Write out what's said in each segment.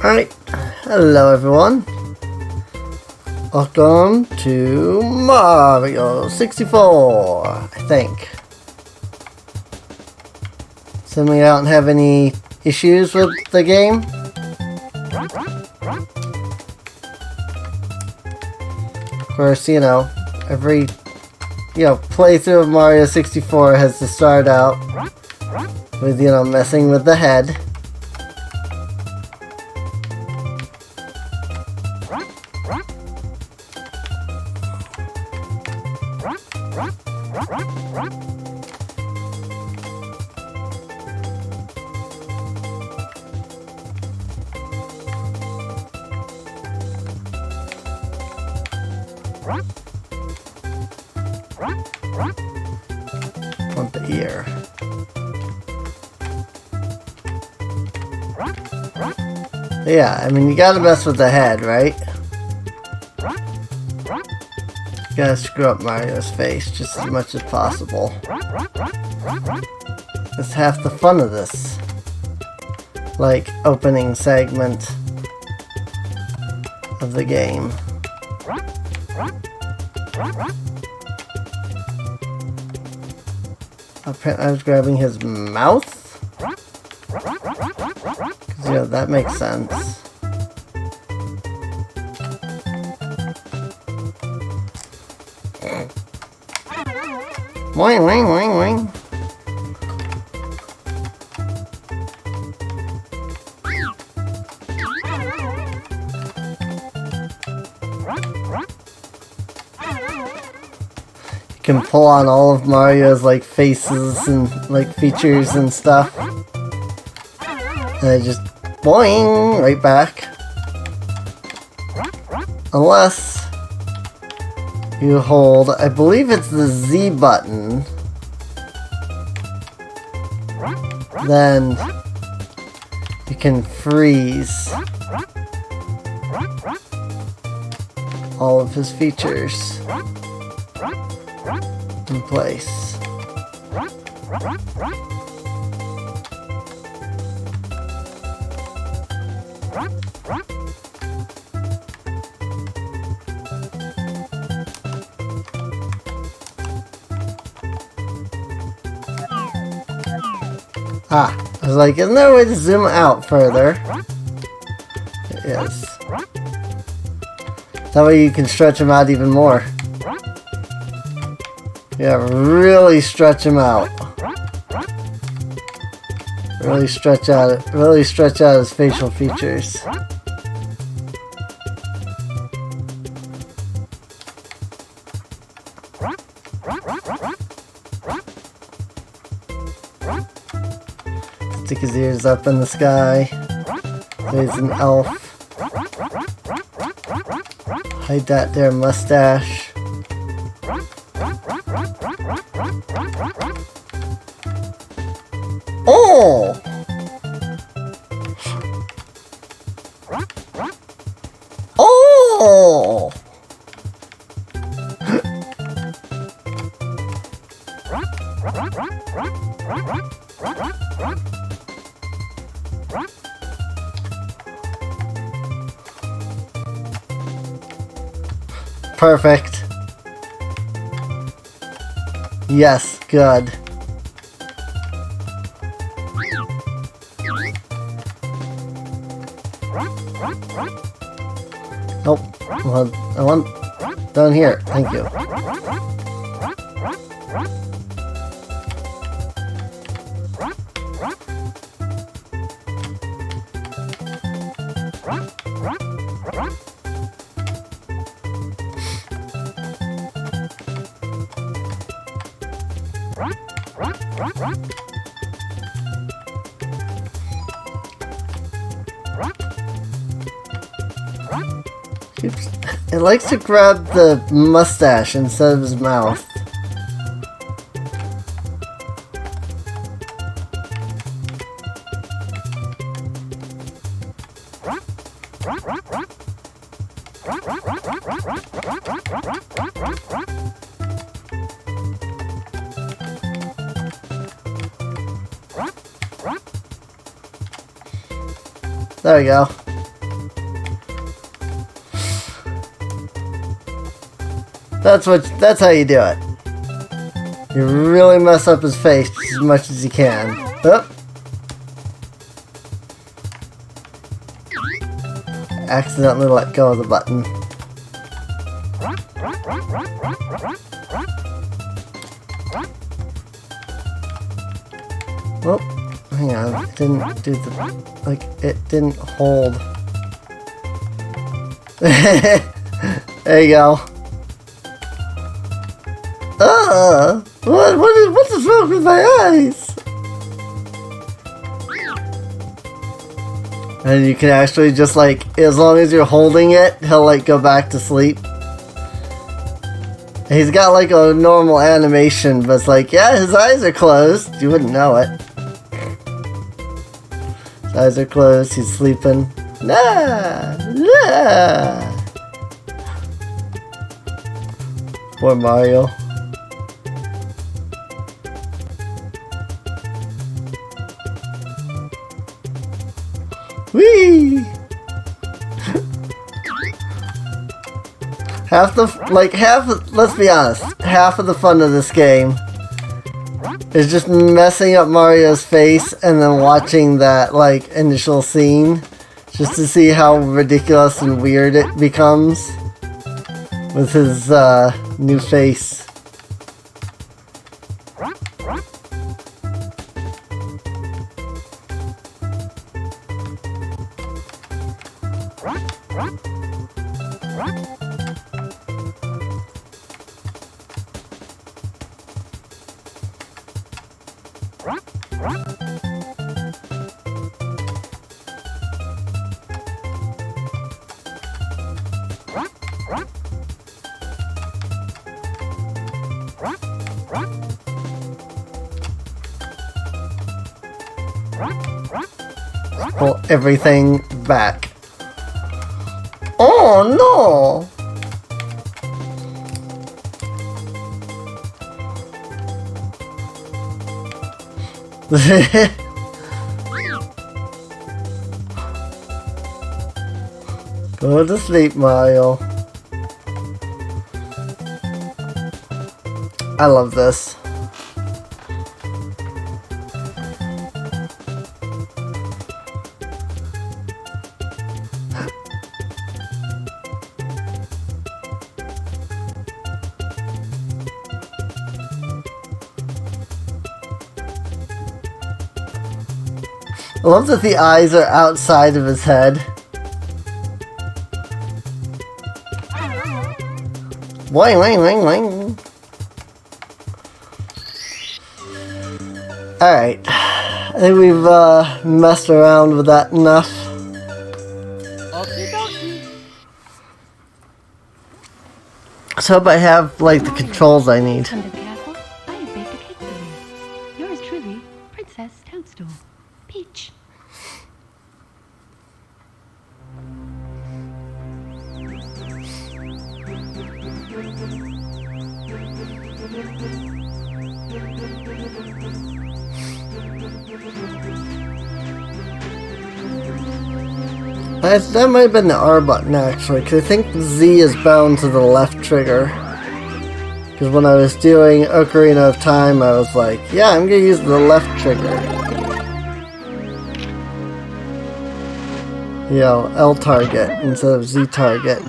Alright, hello everyone. Welcome to Mario 64, I think. Assuming I don't have any issues with the game. Of course, every playthrough of Mario 64 has to start out with, messing with the head. Want the ear. Yeah, I mean, you gotta mess with the head, right? You gotta screw up Mario's face just as much as possible. That's half the fun of this, like, opening segment of the game. Apparently I was grabbing his mouth? 'Cause, that makes sense. Boing, boing, boing, boing. You can pull on all of Mario's faces and features and stuff. And it just boing right back. Unless you hold, I believe it's the Z button. Then you can freeze all of his features in place. I was like, isn't there a way to zoom out further? It is. That way you can stretch them out even more. Yeah, really stretch him out. Really stretch out his facial features. Stick his ears up in the sky. So he's an elf. Hide that there mustache. Oh! Oh! Perfect. Yes, good. Nope. Well, I want down here. Thank you. It likes to grab the mustache instead of his mouth. There we go. That's how you do it. You really mess up his face as much as you can. Oh. Accidentally let go of the button. Oh, hang on. It didn't do the... Like, it didn't hold. There you go. What's wrong with my eyes? And you can actually just like, as long as you're holding it, he'll like go back to sleep. He's got like a normal animation, but it's like, yeah, his eyes are closed. You wouldn't know it. His eyes are closed, he's sleeping. Nah, nah. Poor Mario. Whee! Let's be honest, half of the fun of this game is just messing up Mario's face and then watching that, like, initial scene just to see how ridiculous and weird it becomes with his, new face. Pull everything back. Oh no! Go to sleep, Mario. I love this. I love that the eyes are outside of his head. Boing, boing, boing, boing. Alright. I think we've messed around with that enough. So I hope I have, like, the controls I need. Come to the castle. I have baked a cake for you. Yours truly, Princess Toadstool. Peach. That might have been the R button actually, because I think Z is bound to the left trigger. Because when I was doing Ocarina of Time, I was like, yeah, I'm going to use the left trigger. You know, L target instead of Z target.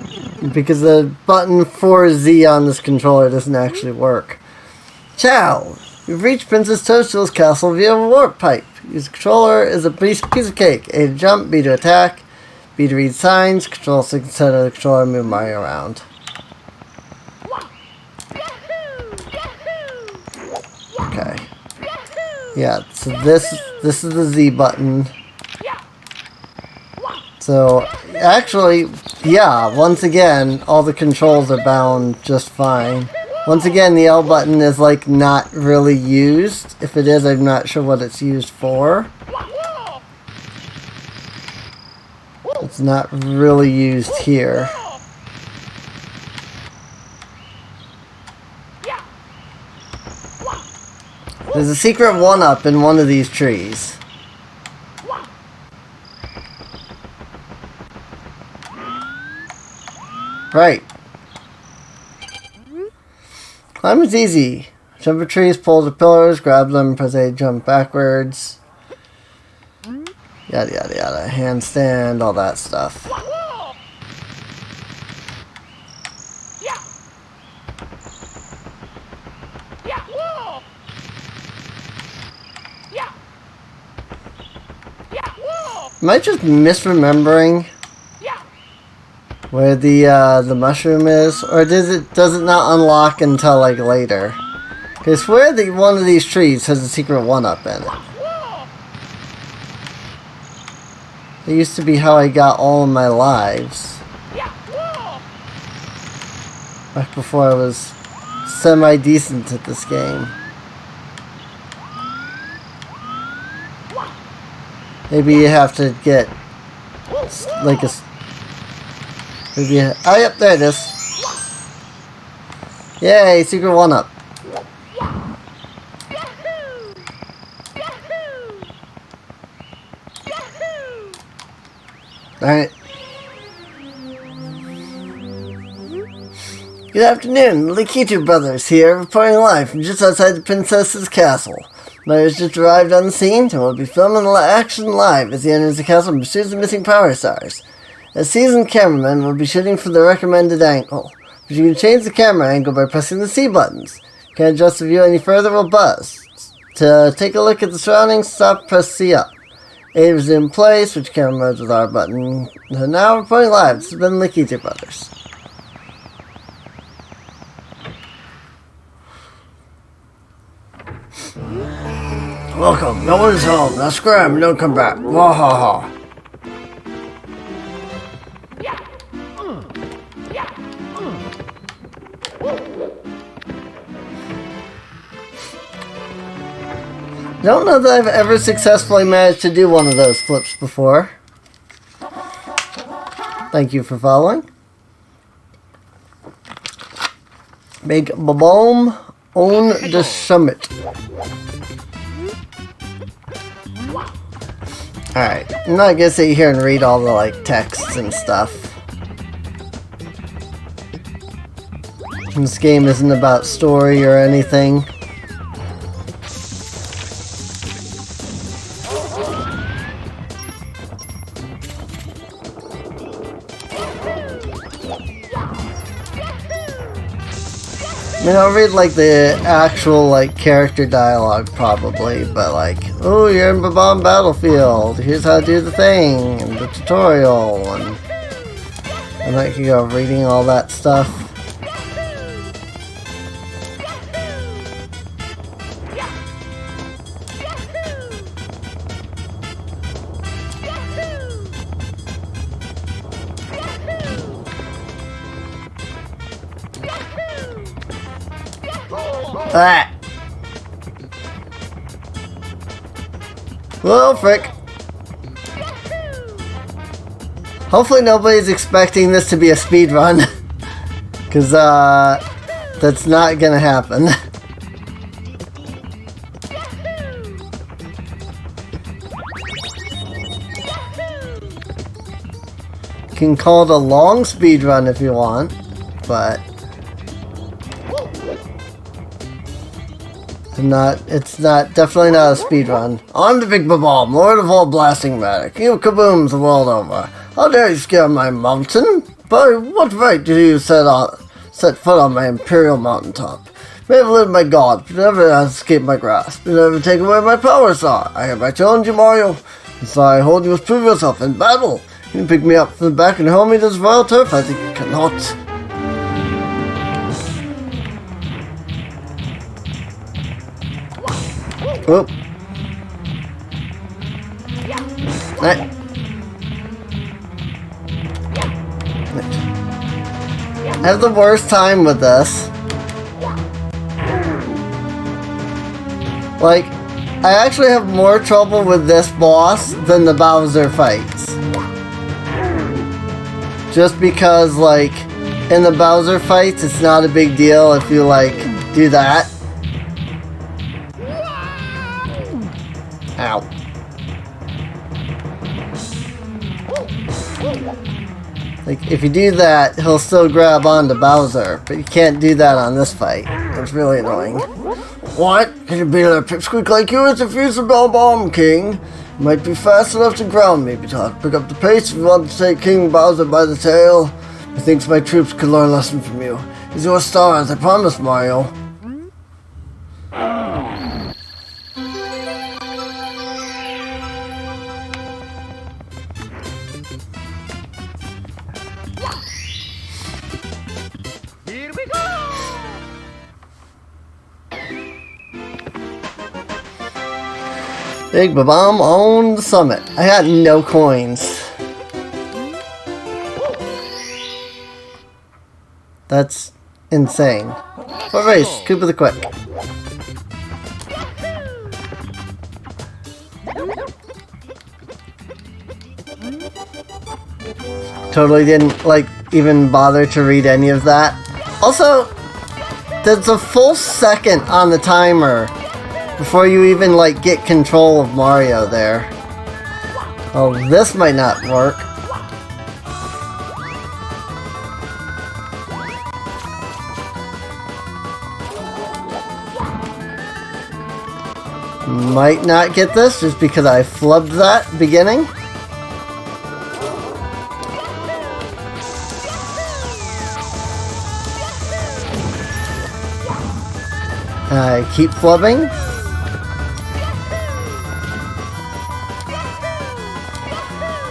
Because the button for Z on this controller doesn't actually work. Ciao! You've reached Princess Toadstool's castle via a warp pipe. Use the controller as a piece of cake. A to jump, B to attack, B to read signs, control stick instead of the controller, move Mario around. Okay. Yeah, so this is the Z button. So, actually, yeah, once again, all the controls are bound just fine. Once again, the L button is, like, not really used. If it is, I'm not sure what it's used for. It's not really used here. There's a secret 1-up in one of these trees. Right. Climb is easy. Jump at trees, pull the pillars, grab them, press A, jump backwards. Yada yada yada. Handstand, all that stuff. Am I just misremembering where the mushroom is, or does it not unlock until like later? I swear that one of these trees has a secret 1-up in it. It used to be how I got all of my lives. Back before I was semi-decent at this game. Maybe you have to get like a... Maybe oh, yep, there it is. Yay, secret 1-up. Alright. Good afternoon, the Lakitu brothers here, reporting live from just outside the princess's castle. Myers just arrived on the scene and will be filming the action live as he enters the castle and pursues the missing power stars. A seasoned cameraman will be shooting from the recommended angle, but you can change the camera angle by pressing the C buttons. Can't adjust the view any further or buzz. To take a look at the surroundings, stop, press C up. A to resume play, switch camera modes with R button. And now reporting live, this has been the Lakitu brothers. Welcome, no one is home. Now scram and don't come back. Wahaha. I don't know that I've ever successfully managed to do one of those flips before. Thank you for following. Make Boom on the summit. Alright, I'm not gonna sit here and read all the like texts and stuff. This game isn't about story or anything. I mean, I'll read like the actual like character dialogue probably, but like, oh, you're in Bob-omb Battlefield, here's how to do the thing, and the tutorial, and I'm not gonna go reading all that stuff. Ah! Well, frick. Hopefully nobody's expecting this to be a speed run. Because, that's not gonna happen. You can call it a long speed run if you want, but... definitely not a speed run. I'm the Big Bob-omb, Lord of all blasting matter. King of kabooms the world over. How dare you scare my mountain? By what right do you set foot on my imperial mountaintop? May have lived my god, but never has escaped my grasp. You never take away my power star. I hereby challenge you, Mario. And so I hold you must prove yourself in battle. You can pick me up from the back and hurl me to this vile turf. I think you cannot. Whoop. Right. I have the worst time with this. Like, I actually have more trouble with this boss than the Bowser fights. Just because, like, in the Bowser fights, it's not a big deal if you, like, do that. Ow. Like, if you do that, he'll still grab onto Bowser, but you can't do that on this fight. It's really annoying. What? Can it be that a pipsqueak like you is defuse the Bell Bomb, King? You might be fast enough to ground me, but you'll have to pick up the pace if you want to take King Bowser by the tail. Methinks my troops could learn a lesson from you. He's your star, as I promised, Mario. Here we go! Big Bomb on the summit. I got no coins. That's insane. What race? Koopa the Quick. Totally didn't, like, even bother to read any of that. Also, there's a full second on the timer before you even, like, get control of Mario there. Oh, this might not work. Might not get this just because I flubbed that beginning. I keep flubbing.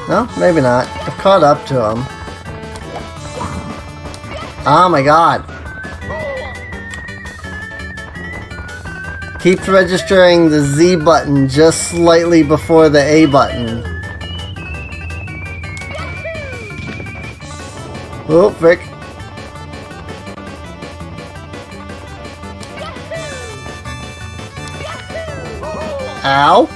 No, maybe not. I've caught up to him. Oh my god. Keeps registering the Z button just slightly before the A button. Oh, frick. Ow.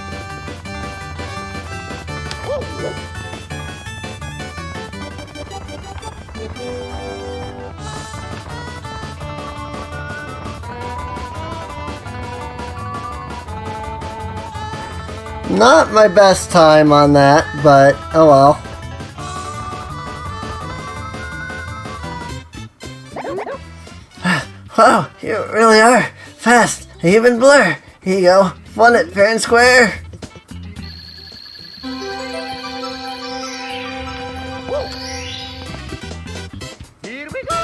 Not my best time on that, but oh well. Wow, you really are fast. Even Blur. Here you go. Won it fair and square. Here we go!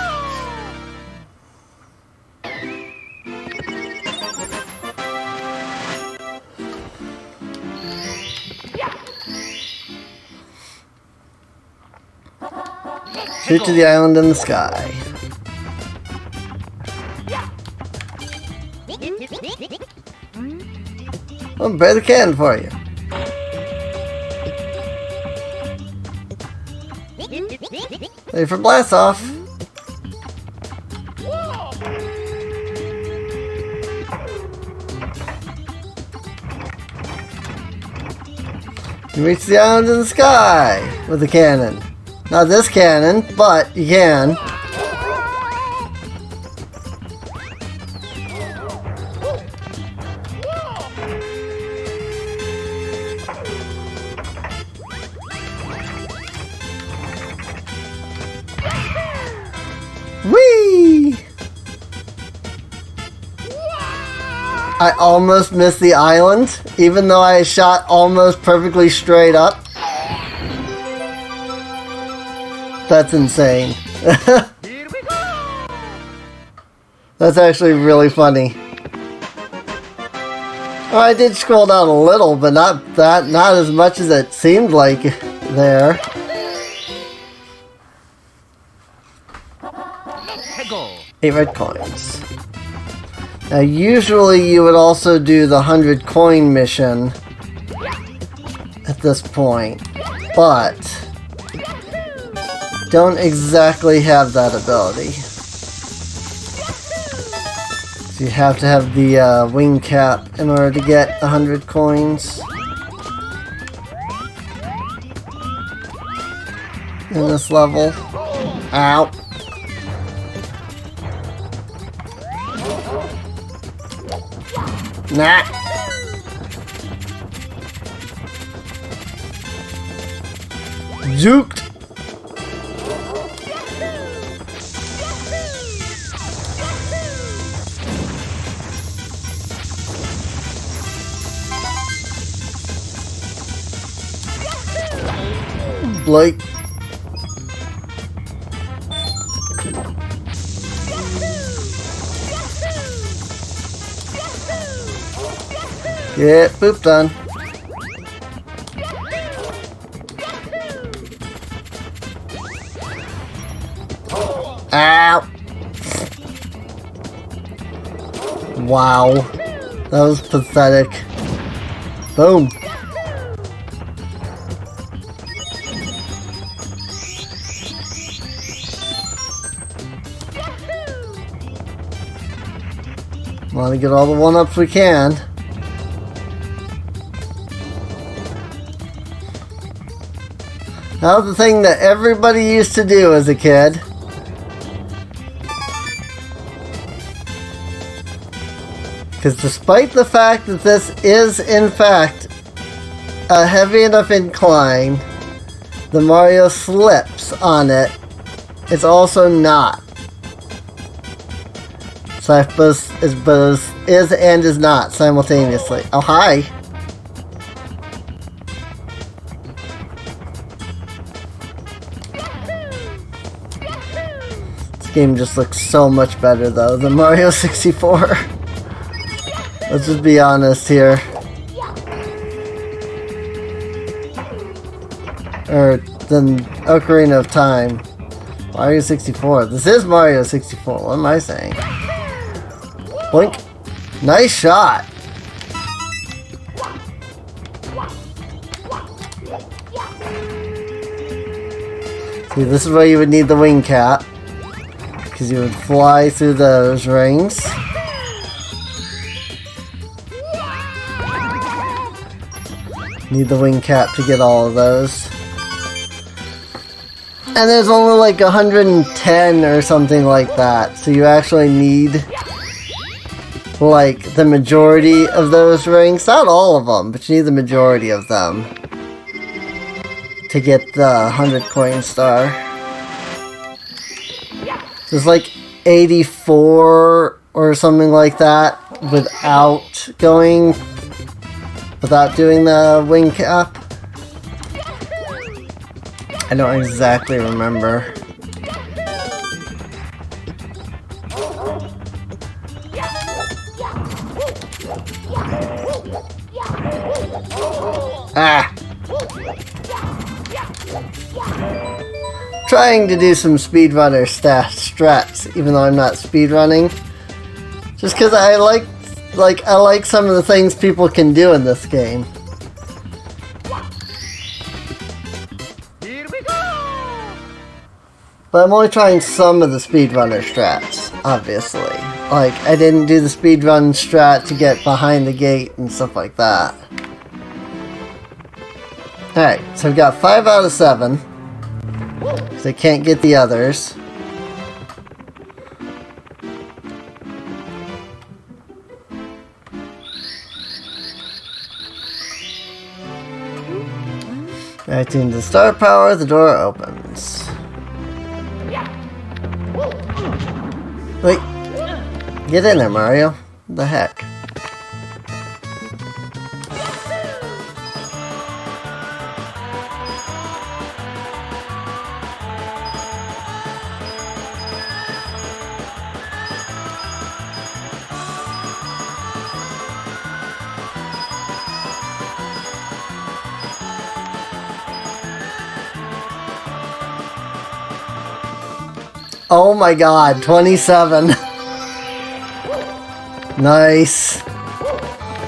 Shoot to the island in the sky. I'll prepare the cannon for you. Ready for blast off. You reach the island in the sky with the cannon. Not this cannon, but you can. Whee! I almost missed the island, even though I shot almost perfectly straight up. That's insane. Here we go! That's actually really funny. Oh, I did scroll down a little, but not as much as it seemed like there. Go! 8 red coins. Now, usually you would also do the 100 coin mission at this point, but don't exactly have that ability. So you have to have the wing cap in order to get 100 coins. In this level. Ow. Nah. Juked. Like, yeah, boop done. Ow! Wow. That was pathetic. Boom. Want to get all the one-ups we can. That was the thing that everybody used to do as a kid. Because despite the fact that this is, in fact, a heavy enough incline, the Mario slips on it. It's also not. So both is and is not simultaneously. Oh, hi. This game just looks so much better though than Mario 64. Let's just be honest here. Or than Ocarina of Time. Mario 64. This is Mario 64. What am I saying? Blink. Nice shot. See, this is where you would need the wing cap. Because you would fly through those rings. Need the wing cap to get all of those. And there's only like 110 or something like that. So you actually need like the majority of those rings. Not all of them, but you need the majority of them to get the 100 coin star. There's like 84 or something like that without doing the wing cap. I don't exactly remember. Ah! Trying to do some speedrunner strats, even though I'm not speedrunning. Just because I like some of the things people can do in this game. Here we go! But I'm only trying some of the speedrunner strats, obviously. Like, I didn't do the speedrun strat to get behind the gate and stuff like that. Alright, so I've got 5 out of 7. Because I can't get the others. Activating the star power, the door opens. Wait. Get in there, Mario. What the heck? Oh my god, 27. Nice.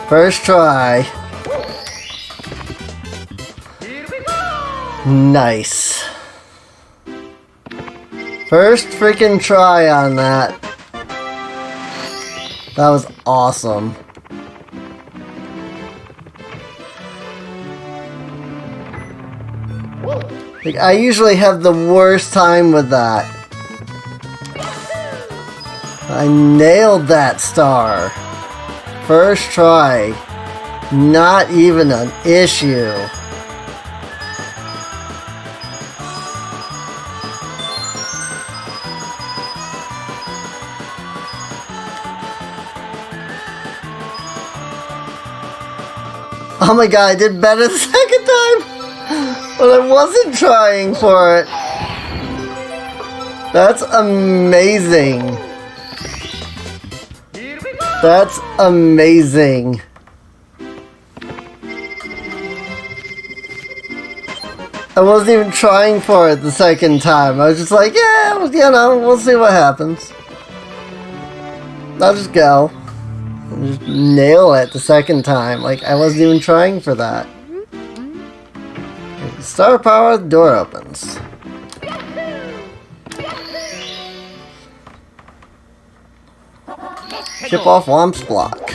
First try. Here we go! Nice. First freaking try on that. That was awesome. Like, I usually have the worst time with that. I nailed that star. First try. Not even an issue. Oh my god, I did better the second time! But I wasn't trying for it. That's amazing. Here we go. That's amazing. I wasn't even trying for it the second time. I was just like, yeah, well, you know, we'll see what happens. I'll just go. I'll just nail it the second time. Like, I wasn't even trying for that. Star power, the door opens. Chip off Womp's block.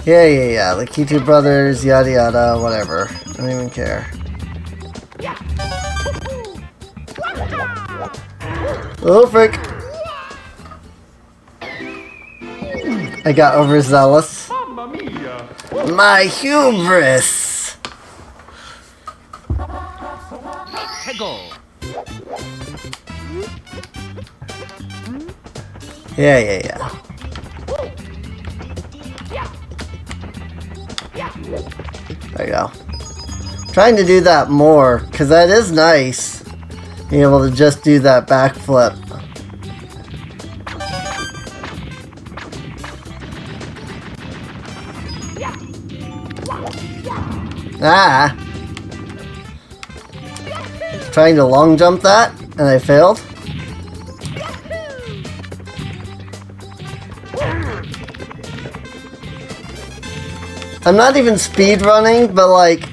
Yeah. The K2 brothers, yada yada, whatever. I don't even care. Oh, frick. I got overzealous. Mamma mia. My hubris! Hego. Yeah. There you go. Trying to do that more, because that is nice. Being able to just do that backflip. Ah! Trying to long jump that, and I failed. I'm not even speed running, but like,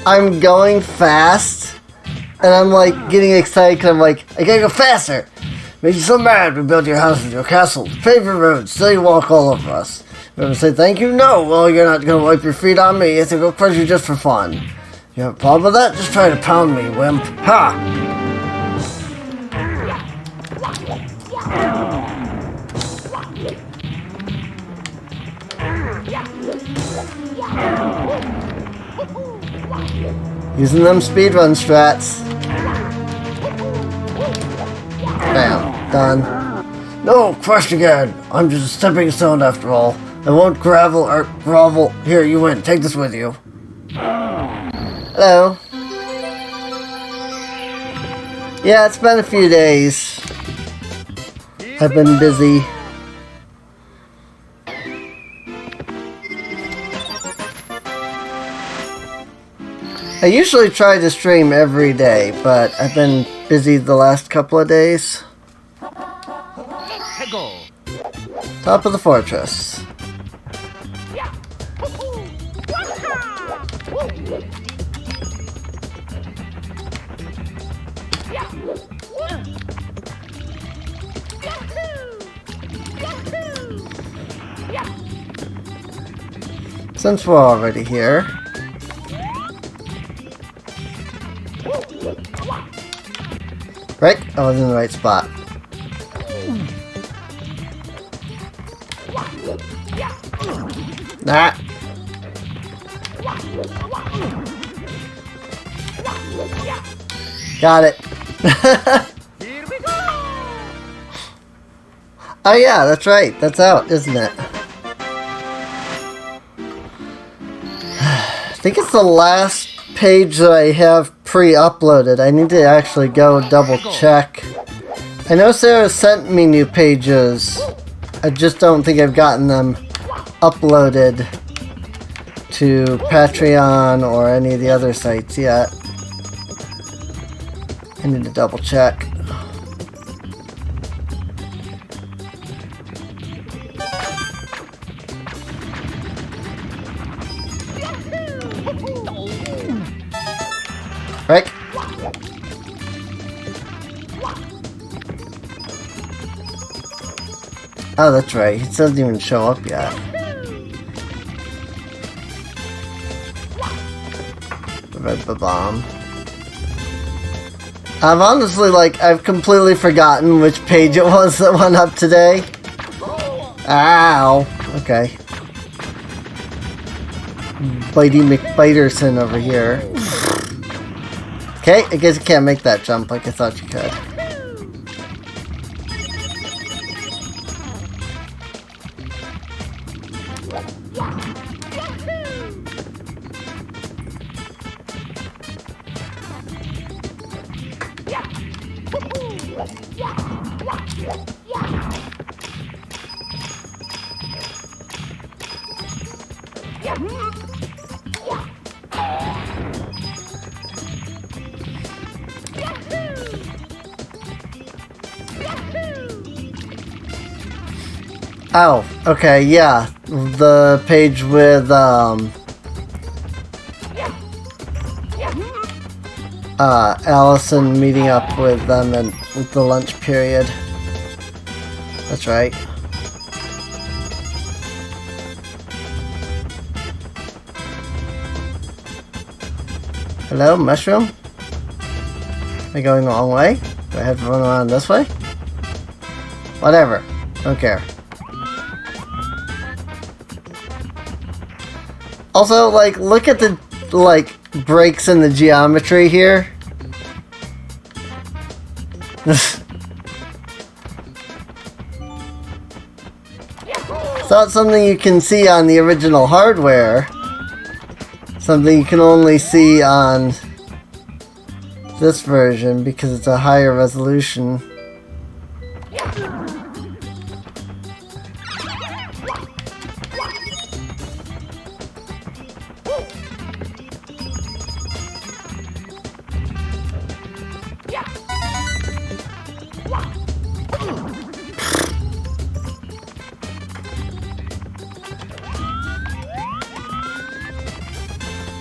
I'm going fast, and I'm like getting excited because I'm like, I gotta go faster. Made you so mad we built your house with your castle, favorite roads, still you walk all over us. You ever say thank you? No, well you're not gonna wipe your feet on me, you have to go crush you just for fun. You have a problem with that? Just try to pound me, wimp. Ha! Using them speedrun strats. Bam. Done. No, crushed again. I'm just a stepping stone after all. I won't grovel or grovel. Here, you win. Take this with you. Hello. Yeah, it's been a few days. I've been busy. I usually try to stream every day, but I've been busy the last couple of days. Hego. Top of the fortress. Since we're already here, right? I was in the right spot. Nah. Got it. Here we go. Oh yeah, that's right. That's out, isn't it? I think it's the last page that I have pre-uploaded. I need to actually go double check. I know Sarah sent me new pages. I just don't think I've gotten them uploaded to Patreon or any of the other sites yet. I need to double check. Right? Oh, that's right. It doesn't even show up yet. Bomb. I've honestly, I've completely forgotten which page it was that went up today. Ow. Okay. Bitey McBiterson over here. Okay, I guess you can't make that jump like I thought you could. Oh, okay, yeah. The page with, Allison meeting up with them with the lunch period. That's right. Hello, mushroom? Am I going the wrong way? Do I have to run around this way? Whatever. Don't care. Also, like, look at the, like, breaks in the geometry here. It's not something you can see on the original hardware. Something you can only see on this version because it's a higher resolution.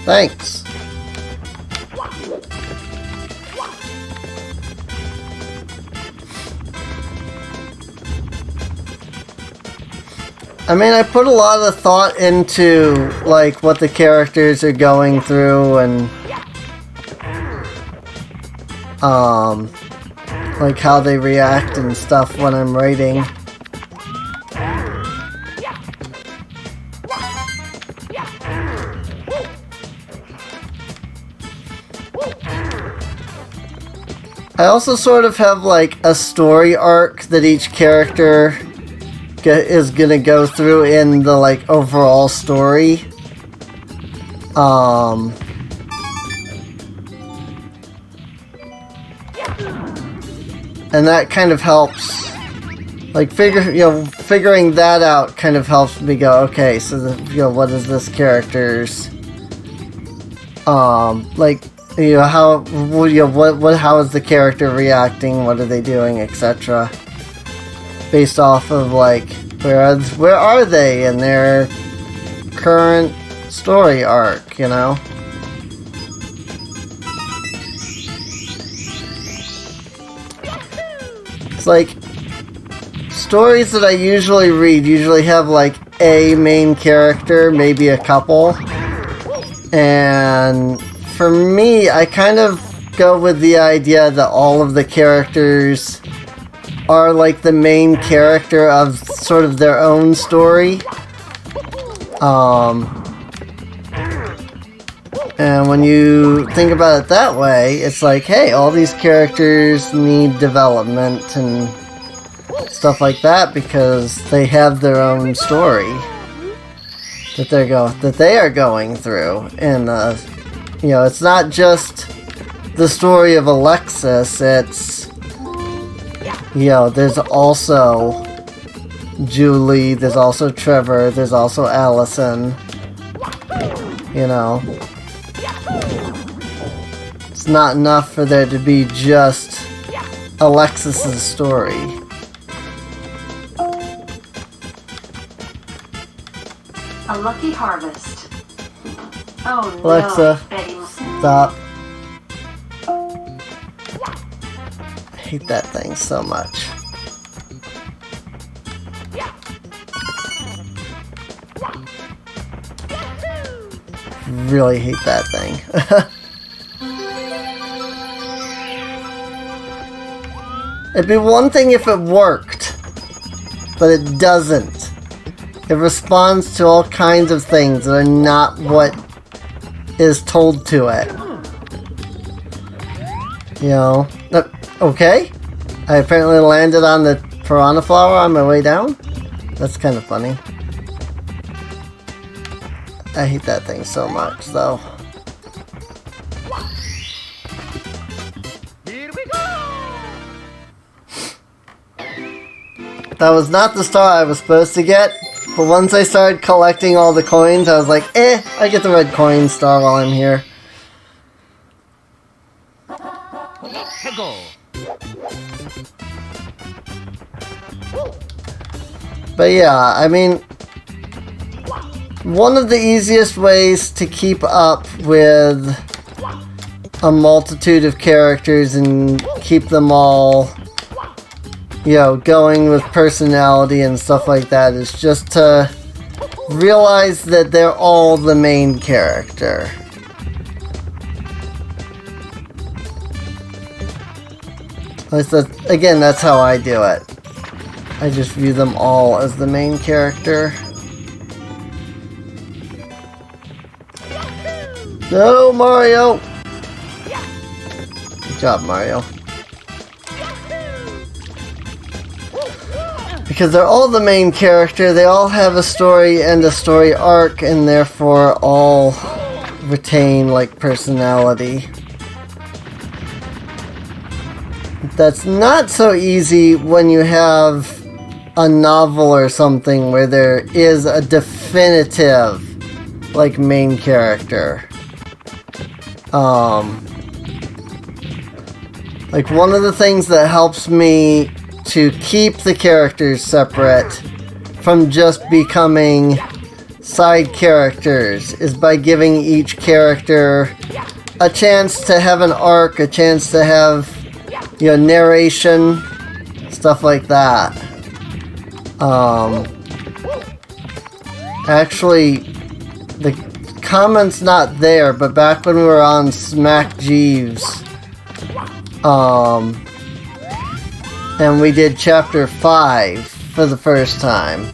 Thanks. I mean, I put a lot of thought into, like, what the characters are going through and, like, how they react and stuff when I'm writing. I also sort of have, like, a story arc that each character is gonna go through in the, like, overall story. And that kind of helps, like, figuring that out kind of helps me go, okay, so what is this character's, like, how is the character reacting, what are they doing, etc. Based off of, like, where are they in their current story arc, you know? It's like, stories that I usually read usually have, like, a main character, maybe a couple. And for me, I kind of go with the idea that all of the characters are, like, the main character of sort of their own story. And when you think about it that way, it's like, hey, all these characters need development and stuff like that because they have their own story that they are going through. And you know, it's not just the story of Alexis, it's, you know, there's also Julie, there's also Trevor, there's also Allison, you know. It's not enough for there to be just Alexis's story. A lucky harvest. Oh no, Alexa, Betty. stop. I hate that thing so much. Really hate that thing. It'd be one thing if it worked, but it doesn't. It responds to all kinds of things that are not what is told to it. You know? Okay. I apparently landed on the piranha flower on my way down. That's kind of funny. I hate that thing so much, though. Here we go! That was not the star I was supposed to get, but once I started collecting all the coins, I was like, I get the red coin star while I'm here. 해고. But yeah, I mean, one of the easiest ways to keep up with a multitude of characters and keep them all, you know, going with personality and stuff like that is just to realize that they're all the main character. Again, that's how I do it. I just view them all as the main character. No, Mario! Good job, Mario. Because they're all the main character, they all have a story and a story arc, and therefore all retain, like, personality. That's not so easy when you have a novel or something where there is a definitive, like, main character. Like, one of the things that helps me to keep the characters separate from just becoming side characters is by giving each character a chance to have an arc, a chance to have, you know, narration, stuff like that. Actually, the comment's not there, but back when we were on Smack Jeeves, and we did chapter 5 for the first time,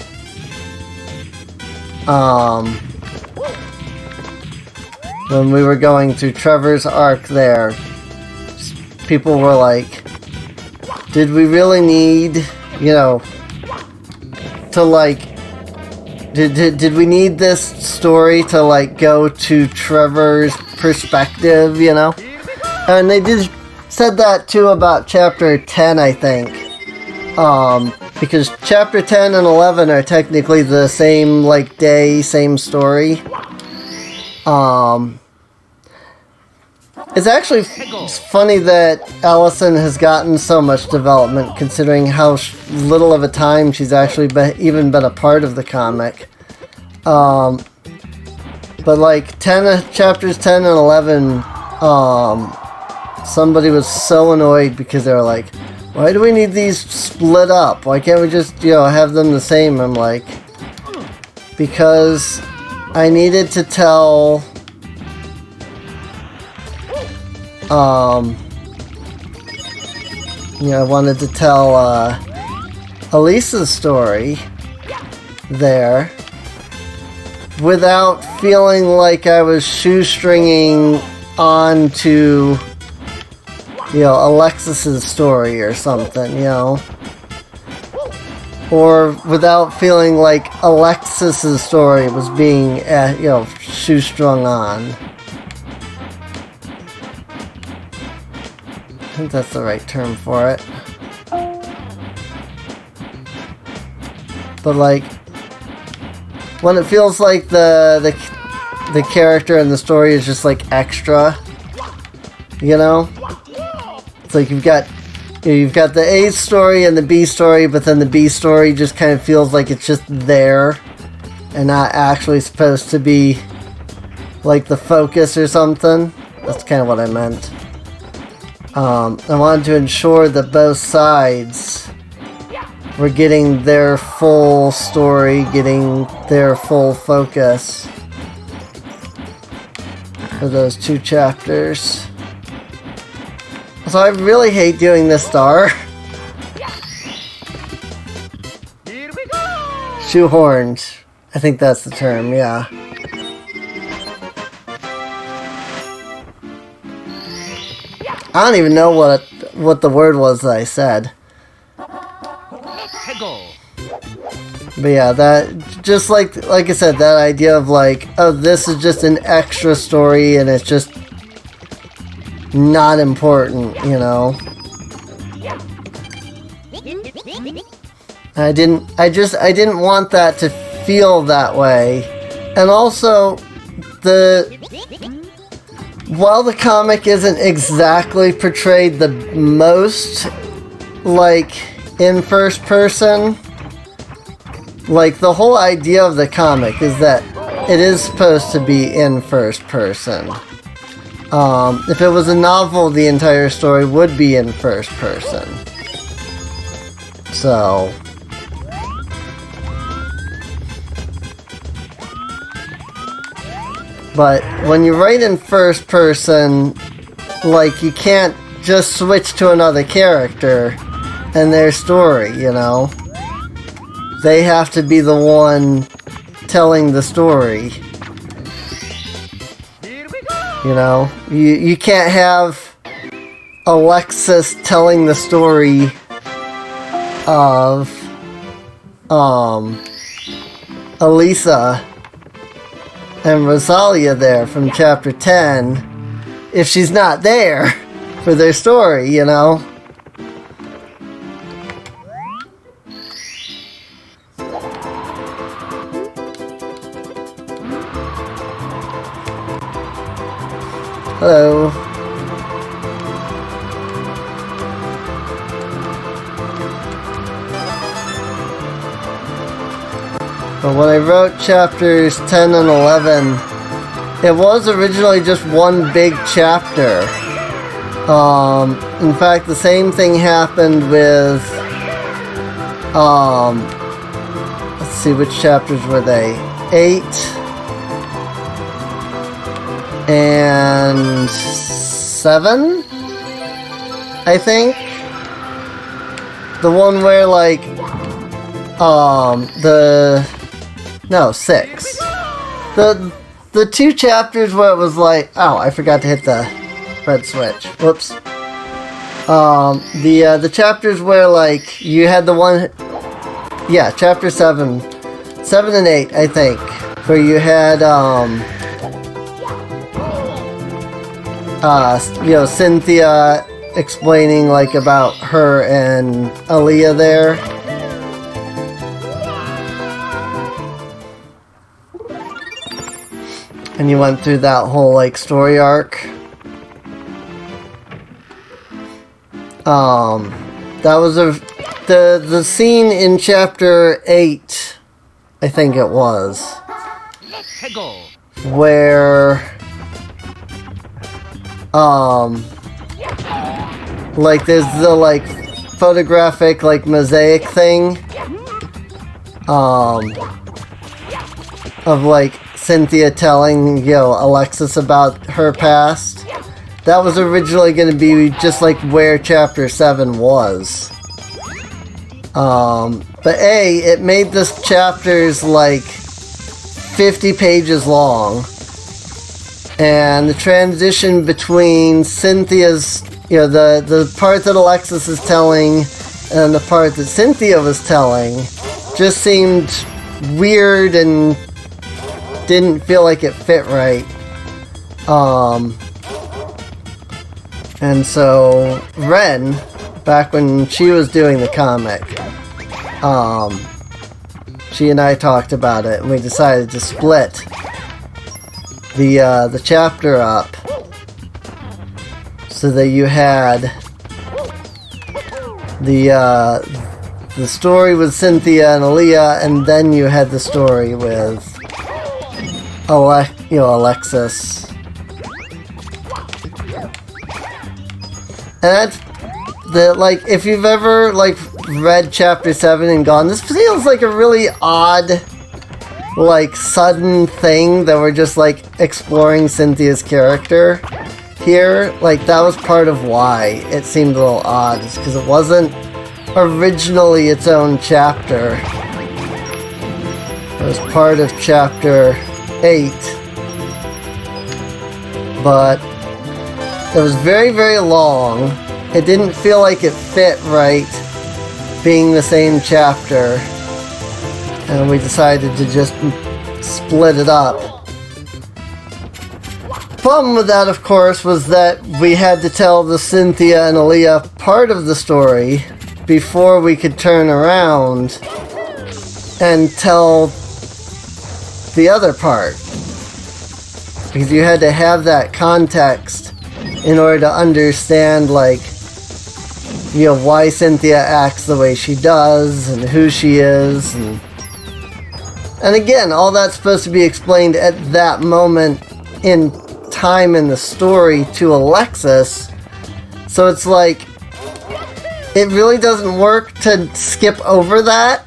when we were going through Trevor's arc there, people were like, did we really need, you know, to, like, did we need this story to, like, go to Trevor's perspective, you know? And they said that too about chapter 10, I think. Because chapter 10 and 11 are technically the same, like, day, same story. It's actually funny that Allison has gotten so much development, considering how little of a time she's actually even been a part of the comic. But like chapters 10 and 11, somebody was so annoyed because they were like, why do we need these split up? Why can't we just, you know, have them the same? I'm like, because I needed to tell... you know, I wanted to tell, Elisa's story there without feeling like I was shoestringing on to, you know, Alexis's story or something, you know, or without feeling like Alexis's story was being, you know, shoestrung on. I think that's the right term for it. But like, when it feels like the character and the story is just like extra, you know? It's like you've got the A story and the B story, but then the B story just kind of feels like it's just there and not actually supposed to be like the focus or something. That's kind of what I meant. I wanted to ensure that both sides were getting their full story, getting their full focus for those 2 chapters. So I really hate doing this star. Here we go. Shoehorned. I think that's the term, yeah. I don't even know what the word was that I said. 해고. But yeah, that, just like I said, that idea of like, oh, this is just an extra story and it's just not important, you know? I didn't want that to feel that way. And also, while the comic isn't exactly portrayed the most like in first person, like the whole idea of the comic is that it is supposed to be in first person. If it was a novel, the entire story would be in first person. So, but when you write in first person, like, you can't just switch to another character and their story, you know? They have to be the one telling the story. You know? You can't have Alexis telling the story of Elisa and Rosalia there from chapter 10 if she's not there for their story, you know? Hello. But when I wrote chapters 10 and 11, it was originally just one big chapter. In fact, the same thing happened with, let's see, which chapters were they? 8 and 7, I think. The one where, like, 6. The two chapters where it was like, oh, I forgot to hit the red switch. Whoops. The chapters where, like, you had the one, yeah, chapter 7 and 8, I think, where you had, you know, Cynthia explaining, like, about her and Aaliyah there. And you went through that whole, like, story arc. That was the scene in chapter 8, I think it was, where, like, there's the, like, photographic, like, mosaic thing, of, like, Cynthia telling, you know, Alexis about her past. That was originally going to be just like where chapter 7 was. But it made this chapters like 50 pages long. And the transition between Cynthia's, you know, the part that Alexis is telling and the part that Cynthia was telling just seemed weird and didn't feel like it fit right. And so Ren, back when she was doing the comic, she and I talked about it and we decided to split the chapter up so that you had the story with Cynthia and Aaliyah, and then you had the story with Alexis. And that's like, if you've ever, like, read chapter 7 and gone, this feels like a really odd, like, sudden thing that we're just, like, exploring Cynthia's character here. Like, that was part of why it seemed a little odd, is because it wasn't originally its own chapter. It was part of chapter 8, but it was very, very long. It didn't feel like it fit right being the same chapter, and we decided to just split it up. The problem with that, of course, was that we had to tell the Cynthia and Aaliyah part of the story before we could turn around and tell the other part. Because you had to have that context in order to understand, like, you know, why Cynthia acts the way she does and who she is. And again, all that's supposed to be explained at that moment in time in the story to Alexis. So it's like, it really doesn't work to skip over that.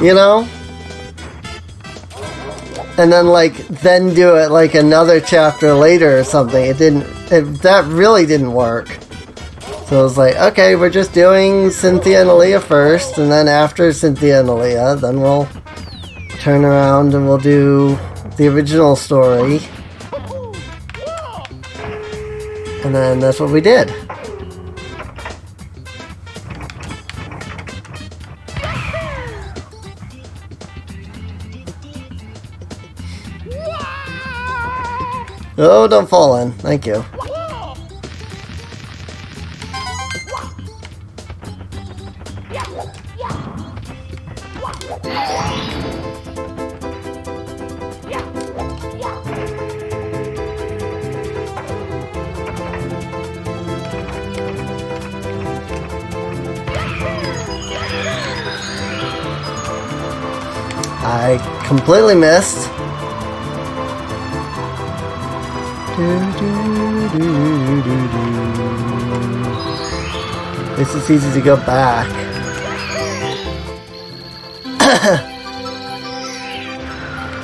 You know? And then, like, then do it, like, another chapter later or something. That really didn't work. So I was like, okay, we're just doing Cynthia and Aaliyah first, and then after Cynthia and Aaliyah, then we'll turn around and we'll do the original story. And then that's what we did. Oh, don't fall in. Thank you. I completely missed. This is easy to go back.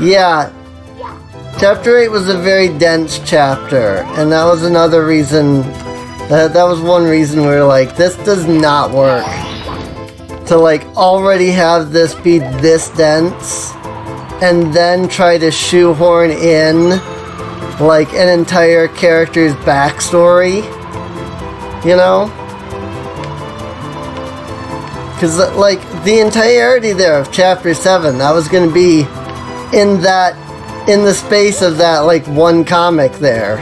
Yeah, chapter 8 was a very dense chapter, and that was another reason, that was one reason we were like, this does not work. To like already have this be this dense, and then try to shoehorn in like an entire character's backstory, you know? Because like the entirety there of chapter 7, that was going to be in the space of that like one comic there,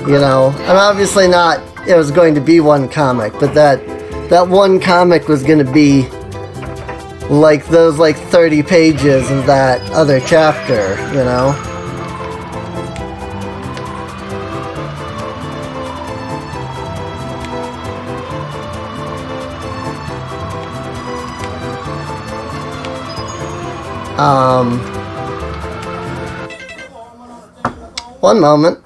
you know? And obviously not, it was going to be one comic, but that one comic was going to be like those like 30 pages of that other chapter, you know? One moment.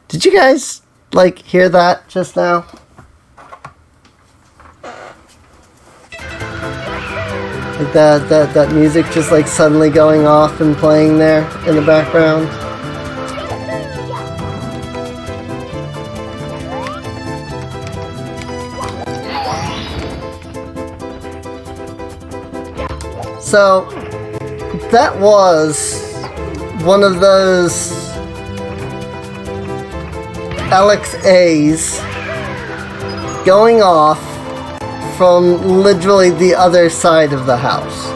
Did you guys, like, hear that just now? Like that music just, like, suddenly going off and playing there in the background? So, that was one of those Alex A's going off from literally the other side of the house.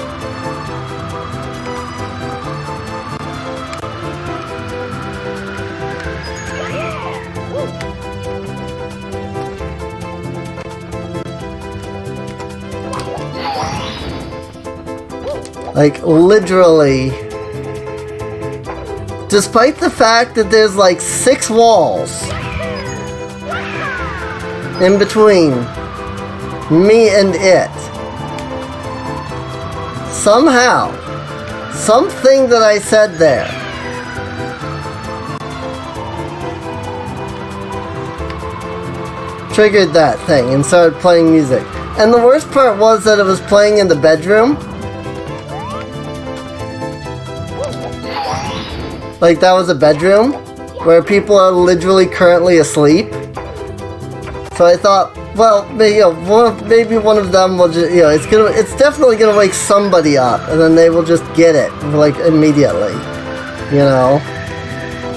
Like, literally, despite the fact that there's like 6 walls in between me and it, somehow, something that I said there triggered that thing and started playing music. And the worst part was that it was playing in the bedroom. Like, that was a bedroom where people are literally currently asleep. So I thought, well, maybe one of them will just, it's definitely gonna wake somebody up, and then they will just get it, like, immediately. You know?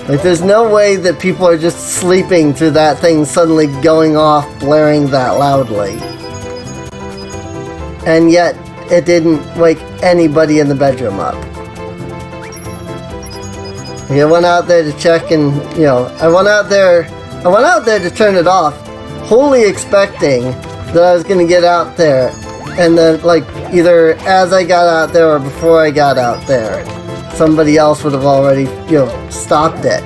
Like, there's no way that people are just sleeping through that thing suddenly going off, blaring that loudly. And yet, it didn't wake anybody in the bedroom up. Like I went out there to check and, you know, I went out there to turn it off, wholly expecting that I was going to get out there. And then, like, either as I got out there or before I got out there, somebody else would have already, you know, stopped it.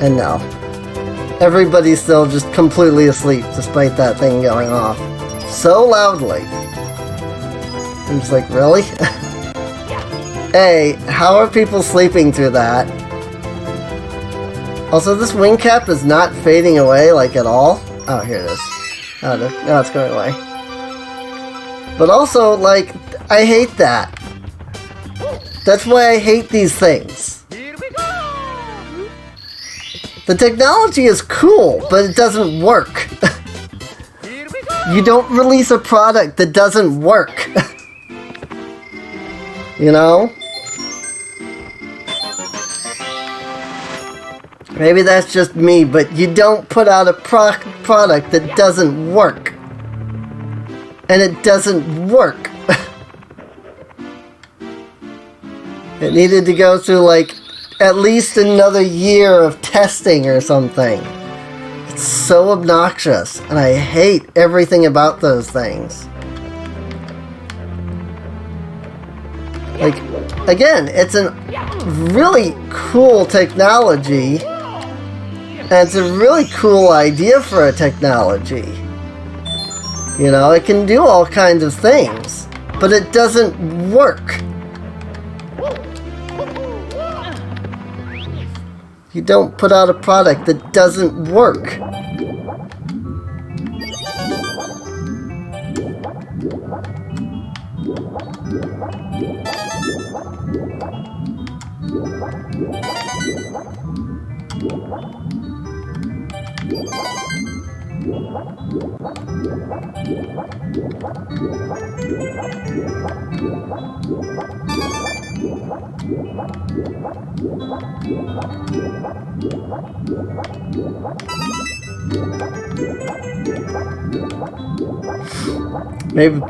And no. Everybody's still just completely asleep despite that thing going off so loudly. I'm just like, really? Hey, how are people sleeping through that? Also, this wing cap is not fading away, like, at all. Oh, here it is. Oh, no, it's going away. But also, like, I hate that. That's why I hate these things. Here we go! The technology is cool, but it doesn't work. Here we go! You don't release a product that doesn't work. You know? Maybe that's just me, but you don't put out a product that doesn't work. And it doesn't work. It needed to go through, like, at least another year of testing or something. It's so obnoxious, and I hate everything about those things. Like, again, it's a really cool technology, and it's a really cool idea for a technology. You know, it can do all kinds of things, but it doesn't work. You don't put out a product that doesn't work.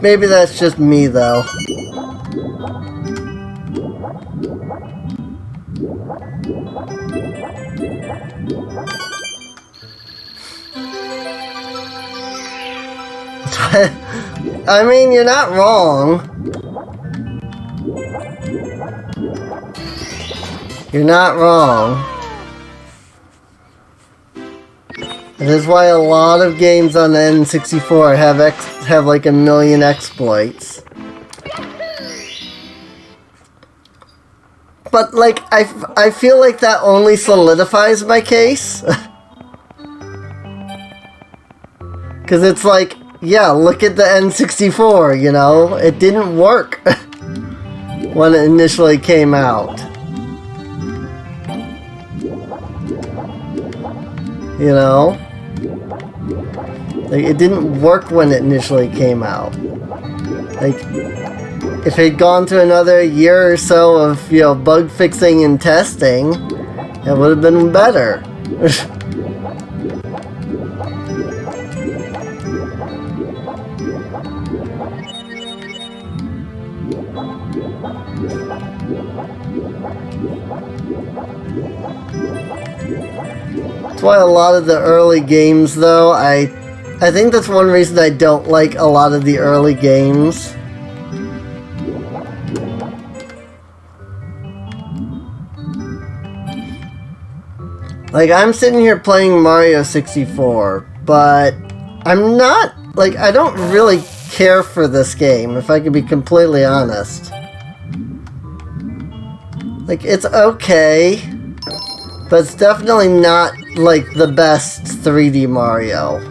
Maybe that's just me, though. I mean, you're not wrong. You're not wrong. That is why a lot of games on the N64 have like 1 million exploits. But like I feel like that only solidifies my case. Cause it's like, yeah, look at the N64, you know? It didn't work when it initially came out. You know? Like, it didn't work when it initially came out. Like, if it had gone to another year or so of, you know, bug fixing and testing, it would have been better. That's why a lot of the early games, though, I think that's one reason I don't like a lot of the early games. Like, I'm sitting here playing Mario 64, but I'm not, like, I don't really care for this game, if I can be completely honest. Like, it's okay, but it's definitely not, like, the best 3D Mario.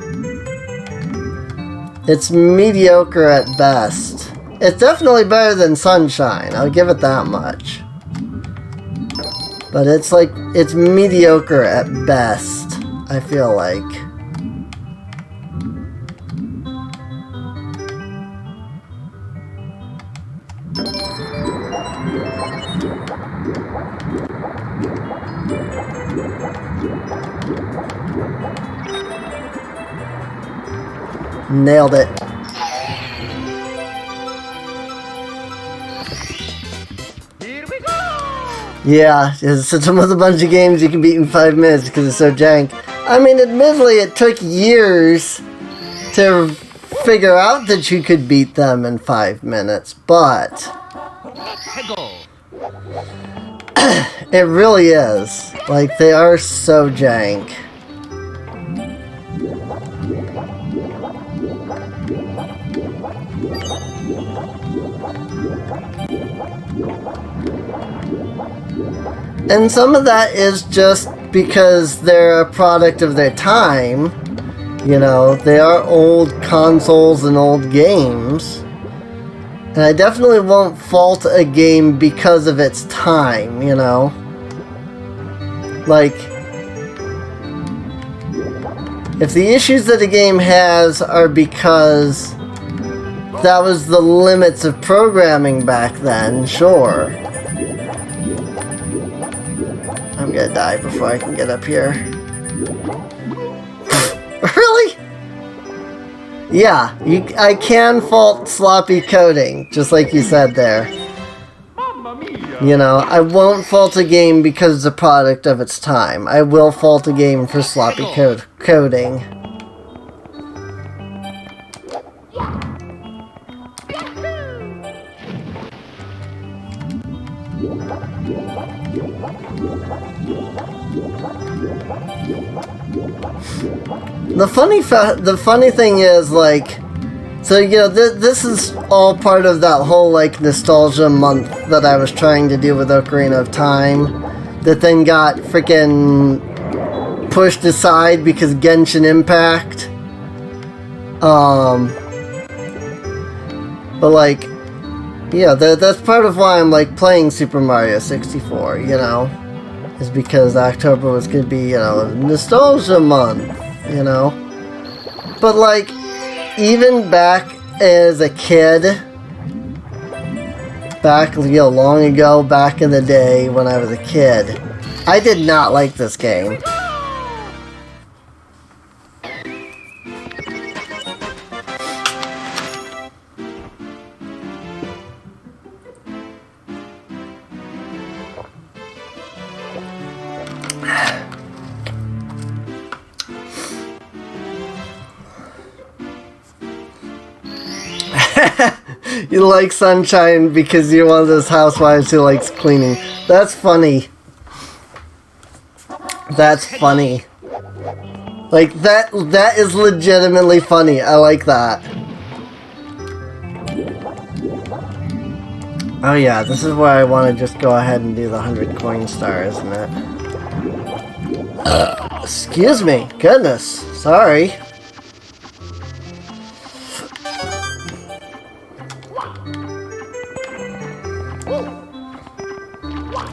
It's mediocre at best. It's definitely better than Sunshine, I'll give it that much. But it's like, it's mediocre at best, I feel like. Nailed it. Here we go! Yeah, it's system with a bunch of games you can beat in 5 minutes because it's so jank. I mean, admittedly, it took years to figure out that you could beat them in 5 minutes, but it really is. Like, they are so jank. And some of that is just because they're a product of their time. You know, they are old consoles and old games. And I definitely won't fault a game because of its time, you know? Like, if the issues that a game has are because that was the limits of programming back then, sure. I'm gonna die before I can get up here. Really? Yeah, I can fault sloppy coding, just like you said there. You know, I won't fault a game because it's a product of its time. I will fault a game for sloppy coding. The funny thing is, like, so, you know, this is all part of that whole, like, nostalgia month that I was trying to do with Ocarina of Time, that then got freaking pushed aside because Genshin Impact. But, like, yeah, that's part of why I'm, like, playing Super Mario 64, you know, is because October was gonna be, you know, nostalgia month, you know. But, like, even back as a kid, back, you know, long ago, back in the day when I was a kid, I did not like this game. You like Sunshine because you're one of those housewives who likes cleaning. That's funny. That's funny. Like, that is legitimately funny. I like that. Oh yeah, this is where I want to just go ahead and do the 100 coin star, isn't it? Excuse me. Goodness. Sorry.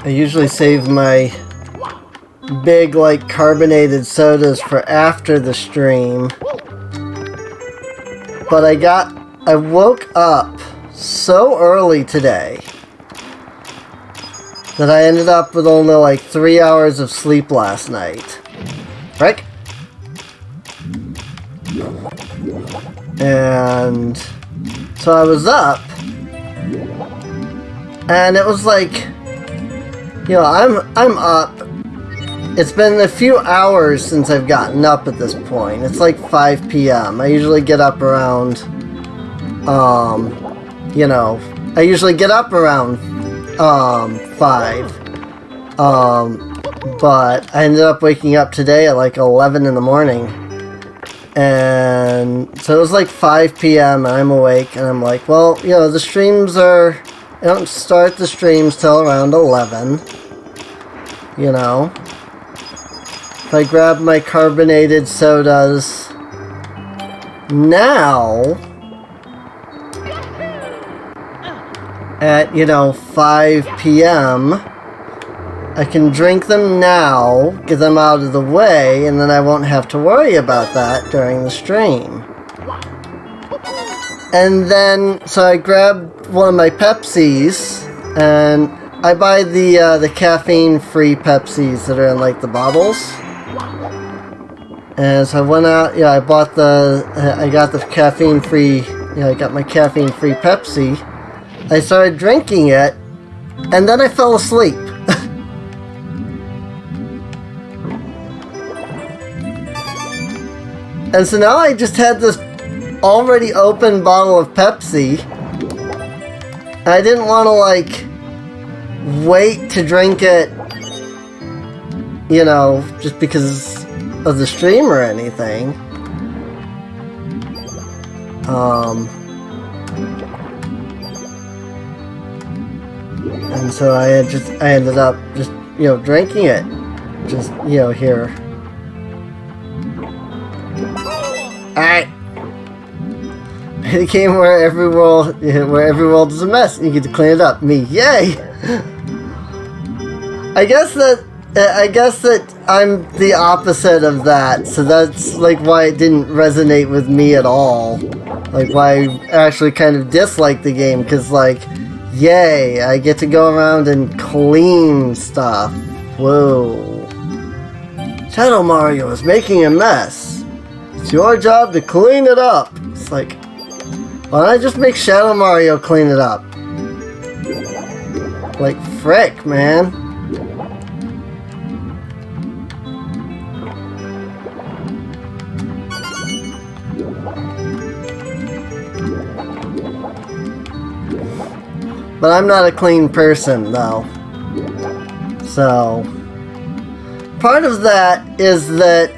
I usually save my big, like, carbonated sodas for after the stream. But I woke up so early today that I ended up with only, like, 3 hours of sleep last night. Right? And so I was up, and it was like, you know, I'm up. It's been a few hours since I've gotten up at this point. It's like 5 p.m. I usually get up around, you know, I usually get up around, 5. But I ended up waking up today at like 11 in the morning. And so it was like 5 p.m. and I'm awake and I'm like, well, you know, the streams I don't start the streams till around 11. You know, if I grab my carbonated sodas now at, you know, 5 p.m., I can drink them now, get them out of the way, and then I won't have to worry about that during the stream. And then, so I grabbed one of my Pepsis, and I buy the caffeine-free Pepsis that are in, like, the bottles. And so I went out, yeah, I got the caffeine-free, I got my caffeine-free Pepsi. I started drinking it, and then I fell asleep. And so now I just had this already open bottle of Pepsi. I didn't want to, like, wait to drink it, you know, just because of the stream or anything. And so I ended up just, you know, drinking it. Just, you know, here. Alright. It came where every world is a mess, and you get to clean it up. Me, yay! I guess that I'm the opposite of that, so that's like why it didn't resonate with me at all. Like why I actually kind of dislike the game, because like, yay, I get to go around and clean stuff. Whoa. Shadow Mario is making a mess. It's your job to clean it up. It's like, why don't I just make Shadow Mario clean it up? Like, frick, man. But I'm not a clean person, though. So, part of that is that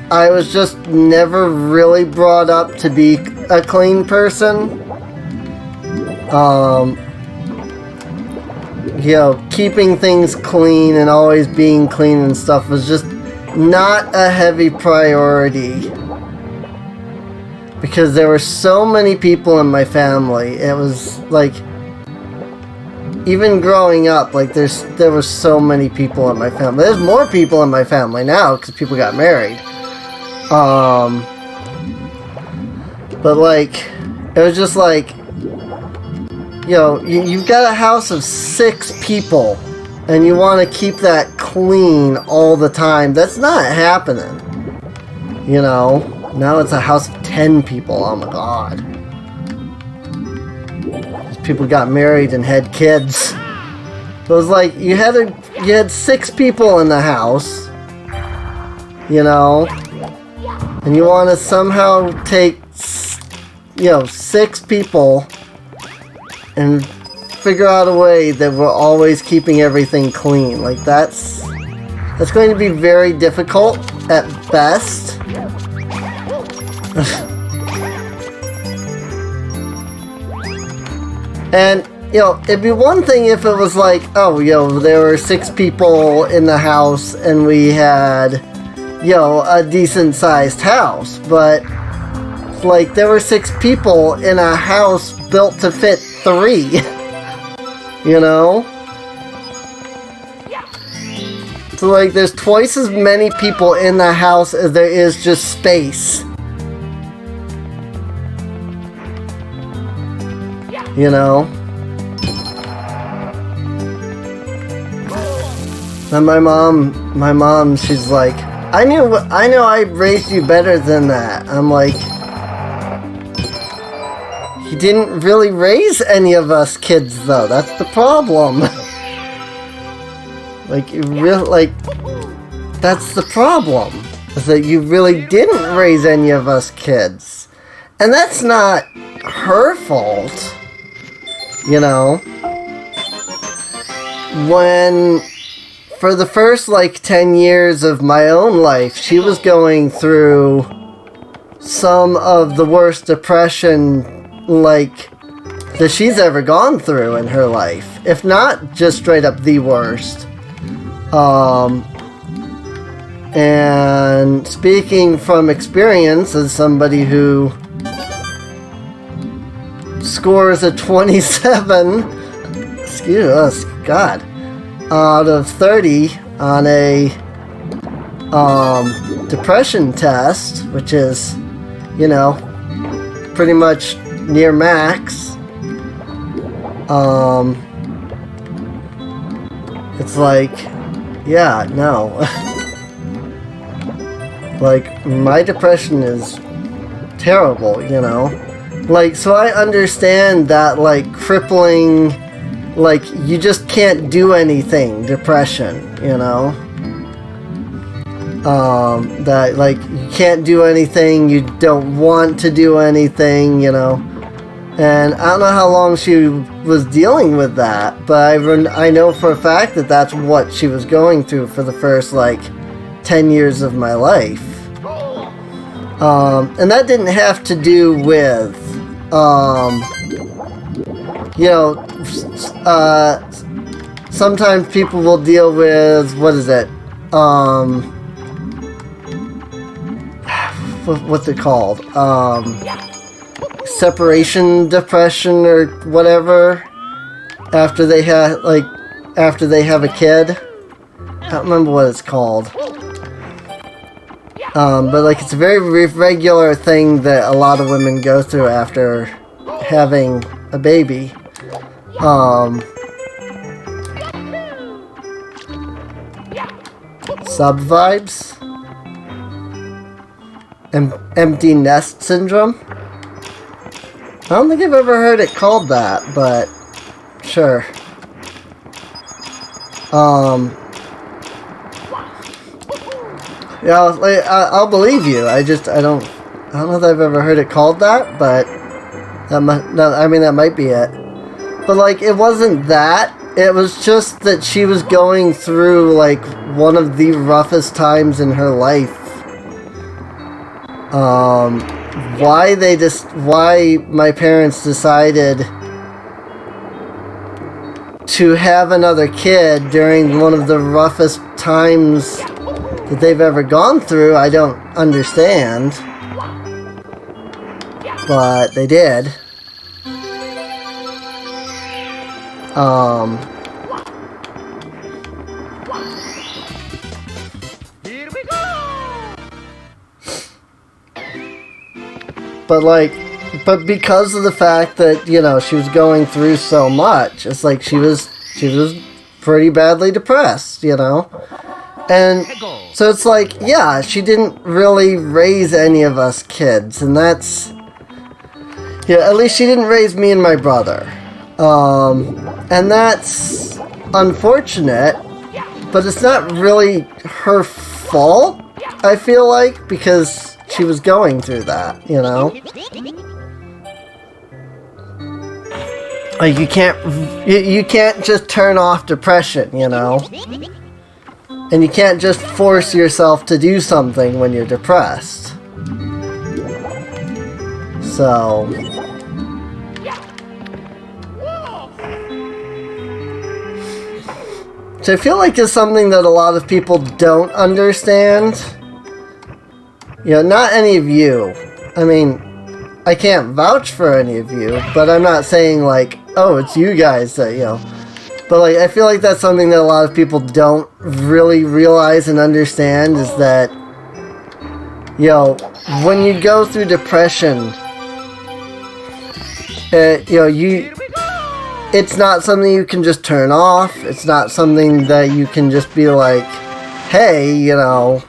I was just never really brought up to be a clean person. You know, keeping things clean and always being clean and stuff was just not a heavy priority. Because there were so many people in my family. It was like, even growing up, like there were so many people in my family. There's more people in my family now because people got married. But like, it was just like, you know, you've got a house of 6 people and you want to keep that clean all the time. That's not happening. You know, now it's a house of 10 people. Oh my god. People got married and had kids. It was like you had 6 people in the house, you know, and you want to somehow take, you know, 6 people and figure out a way that we're always keeping everything clean. Like that's going to be very difficult at best. And, you know, it'd be one thing if it was like, oh, you know, there were 6 people in the house and we had, you know, a decent sized house. But, like, there were 6 people in a house built to fit 3. You know? So, like, there's twice as many people in the house as there is just space. You know? And my mom, she's like, I know I raised you better than that. I'm like, you didn't really raise any of us kids though. That's the problem. Like, that's the problem. Is that you really didn't raise any of us kids. And that's not her fault. You know, when for the first like 10 years of my own life, she was going through some of the worst depression like that she's ever gone through in her life, if not just straight up the worst. And speaking from experience as somebody who scores a 27, excuse us, God, out of 30 on a depression test, which is, you know, pretty much near max. It's like, yeah, no. Like, my depression is terrible, you know? Like, so I understand that, like, crippling, like, you just can't do anything depression, you know? That, like, you can't do anything, you don't want to do anything, you know. And I don't know how long she was dealing with that, but I know for a fact that that's what she was going through for the first, like, 10 years of my life. And that didn't have to do with, you know, sometimes people will deal with, what is it, what's it called, separation depression or whatever, after they have a kid. I don't remember what it's called. But like, it's a very regular thing that a lot of women go through after having a baby. Sub vibes? Empty nest syndrome? I don't think I've ever heard it called that, but sure. Yeah, like, I'll believe you. I don't know that I've ever heard it called that, but that might be it. But like, it wasn't that. It was just that she was going through like one of the roughest times in her life. Why my parents decided to have another kid during one of the roughest times that they've ever gone through, I don't understand. But they did. Here we go! But because of the fact that, you know, she was going through so much, it's like she was pretty badly depressed, you know? And so it's like, yeah, she didn't really raise any of us kids, and that's, yeah, at least she didn't raise me and my brother. And that's unfortunate, but it's not really her fault, I feel like, because she was going through that, you know? Like, you can't just turn off depression, you know? And you can't just force yourself to do something when you're depressed. So I feel like it's something that a lot of people don't understand. You know, not any of you. I mean, I can't vouch for any of you, but I'm not saying like, oh, it's you guys that, you know. But like, I feel like that's something that a lot of people don't really realize and understand, is that, you know, when you go through depression, you know, it's not something you can just turn off. It's not something that you can just be like, hey, you know,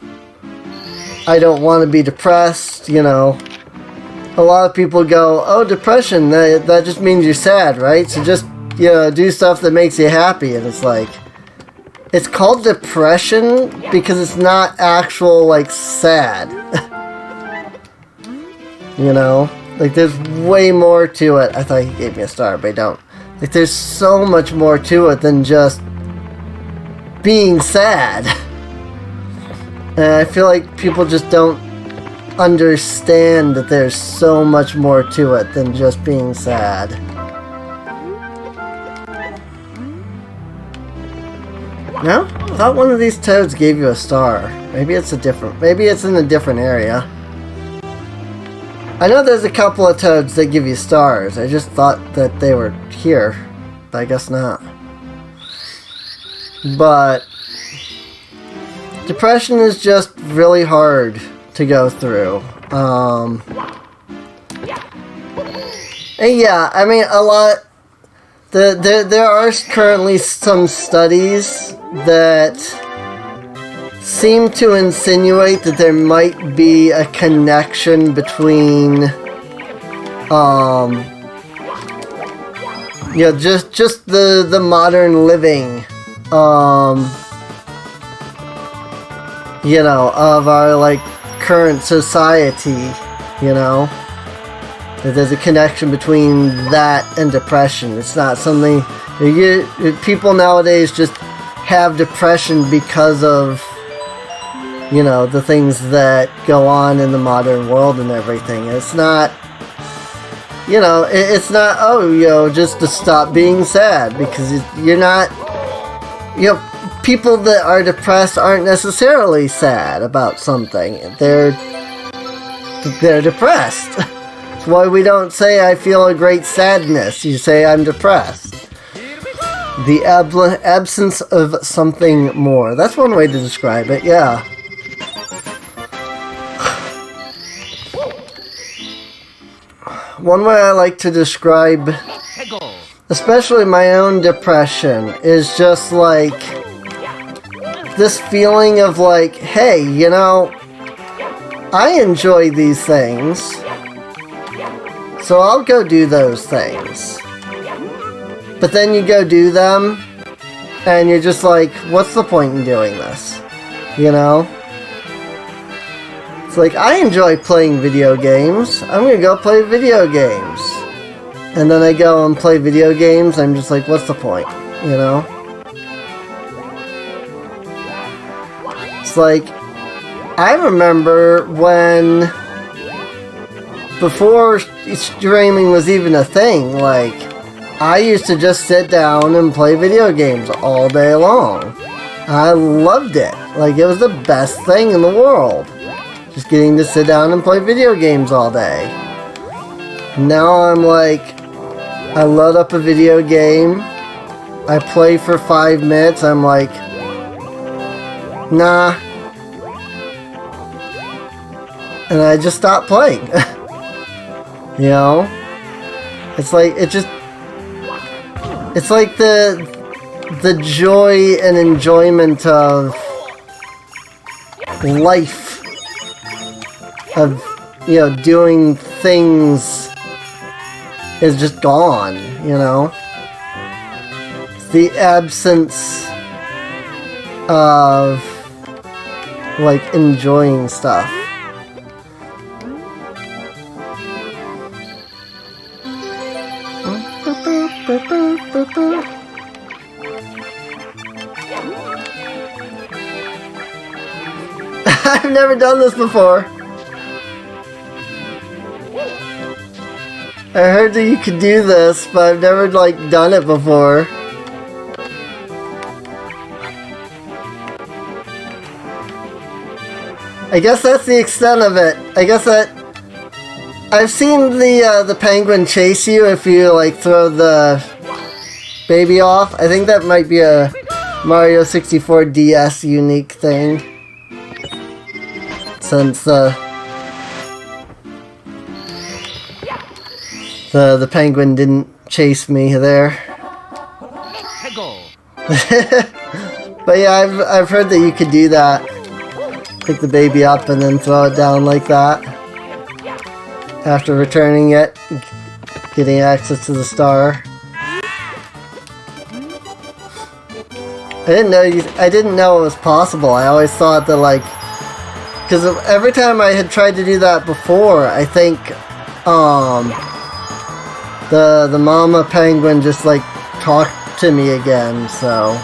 I don't want to be depressed, you know. A lot of people go, oh, depression, that just means you're sad, right? So just, you know, do stuff that makes you happy. And it's like, it's called depression because it's not actual, like, sad. You know? Like, there's way more to it. I thought he gave me a star, but I don't. Like, there's so much more to it than just being sad. And I feel like people just don't understand that there's so much more to it than just being sad. No? I thought one of these toads gave you a star. Maybe it's in a different area. I know there's a couple of toads that give you stars. I just thought that they were here, but I guess not. But depression is just really hard to go through. And yeah, I mean, a lot. There are currently some studies that seem to insinuate that there might be a connection between, you know, just the modern living, you know, of our, like, current society, you know? That there's a connection between that and depression. It's not something... people nowadays just have depression because of, you know, the things that go on in the modern world and everything. It's not... You know, it's not, oh, you know, just to stop being sad, because you're not, you know, people that are depressed aren't necessarily sad about something. They're depressed. That's why we don't say, I feel a great sadness. You say, I'm depressed. The absence of something more. That's one way to describe it, yeah. One way I like to describe, especially my own depression, is just like this feeling of like, hey, you know, I enjoy these things, so I'll go do those things. But then you go do them, and you're just like, what's the point in doing this? You know? It's like, I enjoy playing video games. I'm gonna go play video games. And then I go and play video games, I'm just like, what's the point? You know? It's like, I remember when, before streaming was even a thing, like, I used to just sit down and play video games all day long. I loved it. Like, it was the best thing in the world. Just getting to sit down and play video games all day. Now I'm like, I load up a video game, I play for 5 minutes, I'm like, nah. And I just stop playing. You know? It's like, it's like the joy and enjoyment of life, of, you know, doing things is just gone, you know? It's the absence of, like, enjoying stuff. I've never done this before. I heard that you could do this, but I've never, like, done it before. I guess that's the extent of it. I guess that... I've seen the penguin chase you if you, like, throw the baby off. I think that might be a Mario 64 DS unique thing. Since the penguin didn't chase me there. But yeah, I've heard that you could do that. Pick the baby up and then throw it down like that. After returning it, getting access to the star. I didn't know it was possible. I always thought that, like, because every time I had tried to do that before, I think the mama penguin just, like, talked to me again, so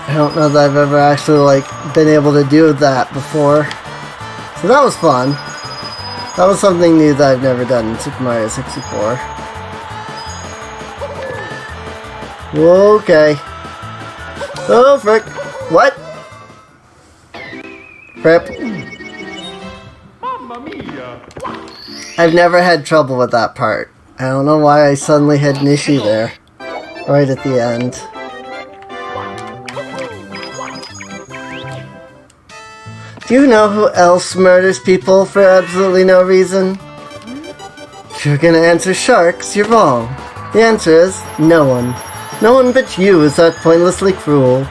I don't know that I've ever actually, like, been able to do that before. So that was fun. That was something new that I've never done in Super Mario 64. Okay. Oh, frick. What? Frick. Mamma mia! I've never had trouble with that part. I don't know why I suddenly had an issue there. Right at the end. Do you know who else murders people for absolutely no reason? If you're gonna answer sharks, you're wrong. The answer is no one. No one but you is that pointlessly cruel.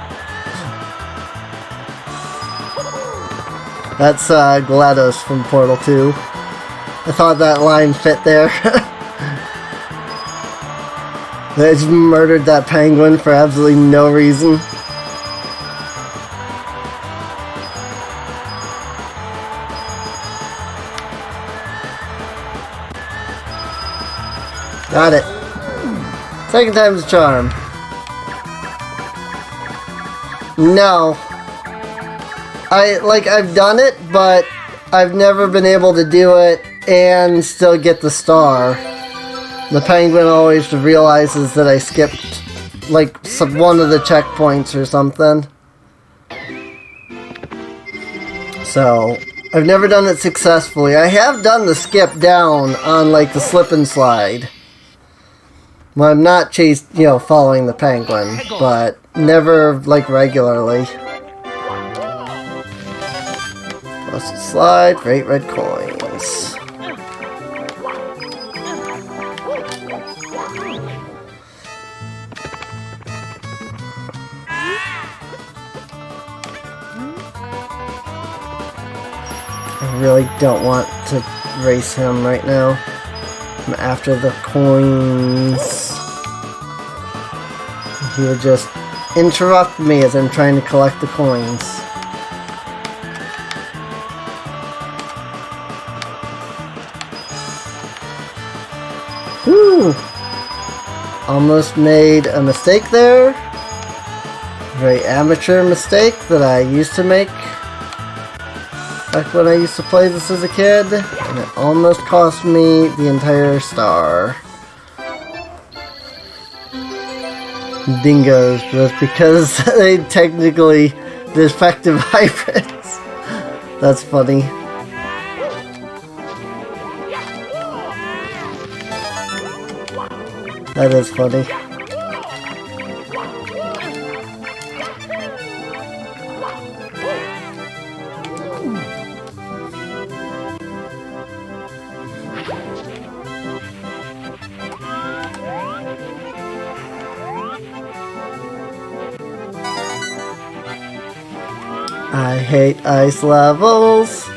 That's GLaDOS from Portal 2. I thought that line fit there. They just murdered that penguin for absolutely no reason. Got it. Second time's a charm. No. I've done it, but I've never been able to do it and still get the star. The penguin always realizes that I skipped, like, one of the checkpoints or something. So, I've never done it successfully. I have done the skip down on, like, the slip and slide. Well, I'm not following the penguin, but never, like, regularly. Plus the slide for 8 red coins. I really don't want to race him right now. I'm after the coins. He would just interrupt me as I'm trying to collect the coins. Whew! Almost made a mistake there. Very amateur mistake that I used to make back when I used to play this as a kid, and it almost cost me the entire star. Dingoes, but that's because they technically defective hybrids. That's funny. That is funny. I hate ice levels.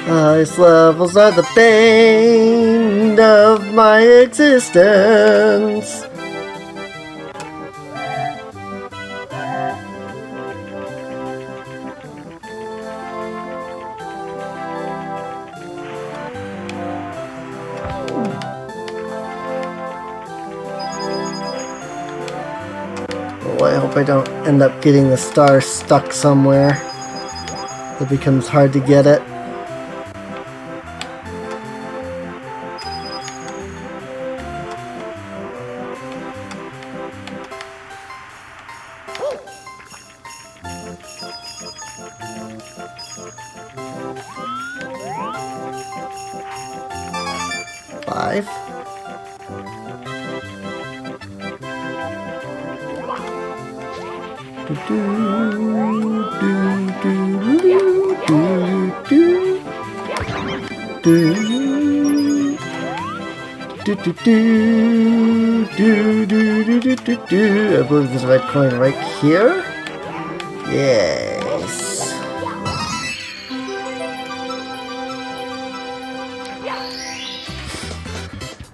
Ice levels are the bane of my existence. Oh, I hope I don't end up getting the star stuck somewhere. It becomes hard to get it. Five. I believe there's a red coin right here. Yes.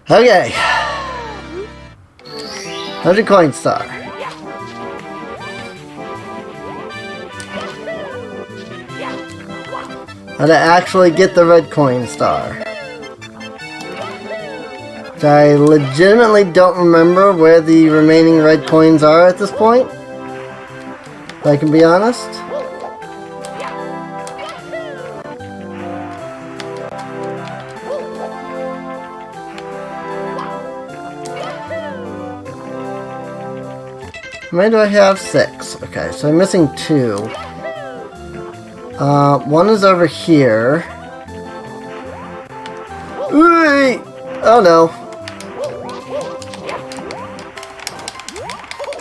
Okay. 100 coin star. How to actually get the red coin star. Which I legitimately don't remember where the remaining red coins are at this point. If I can be honest. How many do I have? 6. Okay, so I'm missing 2. One is over here. Ooh! Oh no.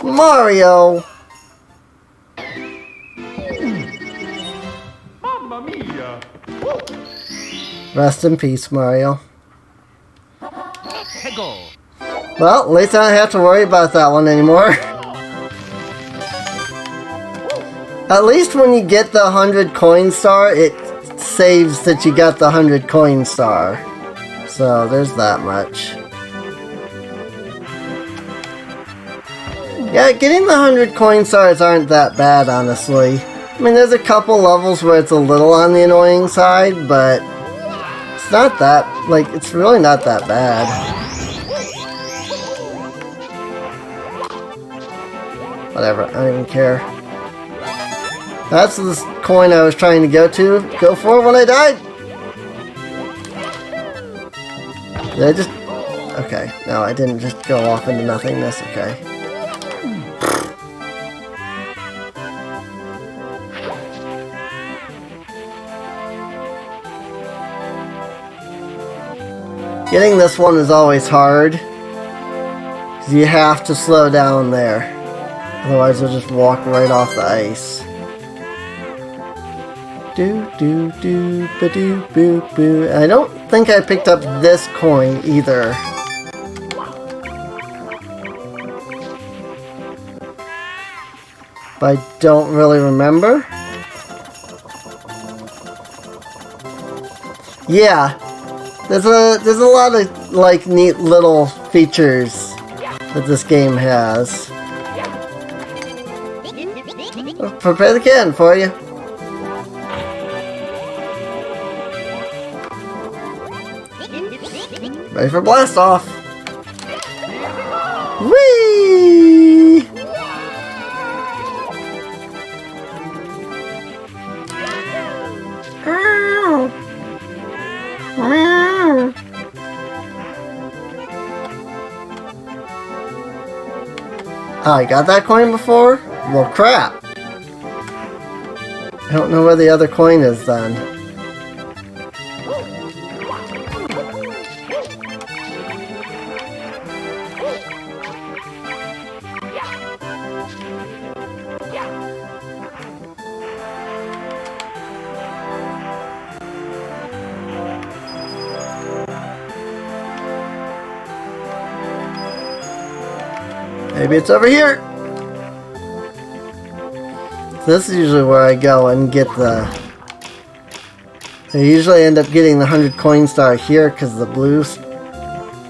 Mario! Mamma mia! Rest in peace, Mario. Hego! Well, at least I don't have to worry about that one anymore. At least when you get the 100 coin star, it saves that you got the 100 coin star. So, there's that much. Yeah, getting the 100 coin stars aren't that bad, honestly. I mean, there's a couple levels where it's a little on the annoying side, but it's not that, like, it's really not that bad. Whatever, I don't even care. That's the coin I was trying to go for when I died. Did I just... Okay, no, I didn't just go off into nothingness, okay. Getting this one is always hard. Because you have to slow down there. Otherwise you'll just walk right off the ice. Do do do ba do boo boo. I don't think I picked up this coin either. But I don't really remember. Yeah, there's a lot of like neat little features that this game has. I'll prepare the can for you. Ready for blast off. Whee! Oh, I got that coin before? Well, crap. I don't know where the other coin is then. Maybe it's over here. This is usually where I go and get the... I usually end up getting the 100 coin star here because the blue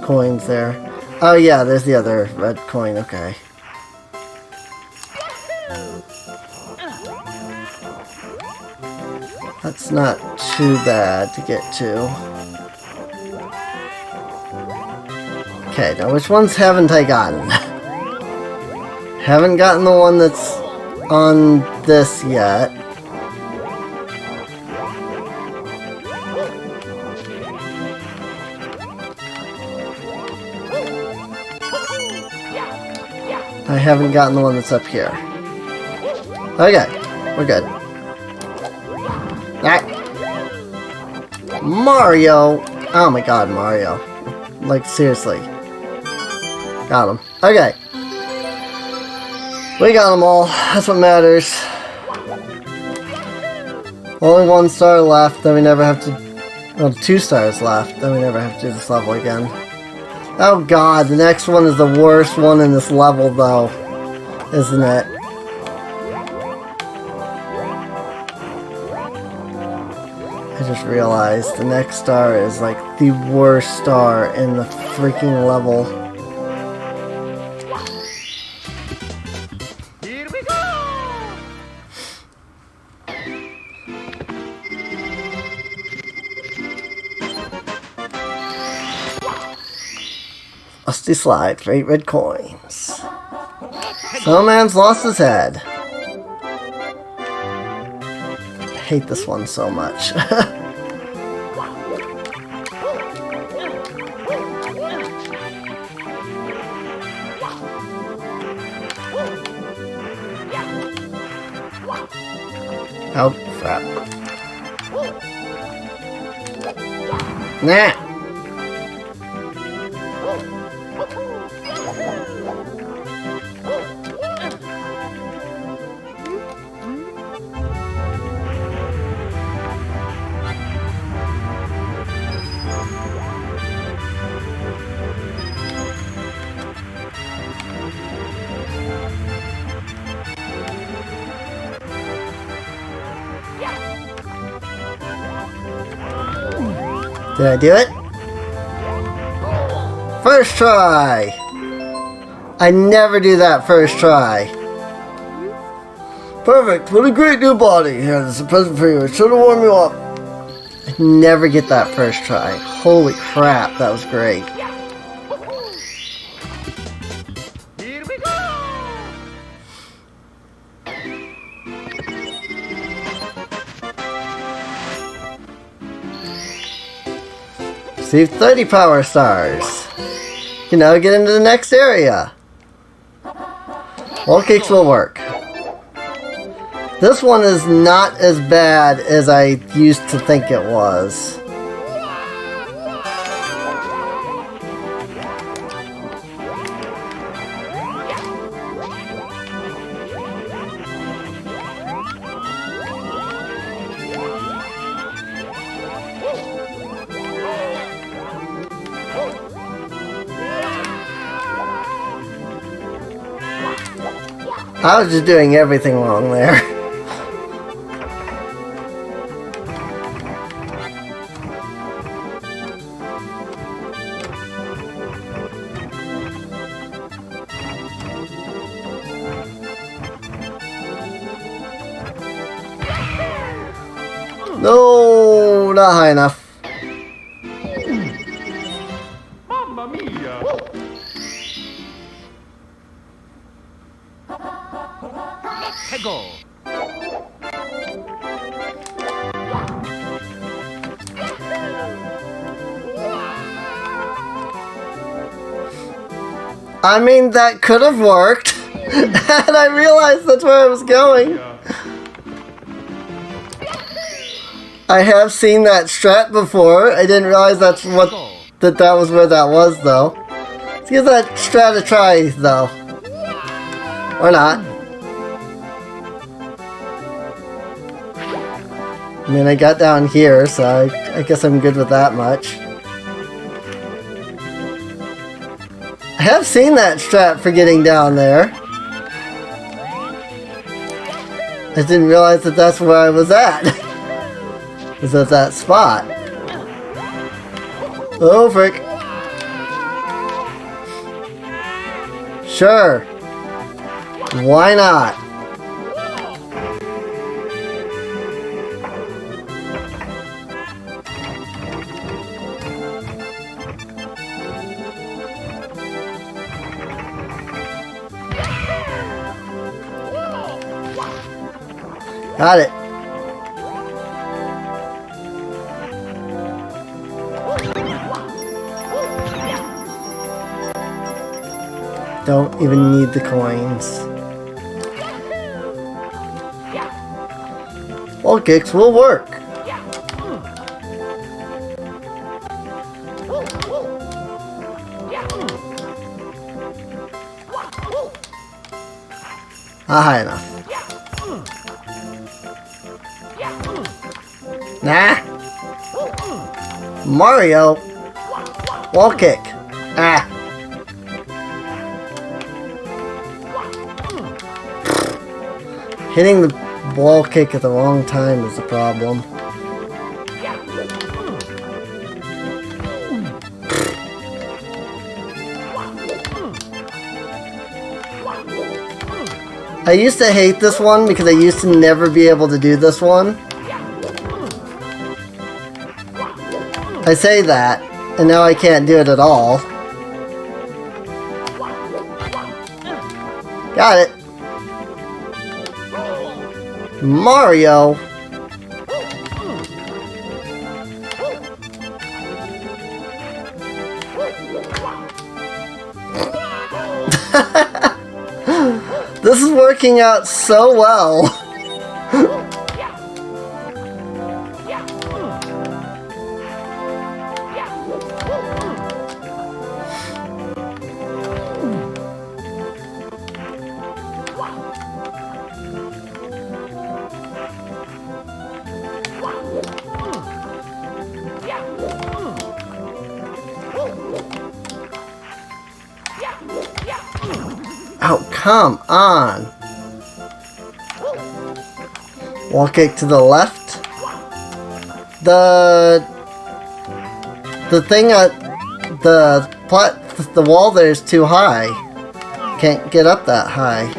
coin's there. Oh yeah, there's the other red coin, okay. That's not too bad to get to. Okay, now which ones haven't I gotten? Haven't gotten the one that's on this yet. I haven't gotten the one that's up here. Okay, we're good. Alright. Mario! Oh my god, Mario. Like, seriously. Got him. Okay. We got them all. That's what matters. Only 1 star left, then we never have to... Well, 2 stars left, then we never have to do this level again. Oh god, the next one is the worst one in this level, though. Isn't it? I just realized the next star is like the worst star in the freaking level. Here we go! Rusty slide for 8 red coins. Snowman's lost his head. I hate this one so much. Oh, crap. Nah! Did I do it? First try! I never do that first try. Perfect, what a great new body. Here, this is a present for you. It should have warmed you up. I never get that first try. Holy crap, that was great. Here we go! Receive 30 power stars. You can now get into the next area. Wall cakes will work. This one is not as bad as I used to think it was. I was just doing everything wrong there. No, not high enough. Mamma mia! Let's go! I mean, that could have worked. And I realized that's where I was going. I have seen that strat before. I didn't realize that was where that was, though. Let's give that strat a try, though. Or not. I mean, I got down here, so I guess I'm good with that much. I have seen that strat for getting down there. I didn't realize that that's where I was at. Was at that spot. Oh, frick. Sure. Why not? Got it. Don't even need the coins. Wall kicks will work. Not high enough. Nah. Mario. Wall kick. Ah. Hitting the wall kick at the wrong time is the problem. I used to hate this one because I used to never be able to do this one. I say that, and now I can't do it at all. Got it. Mario. This is working out so well. Oh, come on. Wall kick to the left. The thing at the wall there is too high. Can't get up that high.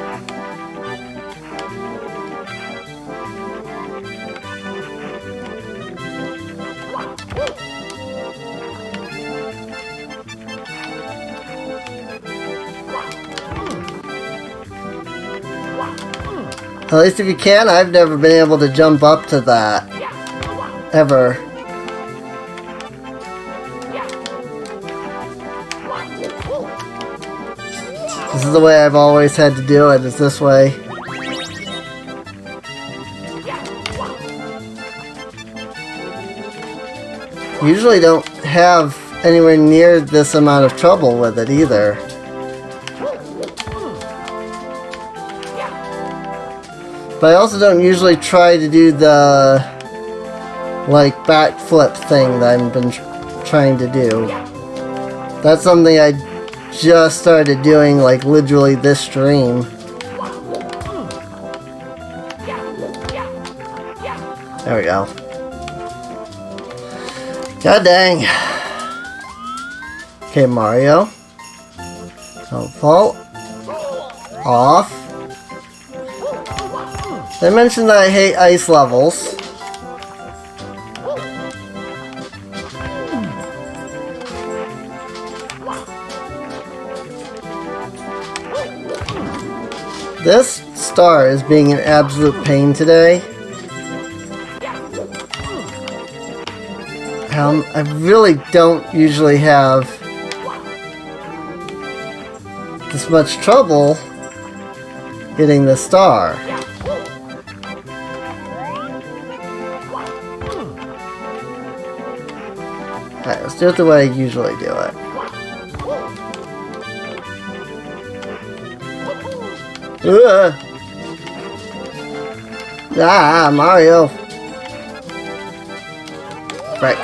At least if you can, I've never been able to jump up to that. Ever. This is the way I've always had to do it, is this way. Usually don't have anywhere near this amount of trouble with it either. But I also don't usually try to do the like backflip thing that I've been trying to do. That's something I just started doing like literally this stream. There we go. God dang. Okay, Mario. Don't fall off. I mentioned that I hate ice levels. This star is being an absolute pain today. I really don't usually have this much trouble getting the star. Alright, let's do it the way I usually do it. Ugh. Ah, Mario. Frick.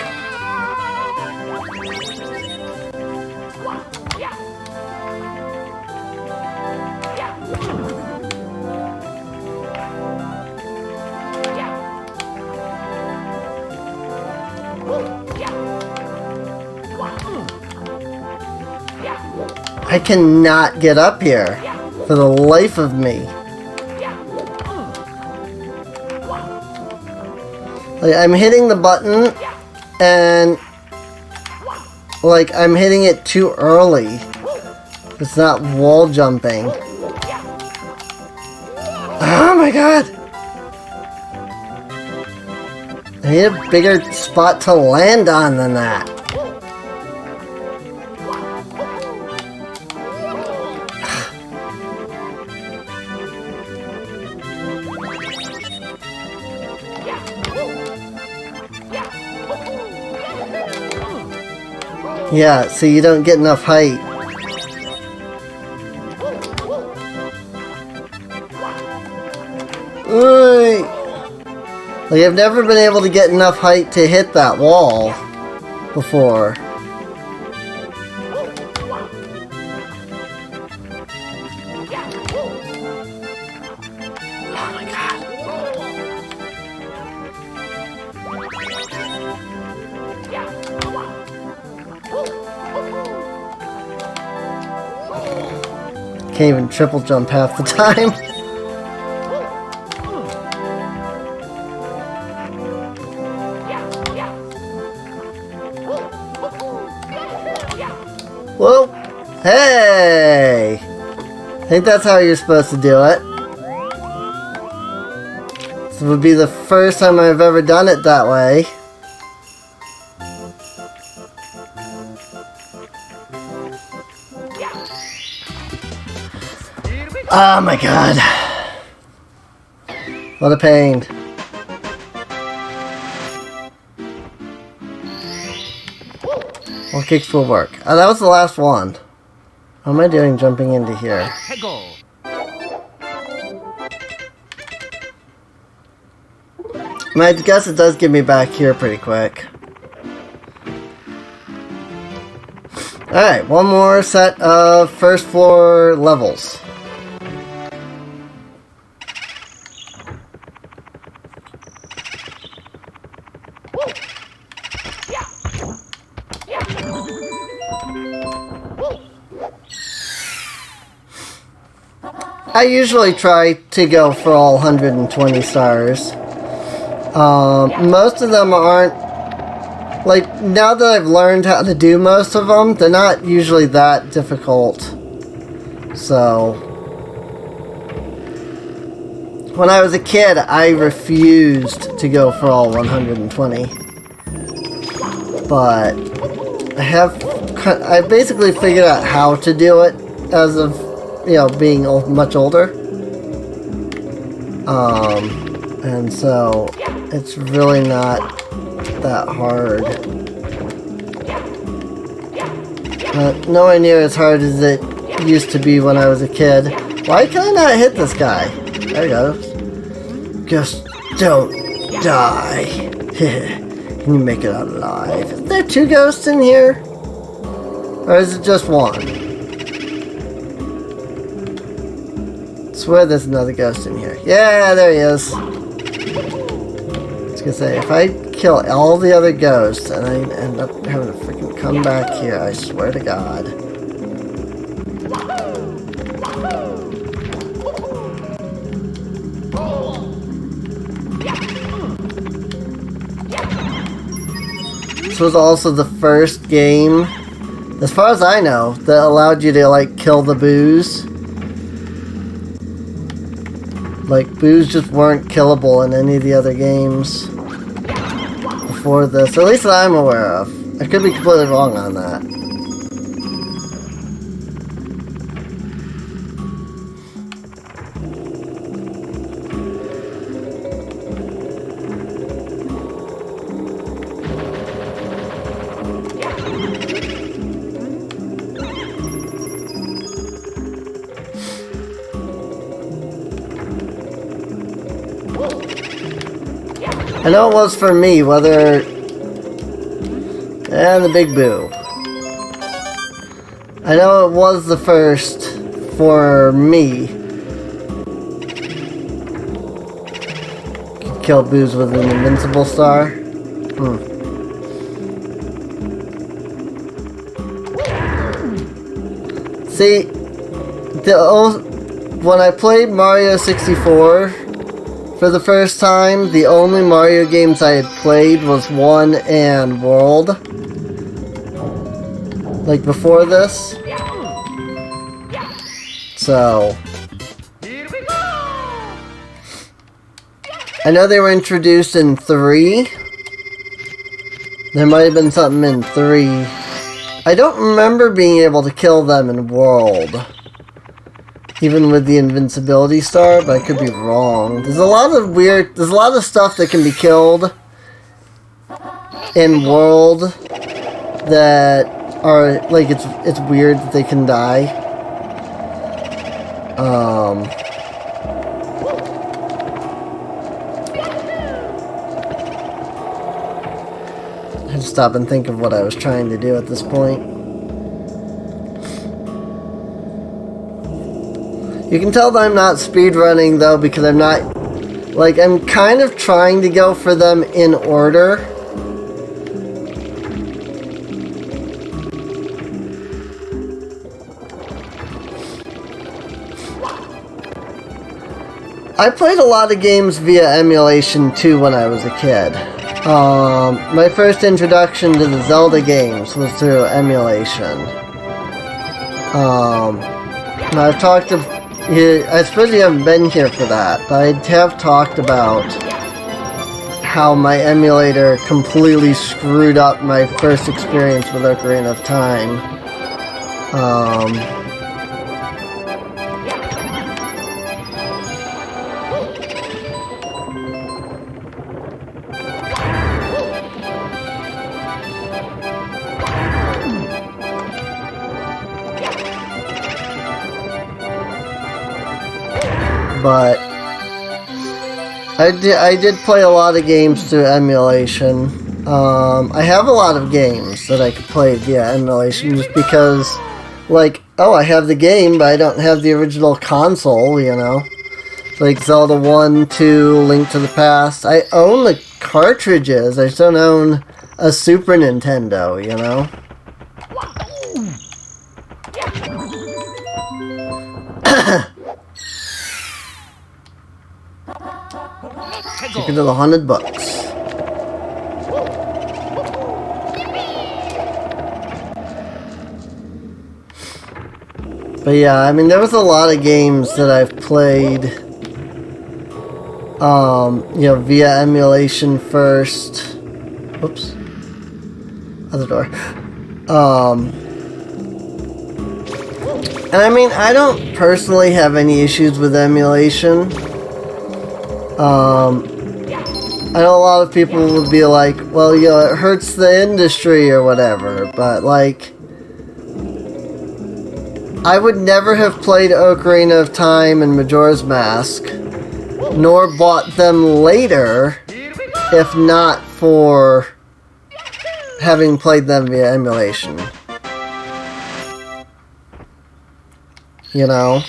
I cannot get up here for the life of me. Like, I'm hitting the button and like I'm hitting it too early. It's not wall jumping. Oh my god! I need a bigger spot to land on than that. Yeah, so you don't get enough height. Ooh. Like, I've never been able to get enough height to hit that wall before. Oh my god. Can't even triple jump half the time. Whoa! Hey! I think that's how you're supposed to do it. This would be the first time I've ever done it that way. Oh my god. What a pain. All kicks will work. Oh, that was the last one. How am I doing jumping into here? Peggle. I guess it does get me back here pretty quick. Alright, one more set of first floor levels. I usually try to go for all 120 stars. Most of them aren't, like, now that I've learned how to do most of them, they're not usually that difficult. So, when I was a kid, I refused to go for all 120. But I basically figured out how to do it as of being much older. And so it's really not that hard. Nowhere near as hard as it used to be when I was a kid. Why can I not hit this guy? There he goes. Just don't die. Can you make it out alive? Is there 2 ghosts in here? Or is it just 1? I swear there's another ghost in here. Yeah, there he is. I was gonna say, if I kill all the other ghosts and I end up having to freaking come back here, I swear to God. This was also the first game, as far as I know, that allowed you to, like, kill the boos. Like, boos just weren't killable in any of the other games before this, at least that I'm aware of. I could be completely wrong on that. I know it was for me, whether... And the big boo. I know it was the first for me. Kill boos with an invincible star. See, when I played Mario 64 for the first time, the only Mario games I had played was 1 and World. Like before this. So I know they were introduced in 3. There might have been something in 3. I don't remember being able to kill them in World. Even with the invincibility star, but I could be wrong. There's a lot of stuff that can be killed in World that are, like, it's weird that they can die. I had to stop and think of what I was trying to do at this point. You can tell that I'm not speedrunning, though, because I'm not... Like, I'm kind of trying to go for them in order. I played a lot of games via emulation, too, when I was a kid. My first introduction to the Zelda games was through emulation. I've talked to... I suppose you haven't been here for that, but I have talked about how my emulator completely screwed up my first experience with Ocarina of Time. But I did play a lot of games through emulation. I have a lot of games that I could play via emulation just because, like, oh, I have the game, but I don't have the original console, you know? Like Zelda 1, 2, Link to the Past. I own the cartridges, I just don't own a Super Nintendo, you know? Take it to the haunted books. But yeah, I mean, there was a lot of games that I've played, you know, via emulation first. Oops. Other door. And I mean, I don't personally have any issues with emulation. I know a lot of people would be like, well, you know, it hurts the industry or whatever, but like, I would never have played Ocarina of Time and Majora's Mask, nor bought them later, if not for having played them via emulation. You know?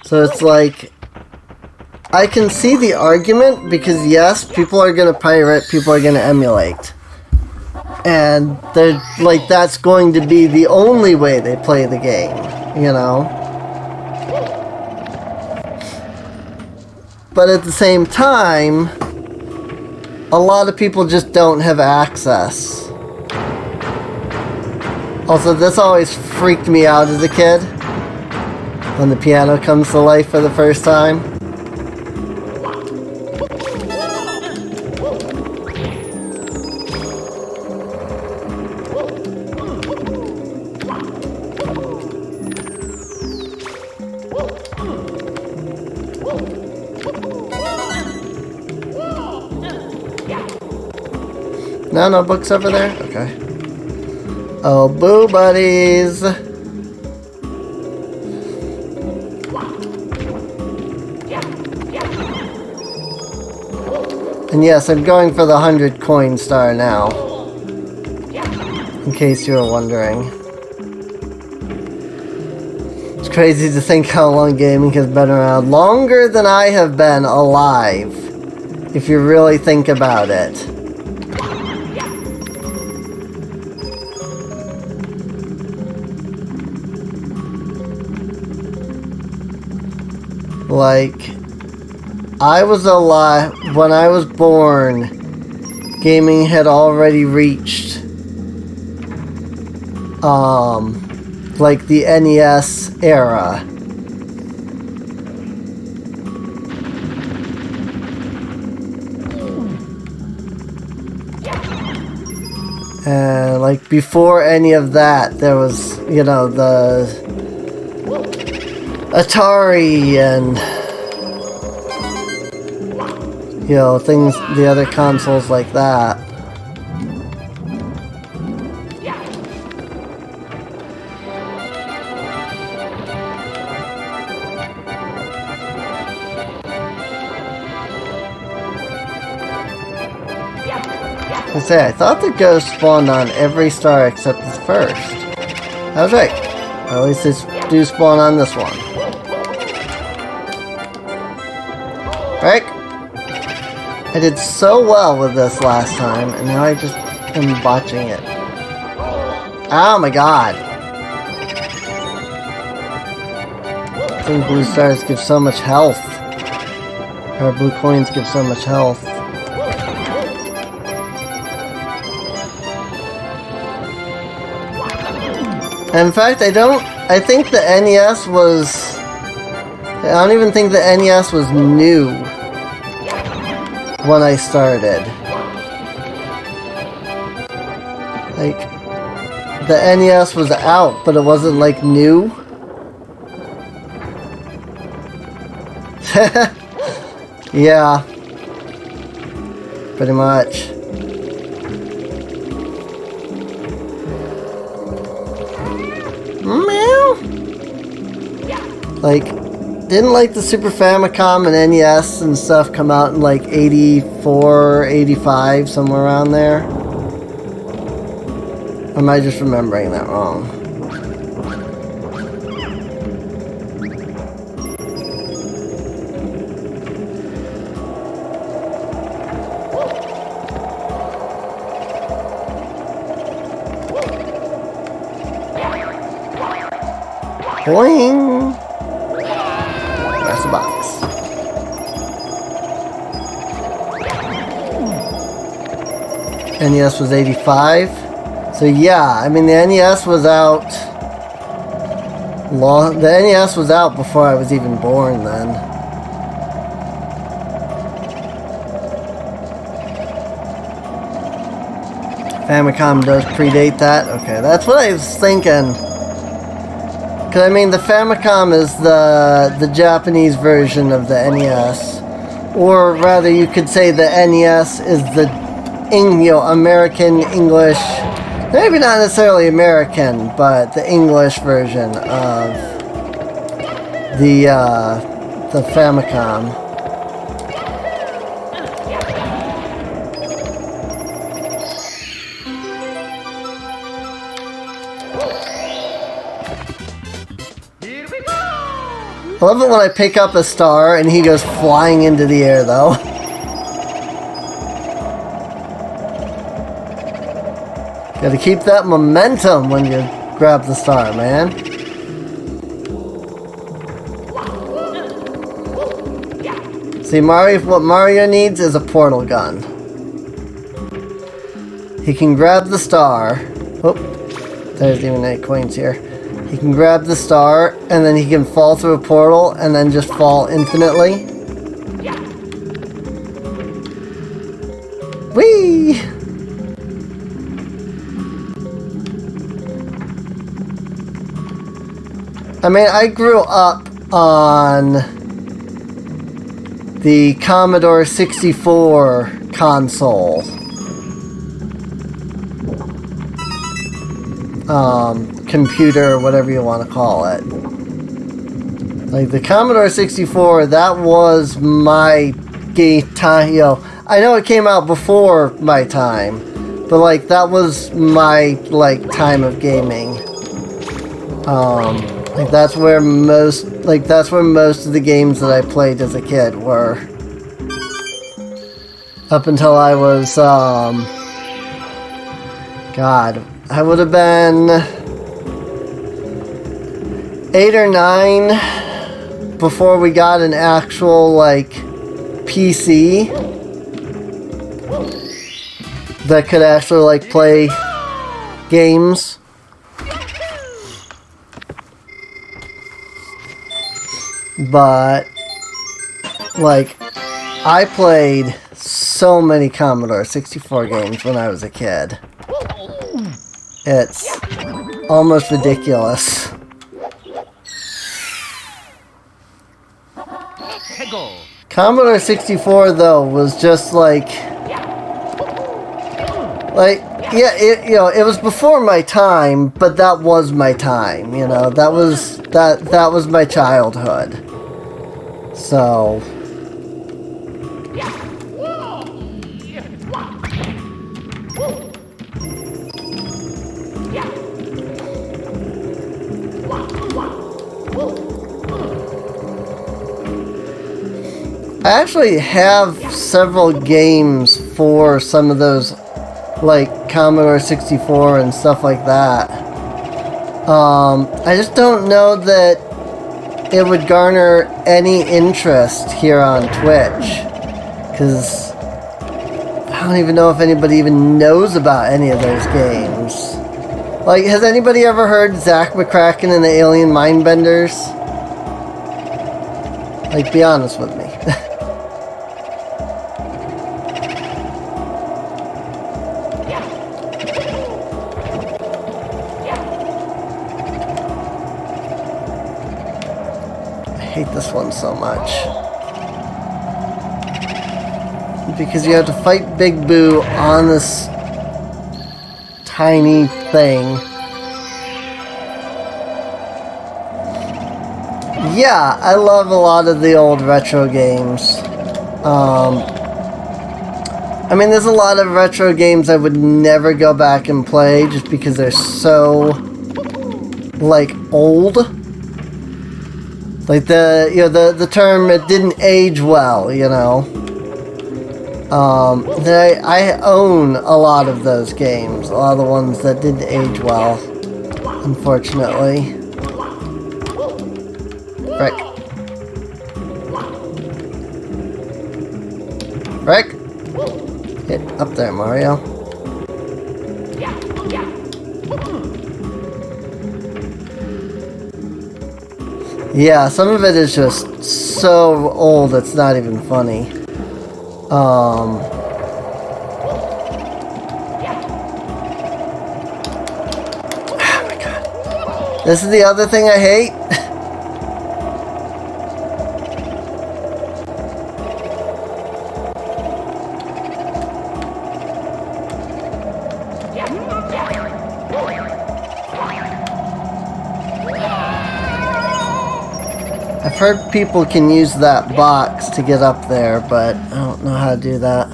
So it's like, I can see the argument because yes, people are gonna pirate, people are gonna emulate. And they're like, that's going to be the only way they play the game, you know? But at the same time, a lot of people just don't have access. Also, this always freaked me out as a kid. When the piano comes to life for the first time. No books over there? Okay. Oh, boo buddies! And yes, I'm going for the 100 coin star now. In case you were wondering. It's crazy to think how long gaming has been around. Longer than I have been alive. If you really think about it. Like, I was alive when I was born. Gaming had already reached like the NES era. And like before any of that, there was, you know, the Atari and, you know, things, the other consoles like that. I thought the ghost spawned on every star except the first. I was right. Or at least they do spawn on this one. Right? I did so well with this last time, and now I just am botching it. Oh my god. I think blue stars give so much health. Or blue coins give so much health. In fact, I think the NES was, I don't even think the NES was new when I started. Like, the NES was out, but it wasn't like new. Yeah. Pretty much. Like, didn't like the Super Famicom and NES and stuff come out in like 84, 85, somewhere around there? Or am I just remembering that wrong? Boing! That's the box. NES was 85. So yeah, I mean the NES was out the NES was out before I was even born then. Famicom does predate that? Okay, that's what I was thinking. Because, I mean, the Famicom is the Japanese version of the NES. Or rather, you could say the NES is the American English, maybe not necessarily American, but the English version of the Famicom. I love it when I pick up a star and he goes flying into the air, though. Gotta keep that momentum when you grab the star, man. See, what Mario needs is a portal gun. He can grab the star. Oh, there's even 8 coins here. He can grab the star, and then he can fall through a portal, and then just fall infinitely. Whee! I mean, I grew up on the Commodore 64 console. Computer, whatever you want to call it. Like the Commodore 64, that was my time. You know, I know it came out before my time, but like that was my time of gaming. Like that's where most of the games that I played as a kid were. Up until I was God, I would have been 8 or 9 before we got an actual PC that could actually play games. But I played so many Commodore 64 games when I was a kid. It's almost ridiculous. Commodore 64 though was just yeah, it was before my time, but that was my time, you know. That was my childhood. So I actually have several games for some of those, Commodore 64 and stuff like that. I just don't know that it would garner any interest here on Twitch, because I don't even know if anybody even knows about any of those games. Has anybody ever heard Zach McCracken and the Alien Mindbenders? Be honest with me. I hate this one so much. Because you have to fight Big Boo on this tiny thing. Yeah, I love a lot of the old retro games. I mean, there's a lot of retro games I would never go back and play just because they're so, old. The term, it didn't age well, you know. I own a lot of those games, a lot of the ones that didn't age well, unfortunately. Frick. Frick! Get up there, Mario. Yeah, some of it is just so old it's not even funny. This is the other thing I hate. I've heard people can use that box to get up there, but I don't know how to do that.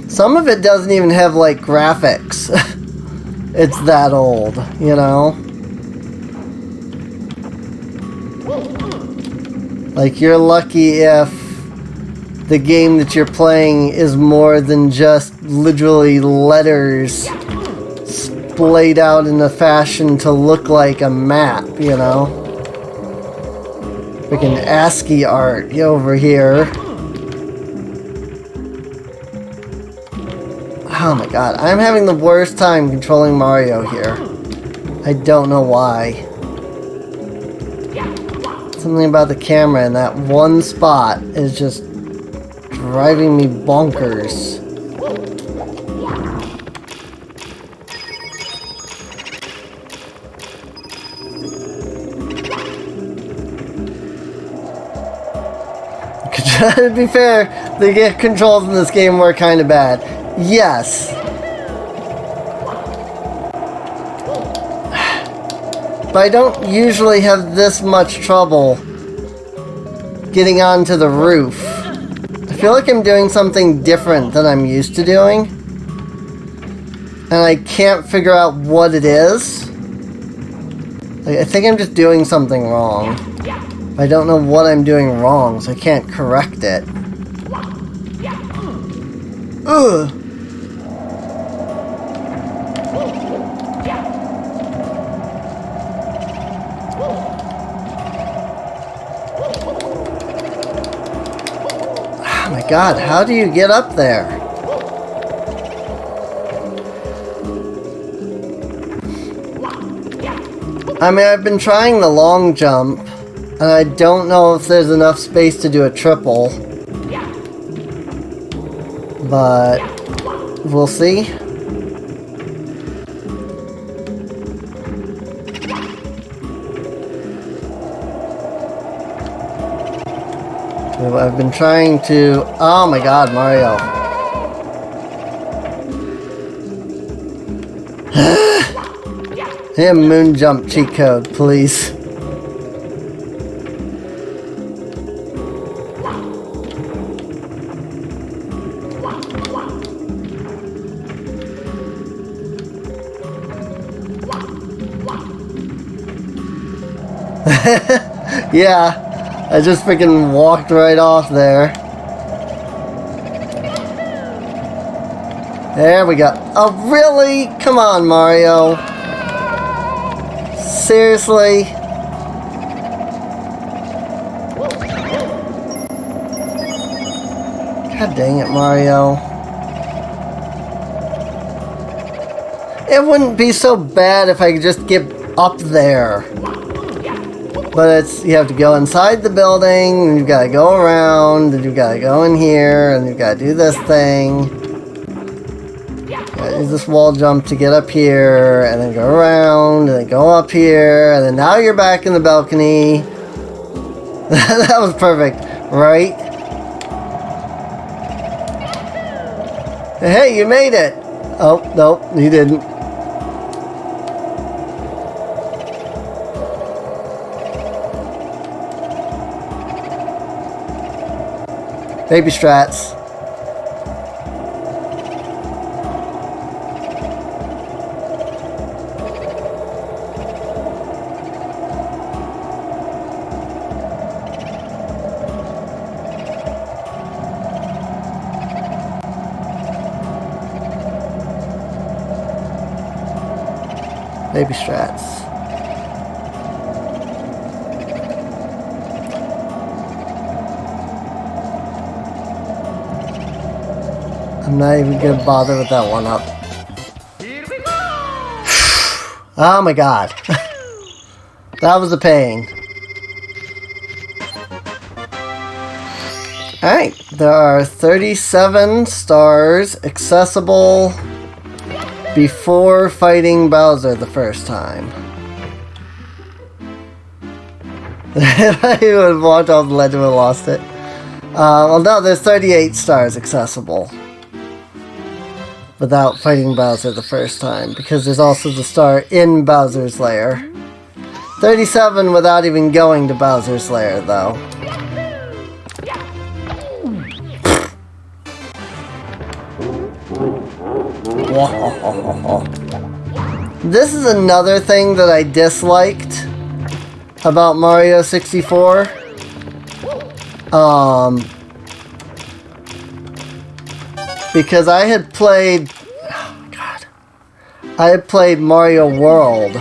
Some of it doesn't even have, like, graphics. It's that old, you know? Like, you're lucky if the game that you're playing is more than just literally letters splayed out in a fashion to look like a map, you know? Freaking ASCII art over here. Oh my god, I'm having the worst time controlling Mario here. I don't know why. Something about the camera in that one spot is just driving me bonkers. To be fair, the controls in this game were kind of bad. Yes. But I don't usually have this much trouble getting onto the roof. I feel like I'm doing something different than I'm used to doing. And I can't figure out what it is. Like, I think I'm just doing something wrong. I don't know what I'm doing wrong, so I can't correct it. Ugh. Oh my god, how do you get up there? I mean, I've been trying the long jump, and I don't know if there's enough space to do a triple. But we'll see. I've been trying to... Oh my god, Mario. Hey, moon jump cheat code, please. Yeah, I just freaking walked right off there. There we go. Oh, really? Come on, Mario. Seriously? God dang it, Mario. It wouldn't be so bad if I could just get up there. But it's, you have to go inside the building, and you've got to go around, and you've got to go in here, and you've got to do this thing. Use this wall jump to get up here, and then go around, and then go up here, and then now you're back in the balcony. That was perfect, right? Hey, you made it! Oh, nope, you didn't. Baby strats. Baby strats. I'm not even gonna bother with that one up. Here we go! Oh my god. That was a pain. Alright, there are 37 stars accessible before fighting Bowser the first time. I would have walked off the ledge and lost it. Well, no, there's 38 stars accessible without fighting Bowser the first time, because there's also the star in Bowser's lair. 37 without even going to Bowser's lair, though. This is another thing that I disliked about Mario 64. Because I had played... Oh, God. I had played Mario World.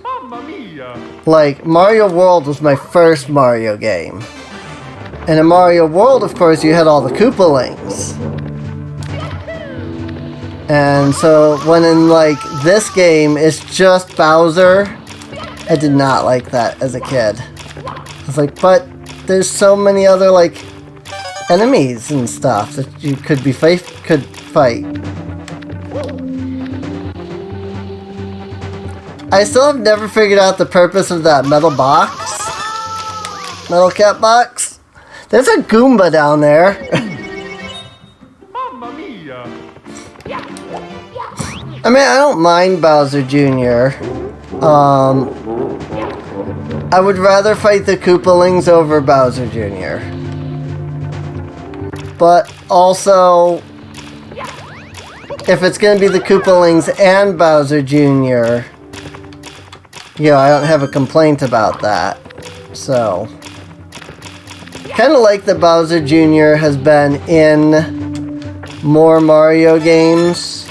Mamma mia! Like, Mario World was my first Mario game. And in Mario World, of course, you had all the Koopalings. And so, when in, like, this game, it's just Bowser, I did not like that as a kid. I was like, but there's so many other, like, enemies and stuff that you could fight. I still have never figured out the purpose of that metal box. Metal cat box. There's a Goomba down there. Mamma mia! I mean, I don't mind Bowser Jr. I would rather fight the Koopalings over Bowser Jr. But also, if it's going to be the Koopalings and Bowser Jr., you know, I don't have a complaint about that. So, kind of like that Bowser Jr. has been in more Mario games.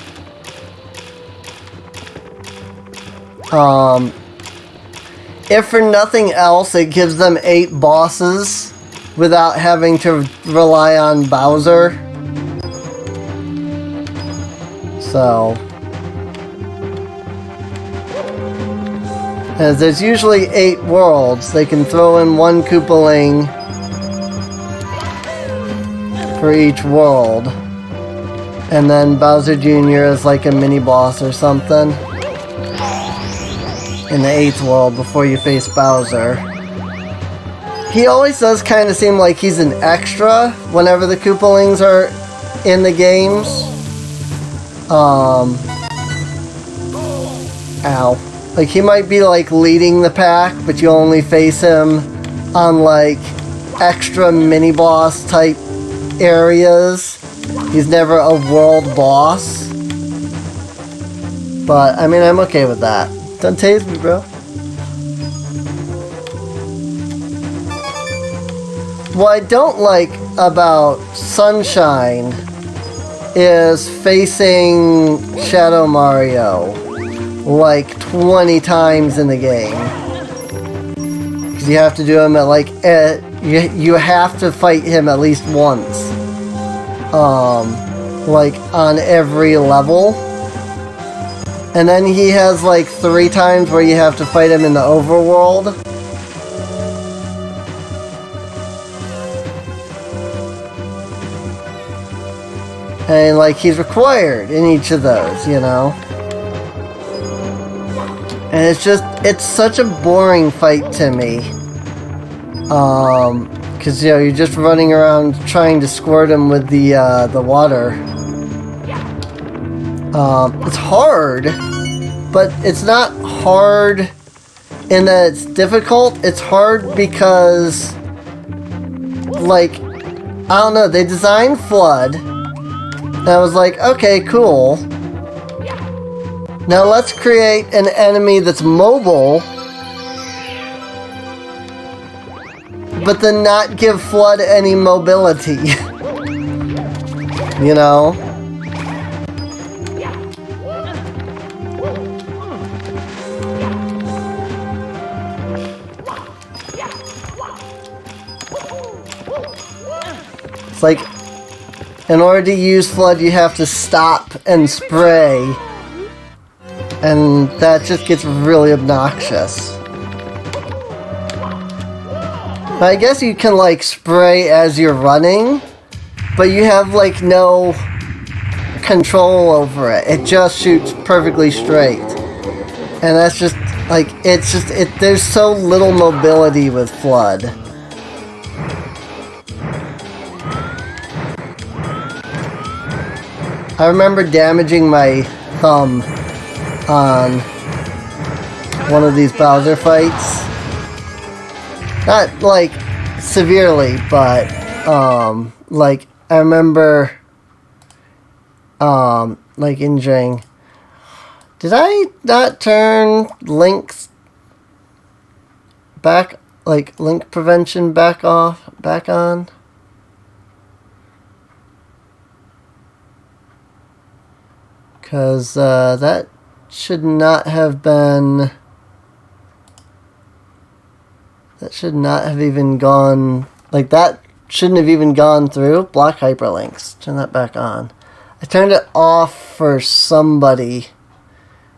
If for nothing else, it gives them 8 bosses without having to rely on Bowser. So, as there's usually 8 worlds, they can throw in 1 Koopaling for each world. And then Bowser Jr. is like a mini boss or something in the 8th world before you face Bowser. He always does kind of seem like he's an extra whenever the Koopalings are in the games. Ow. Like, he might be, like, leading the pack, but you only face him on, like, extra mini-boss type areas. He's never a world boss. But, I mean, I'm okay with that. Don't tase me, bro. What I don't like about Sunshine is facing Shadow Mario like 20 times in the game. Because you have to do him at like, you have to fight him at least once. Like on every level. And then he has like 3 times where you have to fight him in the overworld. And like he's required in each of those, you know. And it's such a boring fight to me. Cause you know, you're just running around trying to squirt him with the water. It's hard, but it's not hard in that it's difficult. It's hard because, like, I don't know, they designed FLUDD, and I was like, okay, cool. Now let's create an enemy that's mobile, but then not give FLUDD any mobility. You know? It's like, in order to use FLUDD, you have to stop and spray. And that just gets really obnoxious. I guess you can, like, spray as you're running, but you have, like, no control over it. It just shoots perfectly straight. And that's just, like, there's so little mobility with Flood. I remember damaging my thumb on one of these Bowser fights. Not, like, severely, but, like, I remember, like, injuring. Did I not turn Link's back, like, Link prevention back on? Because, that should not have been... That should not have even gone... Like, that shouldn't have even gone through. Block hyperlinks. Turn that back on. I turned it off for somebody.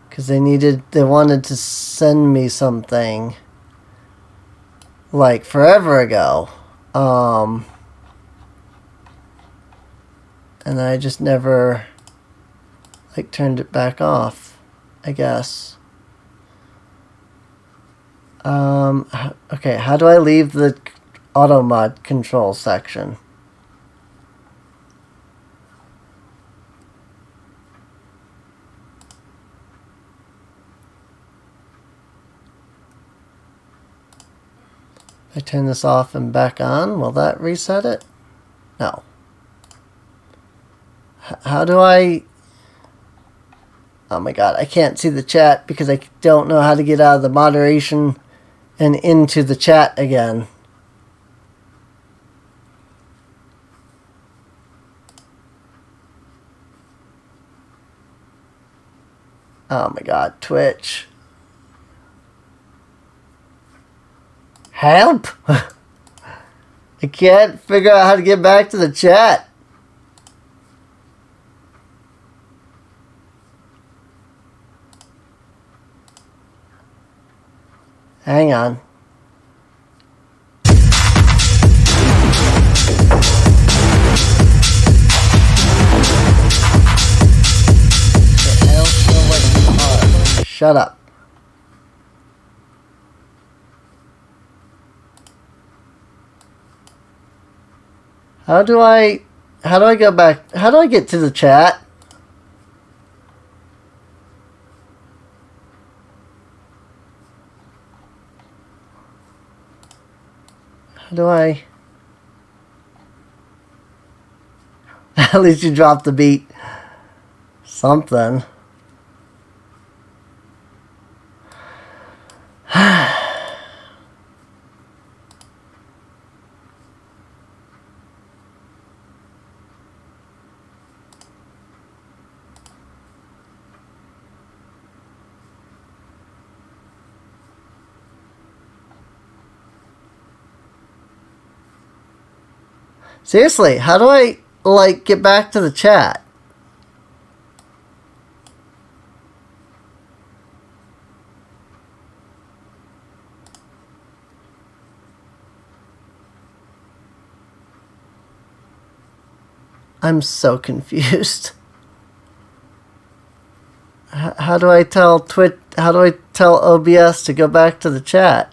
Because they wanted to send me something. Like, forever ago. And I just never... like, turned it back off, I guess. Okay, how do I leave the auto mod control section? I turn this off and back on. Will that reset it? No. How do I... Oh my god, I can't see the chat because I don't know how to get out of the moderation and into the chat again. Oh my god, Twitch. Help! I can't figure out how to get back to the chat. Hang on. Shut up. How do I go back? How do I get to the chat? How do I... At least you dropped the beat. Something. Seriously, how do I, like, get back to the chat? I'm so confused. How do I tell Twitch, how do I tell OBS to go back to the chat?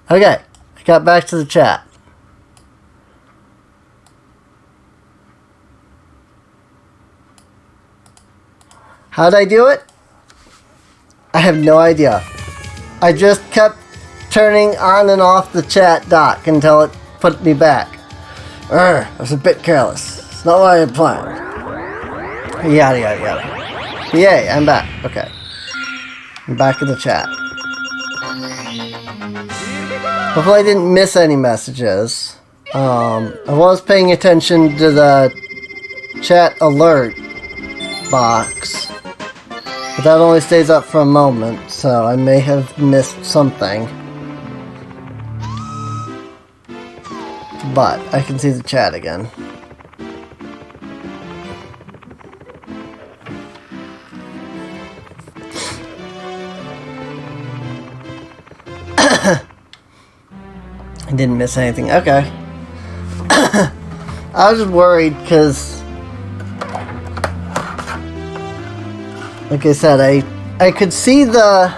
Okay, I got back to the chat. How'd I do it? I have no idea. I just kept turning on and off the chat dock until it put me back. I was a bit careless. It's not what I had planned. Yada yada yada. Yay, I'm back. Okay. I'm back in the chat. Hopefully I didn't miss any messages. I was paying attention to the chat alert box. But that only stays up for a moment, so I may have missed something. But I can see the chat again. I didn't miss anything. Okay. I was just worried because, like I said, I could see the,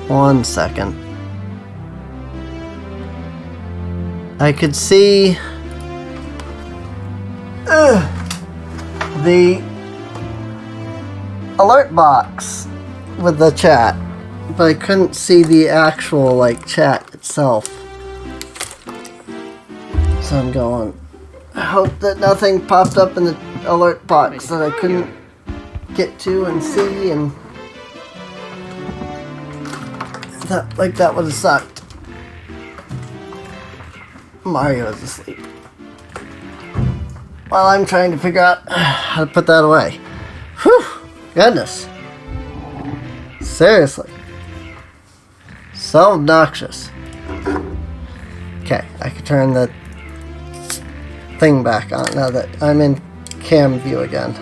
1 second. I could see the alert box with the chat, but I couldn't see the actual, like, chat itself. So I'm going, I hope that nothing popped up in the alert box that I couldn't get to and see, and that would have sucked. Mario is asleep while I'm trying to figure out how to put that away. Whew, goodness. Seriously. So obnoxious. Okay, I can turn the thing back on now that I'm in cam view again.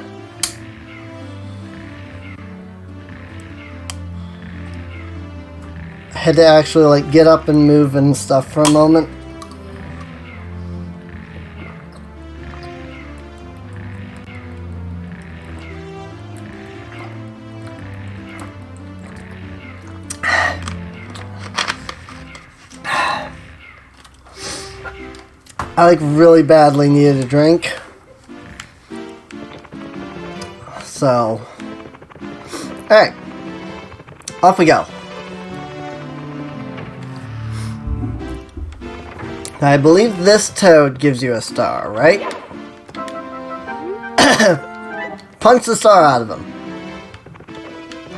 I had to actually like get up and move and stuff for a moment. I like really badly needed a drink. So, alright, off we go. I believe this toad gives you a star, right? Punch the star out of him.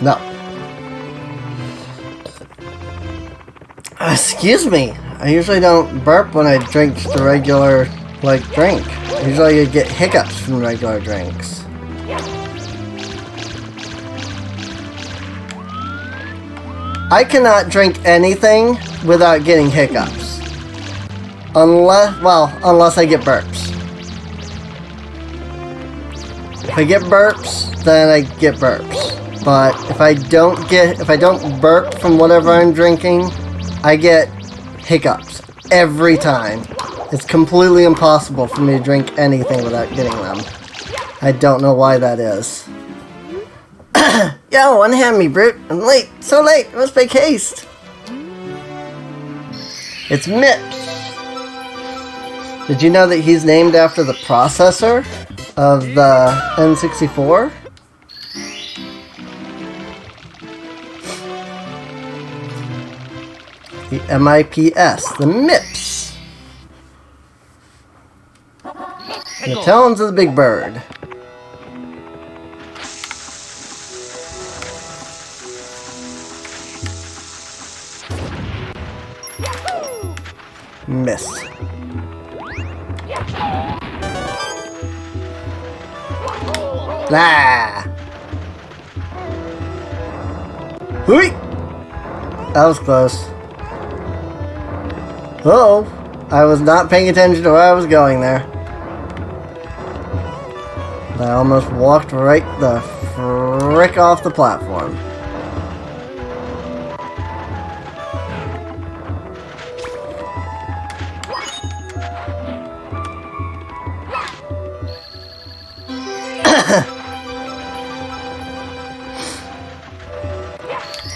No. Excuse me. I usually don't burp when I drink the regular, like, drink. Usually I get hiccups from regular drinks. I cannot drink anything without getting hiccups. Unless I get burps. If I get burps, then I get burps. But if I don't burp from whatever I'm drinking, I get hiccups every time. It's completely impossible for me to drink anything without getting them. I don't know why that is. Yo, unhand me, brute. I'm late. So late. I must make haste. It's Mips. Did you know that he's named after the processor of the N64? The MIPS, the MIPS. The talons of the big bird. Missed. Ah! Hooey! That was close. Uh-oh, I was not paying attention to where I was going there. I almost walked right the frick off the platform.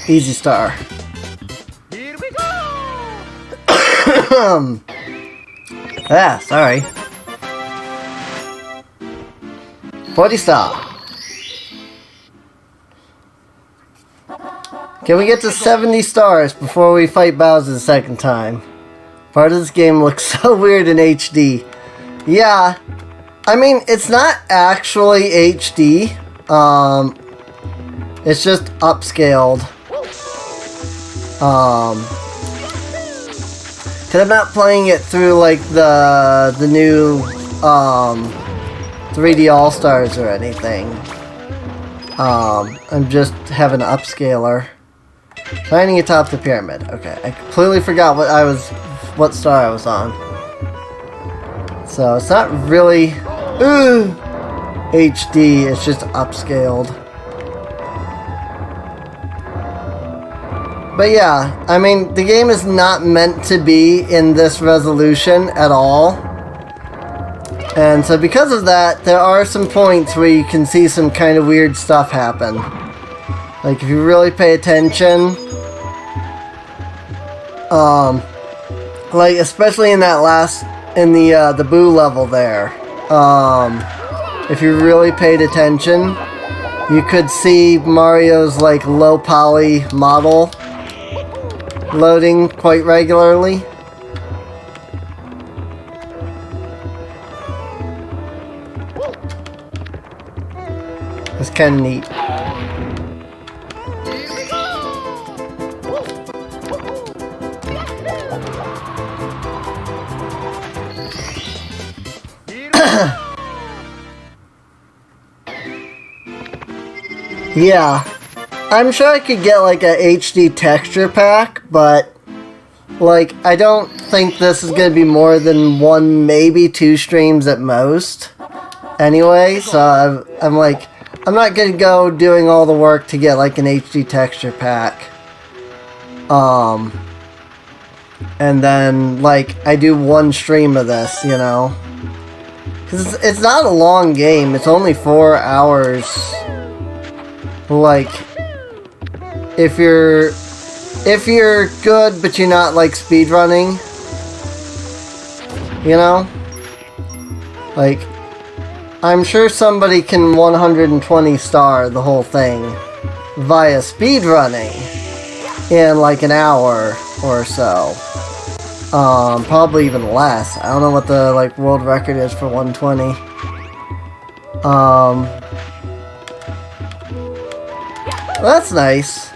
Easy star. Sorry. 40 star. Can we get to 70 stars before we fight Bowser the second time? Part of this game looks so weird in HD. Yeah. I mean, it's not actually HD. It's just upscaled. Cause I'm not playing it through like the new 3D All-Stars or anything. I'm just having an upscaler. Finding atop the pyramid. Okay, I completely forgot what star I was on. So it's not really HD, it's just upscaled. But yeah, I mean, the game is not meant to be in this resolution at all. And so because of that, there are some points where you can see some kind of weird stuff happen. Like, if you really pay attention, like, especially in that in the Boo level there, if you really paid attention, you could see Mario's, like, low poly model loading quite regularly. It's kind of neat. Yeah, I'm sure I could get like a HD texture pack, but like I don't think this is going to be more than 1, maybe 2 streams at most. Anyway, so I'm like, I'm not going to go doing all the work to get like an HD texture pack. And then like I do 1 stream of this, you know, because it's not a long game. It's only 4 hours. Like, if you're good, but you're not like speedrunning, you know, like, I'm sure somebody can 120 star the whole thing via speedrunning in like an hour or so. Probably even less. I don't know what the like world record is for 120. That's nice.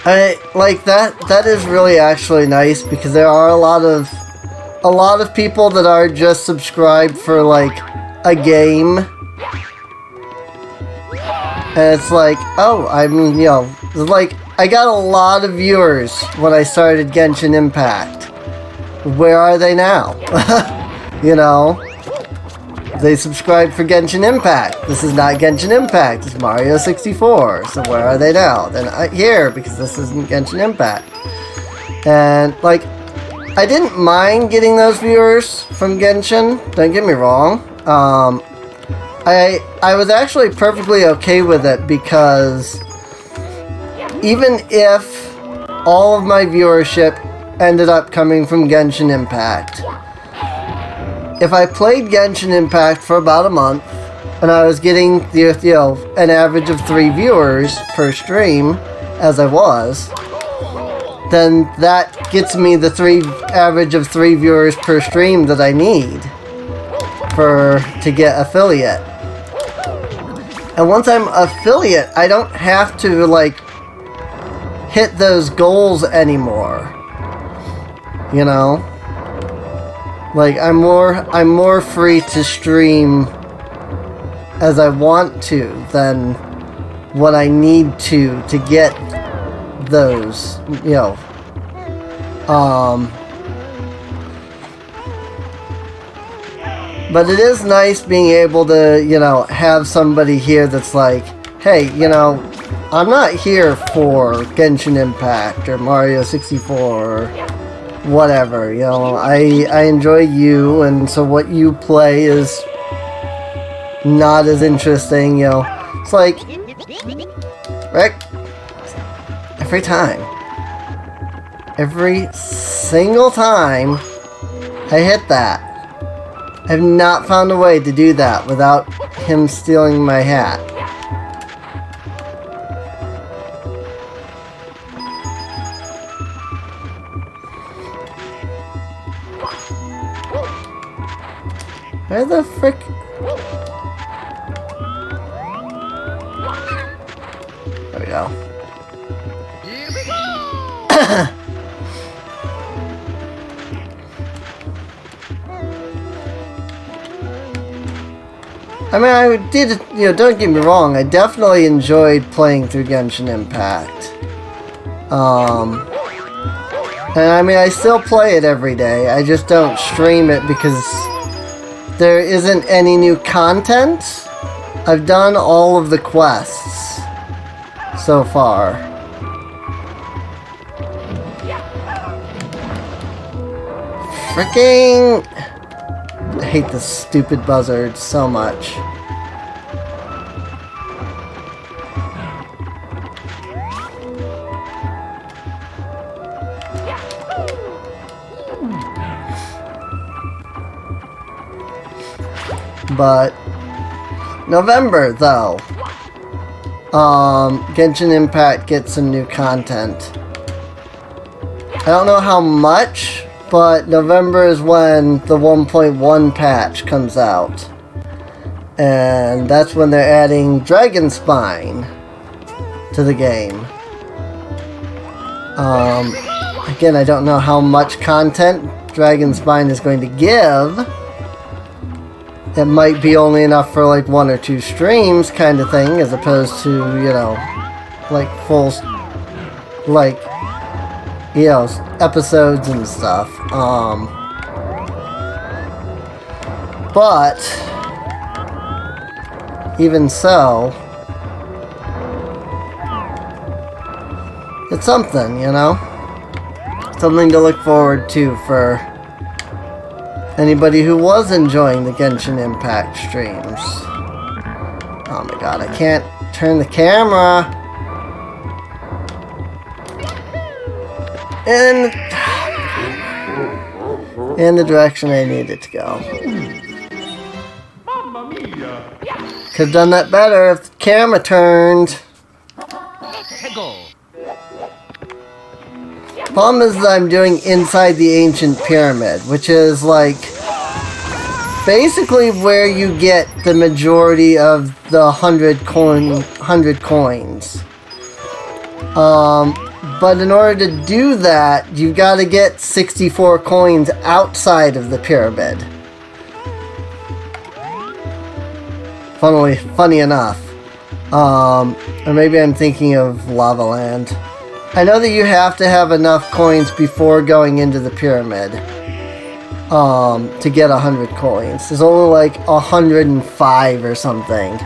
I like that is really actually nice, because there are a lot of people that are just subscribed for like a game. And it's like, oh, I'm, you know, like, I got a lot of viewers when I started Genshin Impact. Where are they now? You know? They subscribed for Genshin Impact. This is not Genshin Impact. It's Mario 64. So where are they now? They're not here because this isn't Genshin Impact. And, like, I didn't mind getting those viewers from Genshin. Don't get me wrong. I was actually perfectly okay with it, because even if all of my viewership ended up coming from Genshin Impact, if I played Genshin Impact for about a month, and I was getting, you know, an average of 3 viewers per stream, as I was, then that gets me the average of 3 viewers per stream that I need to get affiliate. And once I'm affiliate, I don't have to, like, hit those goals anymore. You know? Like, I'm more free to stream as I want to than what I need to get those, you know. But it is nice being able to, you know, have somebody here that's like, hey, you know, I'm not here for Genshin Impact or Mario 64 or whatever, you know, I enjoy you, and so what you play is not as interesting, you know. It's like, Rick, every single time I hit that, I've not found a way to do that without him stealing my hat. Where the frick? There we go. Here we go. I mean, I did, you know, don't get me wrong, I definitely enjoyed playing through Genshin Impact. And I mean, I still play it every day, I just don't stream it because there isn't any new content I've done all of the quests so far. Freaking... I hate this stupid buzzard so much. But November, though, Genshin Impact gets some new content. I don't know how much, but November is when the 1.1 patch comes out. And that's when they're adding Dragon Spine to the game. Again, I don't know how much content Dragon Spine is going to give. It might be only enough for like 1 or 2 streams kind of thing, as opposed to, you know, like full, like, you know, episodes and stuff. But even so, it's something, you know? Something to look forward to for anybody who was enjoying the Genshin Impact streams. Oh my god, I can't turn the camera in the direction I need it to go. Mamma mia! Could have done that better if the camera turned. Problem is that I'm doing inside the ancient pyramid, which is like basically where you get the majority of the 100 coins. But in order to do that, you've got to get 64 coins outside of the pyramid. Funny enough. Or maybe I'm thinking of Lava Land. I know that you have to have enough coins before going into the pyramid to get 100 coins. There's only like 105 or something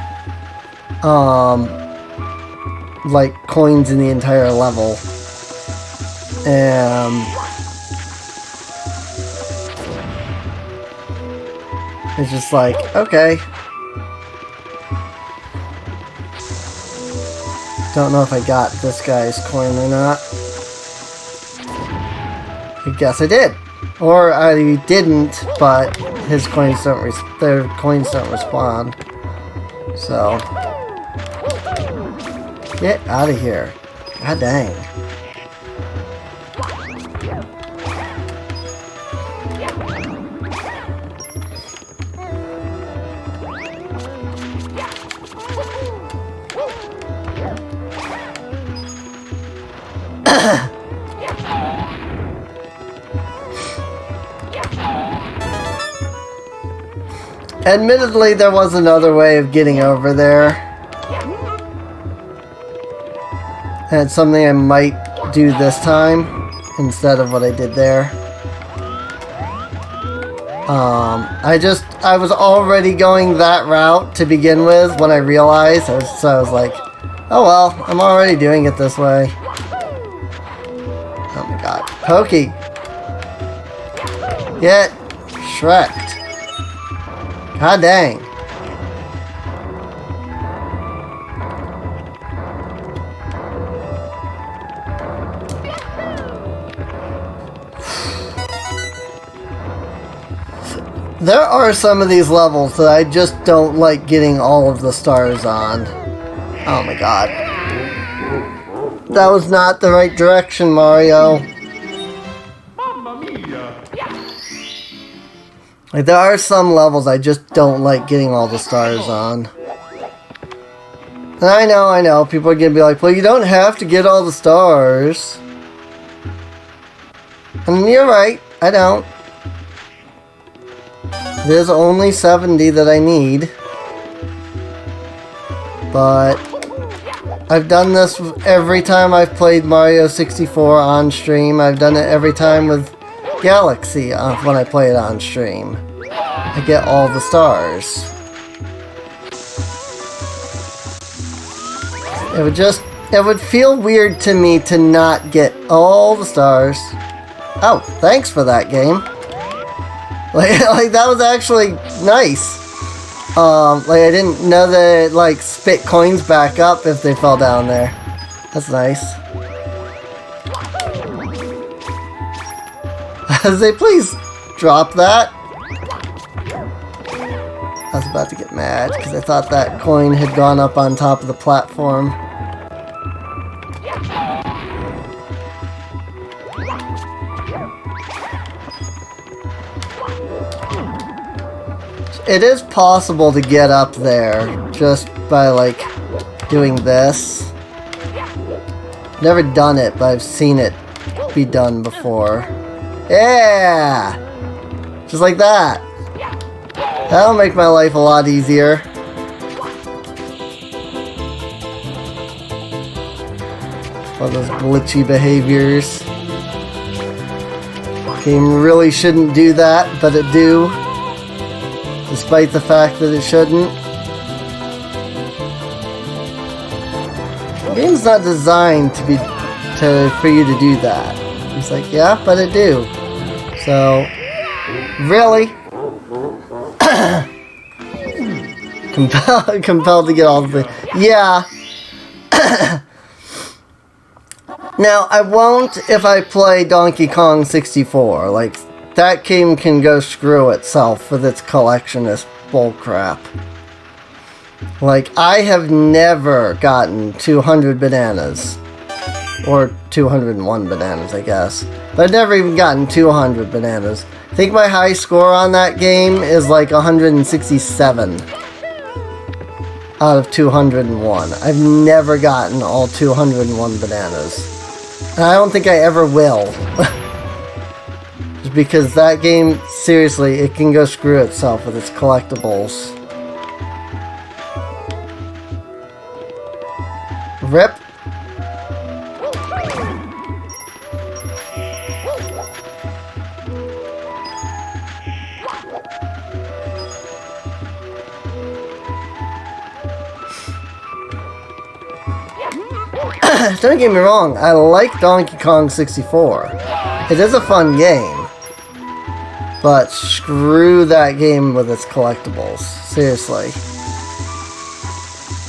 like coins in the entire level. And it's just like, okay. Don't know if I got this guy's coin or not. I guess I did. Or I didn't, but his coins don't their coins don't respond. So get out of here. God dang. Admittedly, there was another way of getting over there. And it's something I might do this time instead of what I did there. I was already going that route to begin with when I realized, so I was like, oh well, I'm already doing it this way. Oh my god. Pokey! Get Shrek'd. God dang. There are some of these levels that I just don't like getting all of the stars on. Oh my god. That was not the right direction, Mario. Mamma mia! Like, there are some levels I just don't like getting all the stars on. And I know, people are gonna be like, well, you don't have to get all the stars. And you're right, I don't. There's only 70 that I need. But I've done this every time I've played Mario 64 on stream. I've done it every time with Galaxy when I play it on stream. I get all the stars. It would feel weird to me to not get all the stars. Oh, thanks for that game. Like that was actually nice. Like I didn't know that it, like, spit coins back up if they fell down there. That's nice. Say, please drop that. I was about to get mad because I thought that coin had gone up on top of the platform. It is possible to get up there just by, like, doing this. Never done it, but I've seen it be done before. Yeah! Just like that. That'll make my life a lot easier. All those glitchy behaviors. Game really shouldn't do that, but it do. Despite the fact that it shouldn't. The game's not designed to be for you to do that. It's like, yeah, but it do. So, really? compelled to get all the things. Yeah. Now, I won't if I play Donkey Kong 64. Like, that game can go screw itself with its collectionist bullcrap. Like, I have never gotten 200 bananas. Or 201 bananas, I guess. But I've never even gotten 200 bananas. I think my high score on that game is like 167 out of 201. I've never gotten all 201 bananas. And I don't think I ever will. Just because that game, seriously, it can go screw itself with its collectibles. Rip. Don't get me wrong, I like Donkey Kong 64. It is a fun game. But screw that game with its collectibles. Seriously.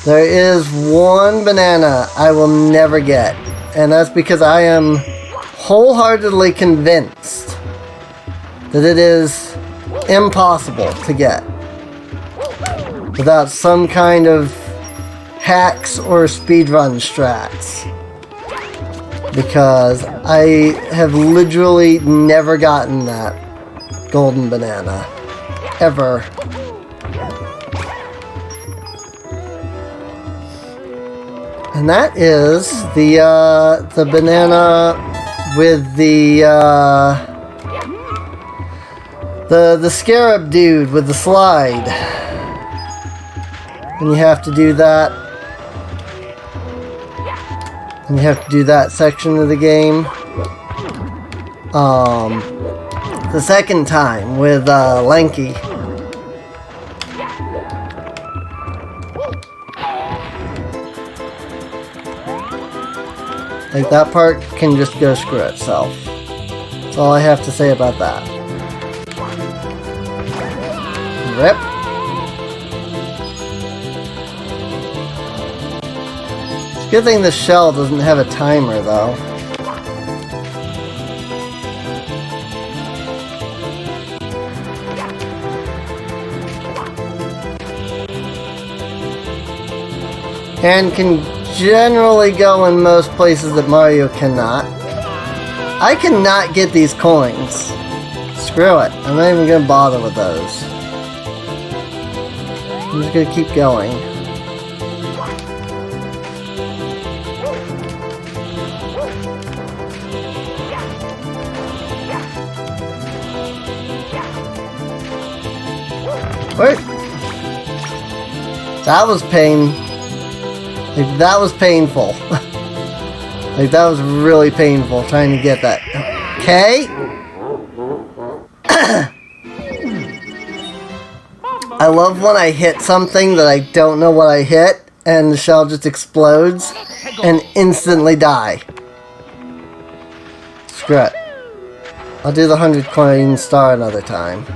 There is one banana I will never get. And that's because I am wholeheartedly convinced that it is impossible to get without some kind of hacks or speedrun strats. Because I have literally never gotten that golden banana. Ever. And that is the banana with the scarab dude with the slide. And you have to do that. And you have to do that section of the game. The second time with Lanky. Like, that part can just go screw itself. That's all I have to say about that. Rip. It's a good thing the shell doesn't have a timer, though. And can generally go in most places that Mario cannot. I cannot get these coins. Screw it. I'm not even going to bother with those. I'm just going to keep going. Wait. That was pain. Like, that was painful. Like, that was really painful trying to get that. Okay? I love when I hit something that I don't know what I hit, and the shell just explodes and instantly die. Screw it. I'll do the 100 coin star another time.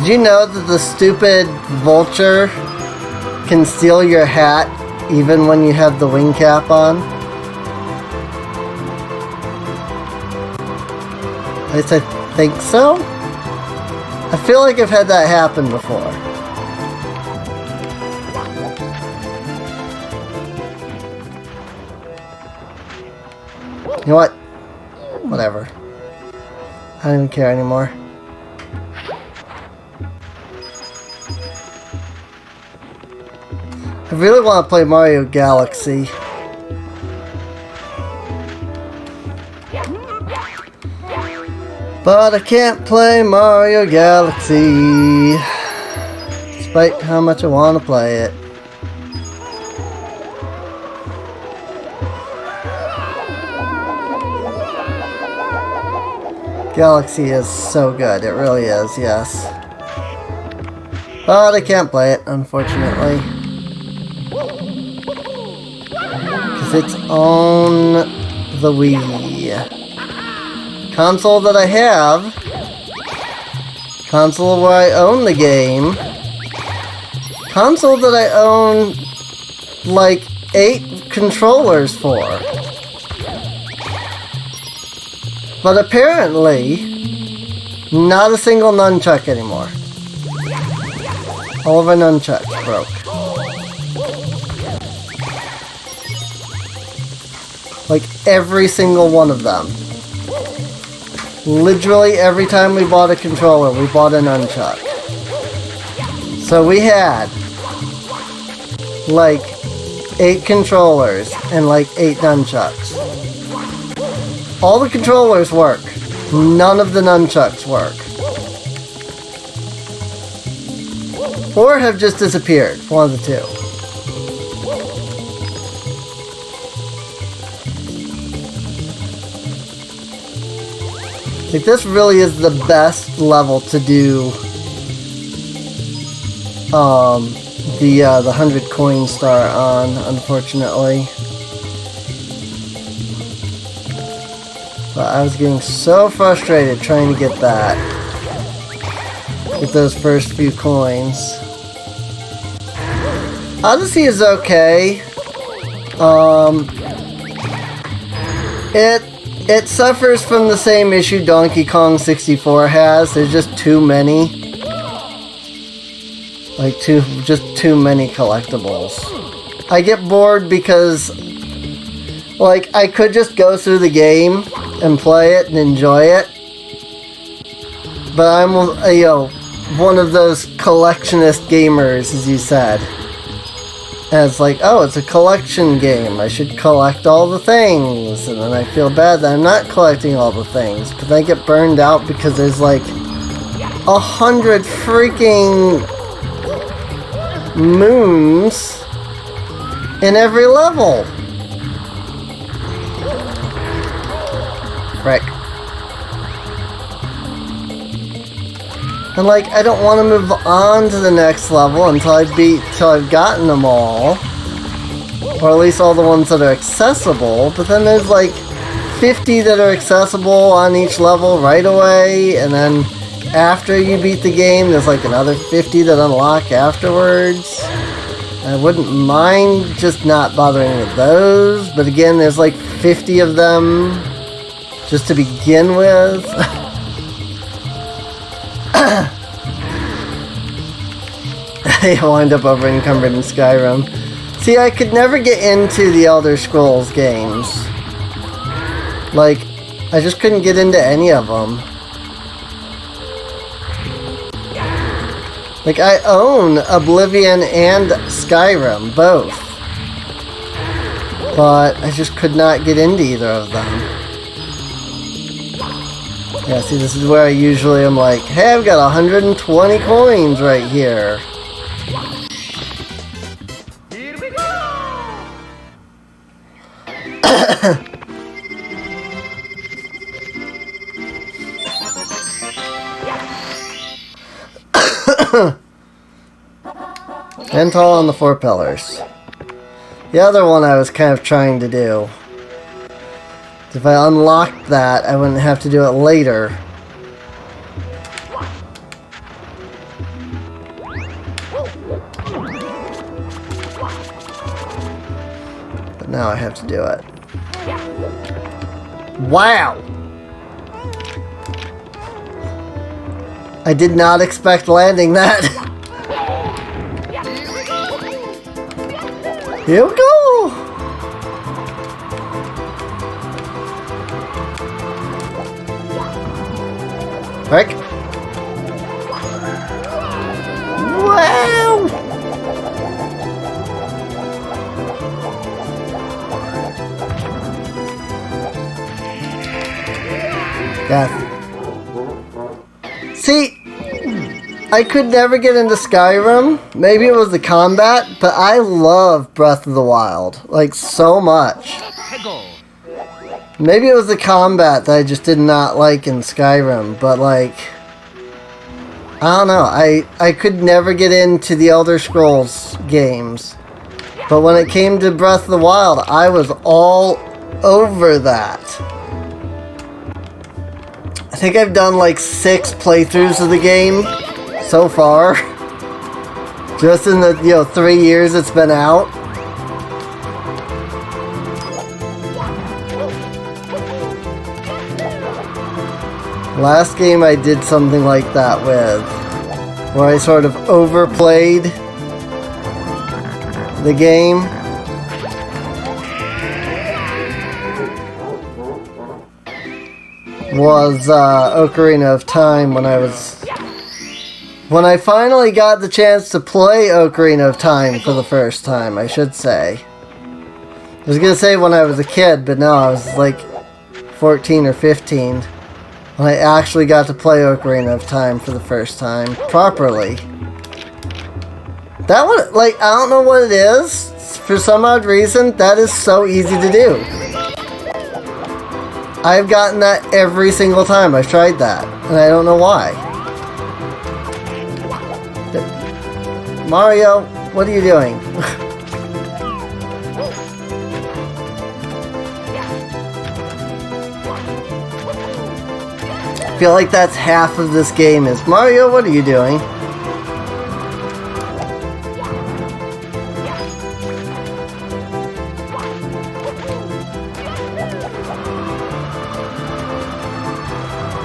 Did you know that the stupid vulture can steal your hat even when you have the wing cap on? At least I think so? I feel like I've had that happen before. You know what? Whatever. I don't even care anymore. I really want to play Mario Galaxy. But I can't play Mario Galaxy, despite how much I want to play it. Galaxy is so good, it really is, yes. But I can't play it, unfortunately. Because it's on the Wii. Console that I have. Console where I own the game. Console that I own like 8 controllers for. But apparently, not a single nunchuck anymore. All of our nunchucks broke. Like every single one of them. Literally every time we bought a controller, we bought a nunchuck. So we had like 8 controllers and like 8 nunchucks. All the controllers work. None of the nunchucks work. Or have just disappeared. One of the two. Like, this really is the best level to do the 100 coin star on, unfortunately. But I was getting so frustrated trying to get that. Get those first few coins. Odyssey is okay. It suffers from the same issue Donkey Kong 64 has. There's just too many. Like, just too many collectibles. I get bored because, like, I could just go through the game and play it and enjoy it. But I'm, one of those collectionist gamers, as you said. And it's like, oh, it's a collection game. I should collect all the things. And then I feel bad that I'm not collecting all the things. But then I get burned out because there's like 100 freaking moons in every level. Frick. And like, I don't want to move on to the next level until I've gotten them all. Or at least all the ones that are accessible. But then there's like 50 that are accessible on each level right away. And then after you beat the game, there's like another 50 that unlock afterwards. I wouldn't mind just not bothering with those, but again, there's like 50 of them just to begin with. I wind up over encumbered in Skyrim. See, I could never get into the Elder Scrolls games. Like, I just couldn't get into any of them. Like, I own Oblivion and Skyrim, both. But I just could not get into either of them. Yeah, see, this is where I usually am like, hey, I've got 120 coins right here. Here we go! And tall on the 4 pillars. The other one I was kind of trying to do. If I unlocked that, I wouldn't have to do it later. But now I have to do it. Wow! I did not expect landing that. Here we go! Frick. Wow! Death. See, I could never get into Skyrim. Maybe it was the combat, but I love Breath of the Wild. Like, so much. Maybe it was the combat that I just did not like in Skyrim, but like, I don't know. I could never get into the Elder Scrolls games. But when it came to Breath of the Wild, I was all over that. I think I've done like 6 playthroughs of the game so far. Just in the, 3 years it's been out. Last game I did something like that with, where I sort of overplayed the game. Was Ocarina of Time when I finally got the chance to play Ocarina of Time for the first time, I should say. I was gonna say when I was a kid, but no, I was like 14 or 15 when I actually got to play Ocarina of Time for the first time, properly. That one, like, I don't know what it is. For some odd reason, that is so easy to do. I've gotten that every single time I've tried that, and I don't know why. Mario, what are you doing? I feel like that's half of this game is, Mario, what are you doing?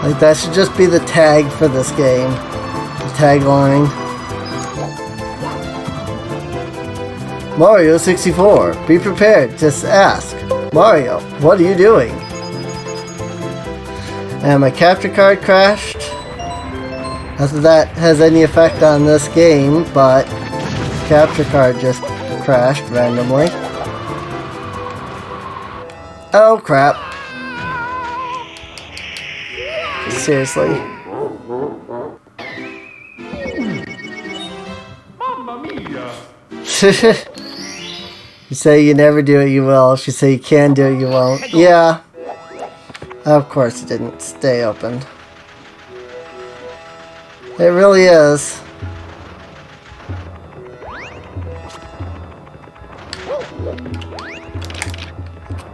Like, that should just be the tag for this game. The tagline. Mario 64. Be prepared. Just ask. Mario, what are you doing? And my capture card crashed. Not that that has any effect on this game, but capture card just crashed randomly. Oh crap. Seriously. Mamma mia! You say you never do it, you will. If you say you can do it, you won't. Yeah. Of course it didn't stay open. It really is.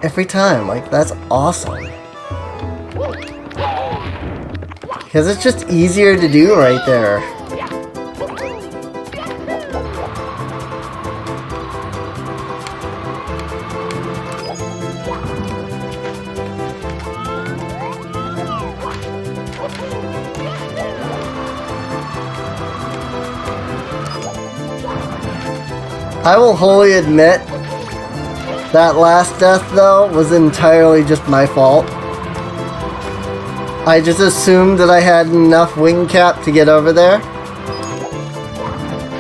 Every time, like, that's awesome. Because it's just easier to do right there. I will wholly admit that last death, though, was entirely just my fault. I just assumed that I had enough wing cap to get over there.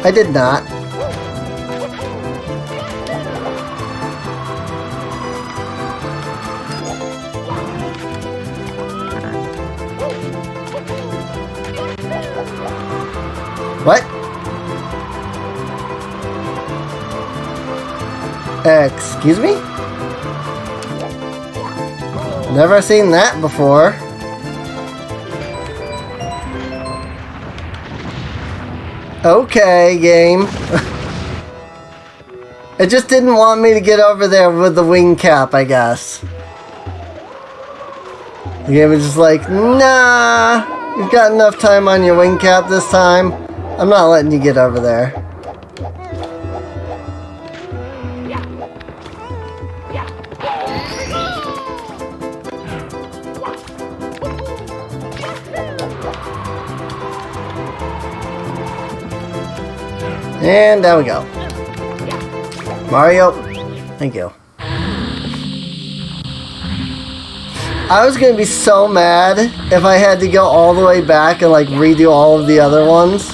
I did not. What? Excuse me? Never seen that before. Okay, game. It just didn't want me to get over there with the wing cap, I guess. The game was just like, nah, you've got enough time on your wing cap this time. I'm not letting you get over there. And there we go. Mario, thank you. I was gonna be so mad if I had to go all the way back and like redo all of the other ones.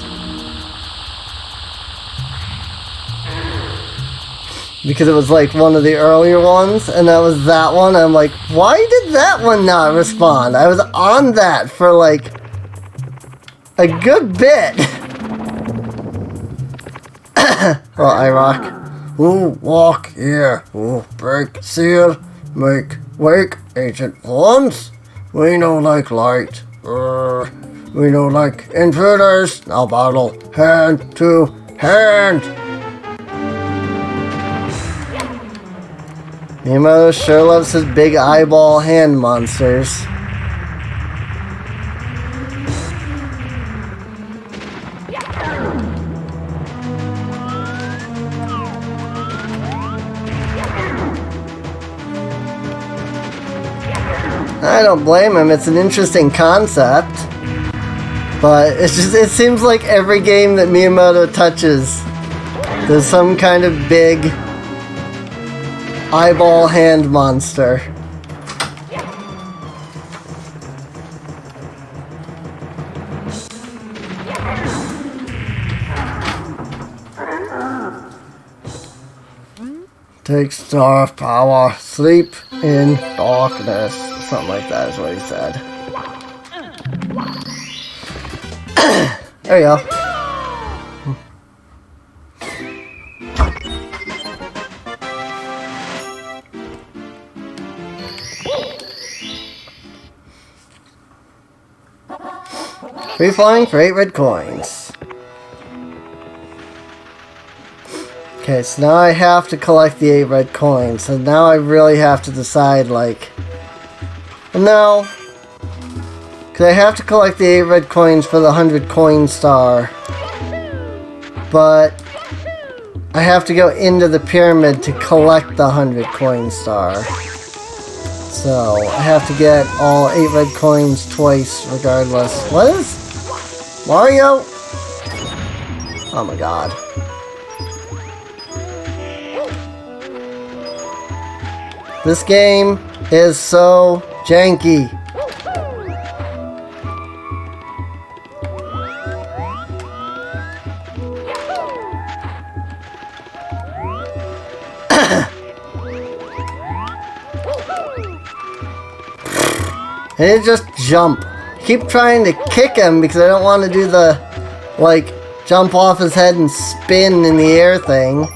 Because it was like one of the earlier ones, and that was that one. I'm like, why did that one not respond? I was on that for like a good bit. Well, I rock. Ooh, walk here. Ooh, break, seal, make, wake, ancient ones. We know like light. We know like intruders. Now battle hand to hand. Miyamoto sure loves his big eyeball hand monsters. I don't blame him, it's an interesting concept. But it's just, it seems like every game that Miyamoto touches, there's some kind of big eyeball hand monster. Take star power, sleep in darkness. Something like that is what he said. There you go. Free flying for 8 red coins. Okay, so now I have to collect the 8 red coins. So now I really have to decide, like... No. Because I have to collect the 8 red coins for the 100 coin star. But... I have to go into the pyramid to collect the 100 coin star. So, I have to get all 8 red coins twice, regardless. What is... Mario? Oh my god. This game is so janky. And it just jump. Keep trying to kick him because I don't want to do the, like, jump off his head and spin in the air thing.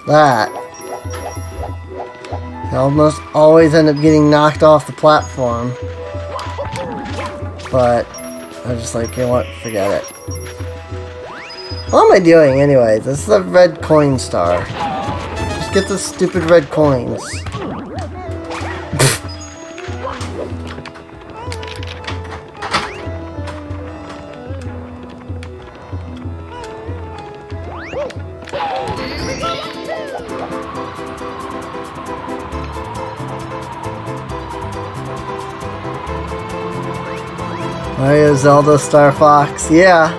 That. I almost always end up getting knocked off the platform. But, I'm just like, you know what, forget it. What am I doing anyway? This is the red coin star. Just get the stupid red coins. Mario, Zelda, Star Fox, yeah.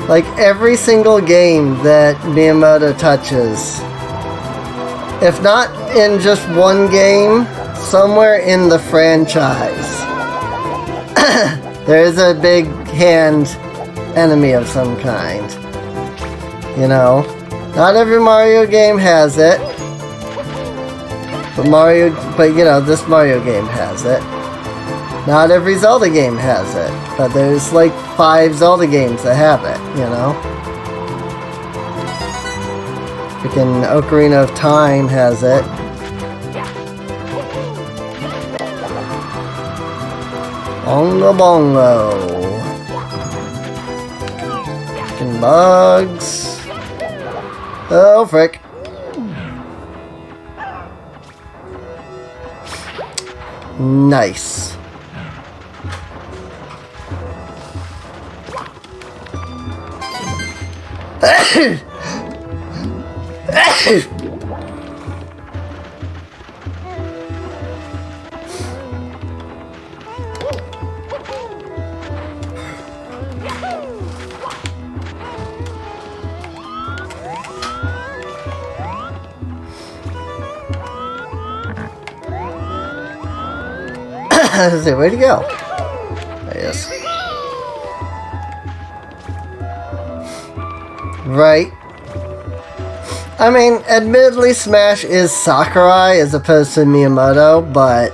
Like every single game that Miyamoto touches, if not in just one game, somewhere in the franchise, there is a big hand enemy of some kind. You know, not every Mario game has it, but you know, this Mario game has it. Not every Zelda game has it, but there's like 5 Zelda games that have it, you know? Freaking Ocarina of Time has it. Bongo Bongo. Freaking bugs. Oh, frick. Nice. Let's see, where'd he go? There he is. Right. I mean, admittedly, Smash is Sakurai as opposed to Miyamoto, but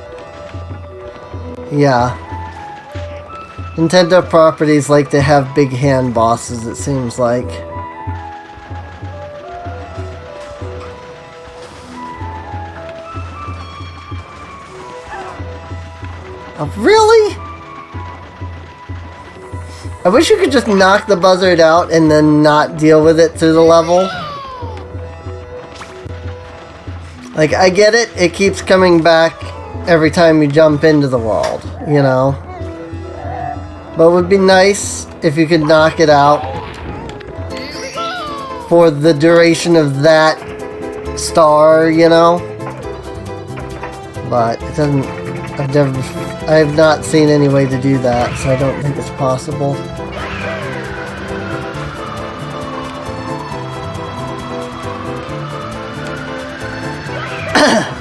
yeah. Nintendo properties like to have big hand bosses, it seems like. Oh, really? I wish you could just knock the buzzard out and then not deal with it through the level. Like, I get it, it keeps coming back every time you jump into the world, you know? But it would be nice if you could knock it out for the duration of that star, you know? But it doesn't... I have not seen any way to do that, so I don't think it's possible.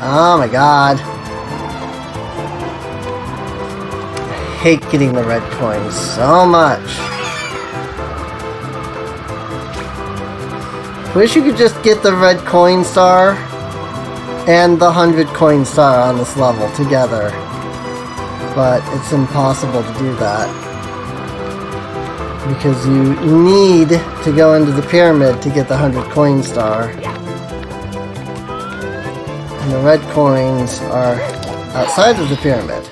Oh my god. I hate getting the red coins so much. Wish you could just get the red coin star and the 100 coin star on this level together. But it's impossible to do that. Because you need to go into the pyramid to get the 100 coin star. And the red coins are outside of the pyramid.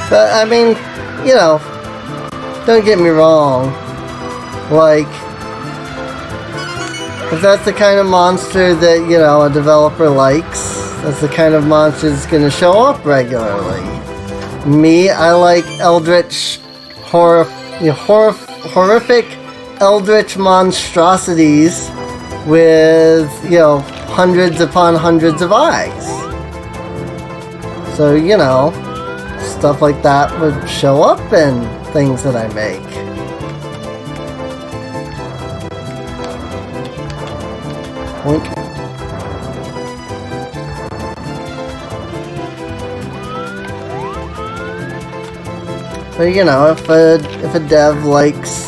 But, I mean, you know, don't get me wrong. Like, if that's the kind of monster that, you know, a developer likes, that's the kind of monster that's going to show up regularly. Me, I like eldritch, horrific eldritch monstrosities with, you know, hundreds upon hundreds of eyes. So, you know, stuff like that would show up in things that I make. Oink. But you know, if a dev likes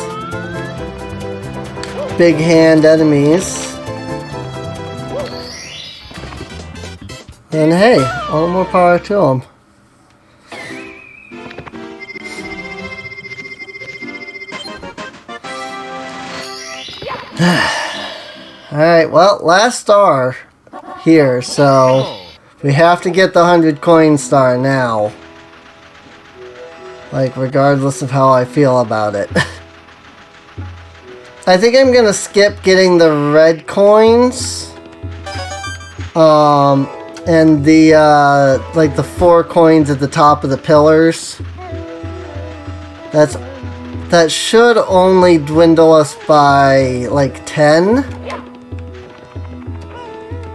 big hand enemies, then hey, all the more power to them. Alright, well, last star here, so we have to get the 100 coin star now. Like, regardless of how I feel about it. I think I'm gonna skip getting the red coins. And the, like the 4 coins at the top of the pillars. That's that should only dwindle us by like 10.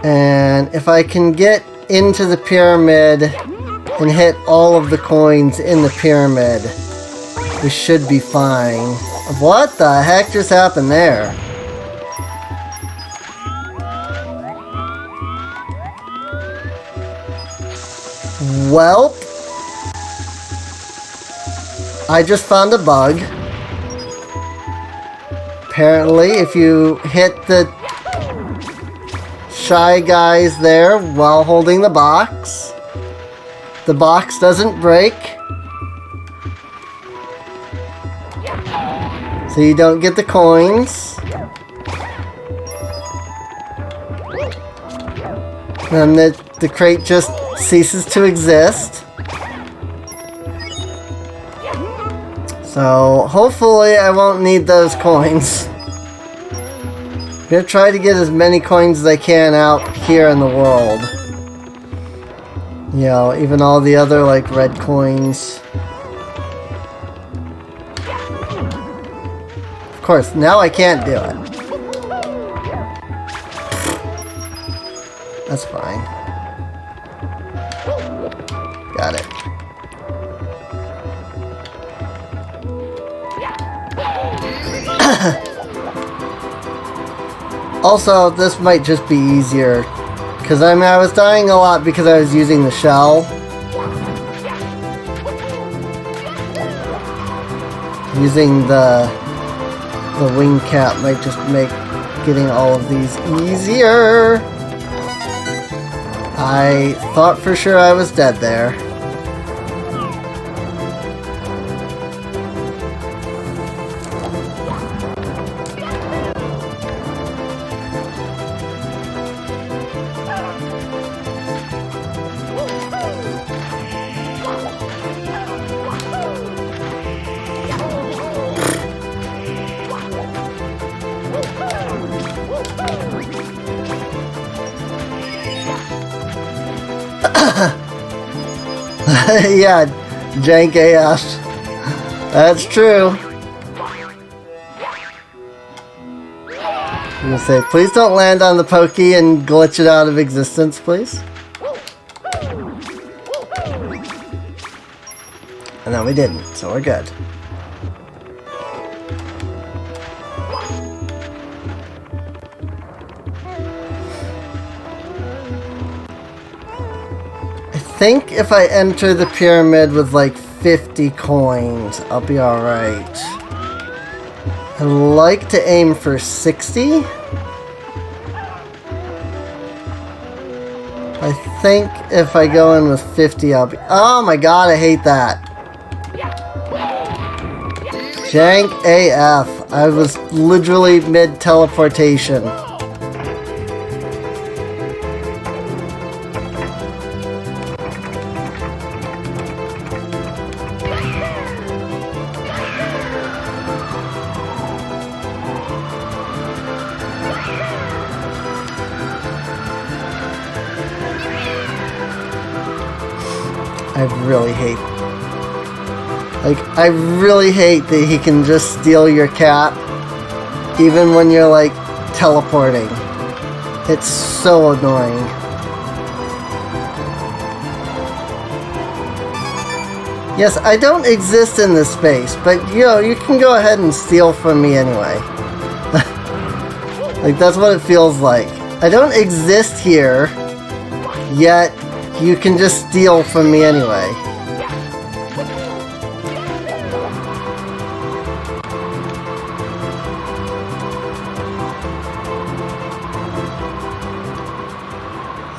And if I can get into the pyramid and hit all of the coins in the pyramid, we should be fine. What the heck just happened there? Well, I just found a bug. Apparently, if you hit the shy guys there while holding the box doesn't break. So you don't get the coins. And the crate just ceases to exist. So hopefully I won't need those coins. I'm gonna try to get as many coins as I can out here in the world. You know, even all the other like red coins. Of course, now I can't do it. That's fine. Got it. Also, this might just be easier. Because I mean, I was dying a lot because I was using the shell. Using the wing cap might just make getting all of these easier. I thought for sure I was dead there. Yeah, jank AF. That's true. I'm gonna say, please don't land on the pokey and glitch it out of existence, please. And then we didn't, so we're good. I think if I enter the pyramid with like 50 coins, I'll be alright. I like to aim for 60. I think if I go in with 50, I'll be... Oh my god, I hate that. Jank AF. I was literally mid-teleportation. I really hate... Like, I really hate that he can just steal your cap, even when you're, like, teleporting. It's so annoying. Yes, I don't exist in this space, but, you know, you can go ahead and steal from me anyway. Like, that's what it feels like. I don't exist here, yet you can just steal from me anyway.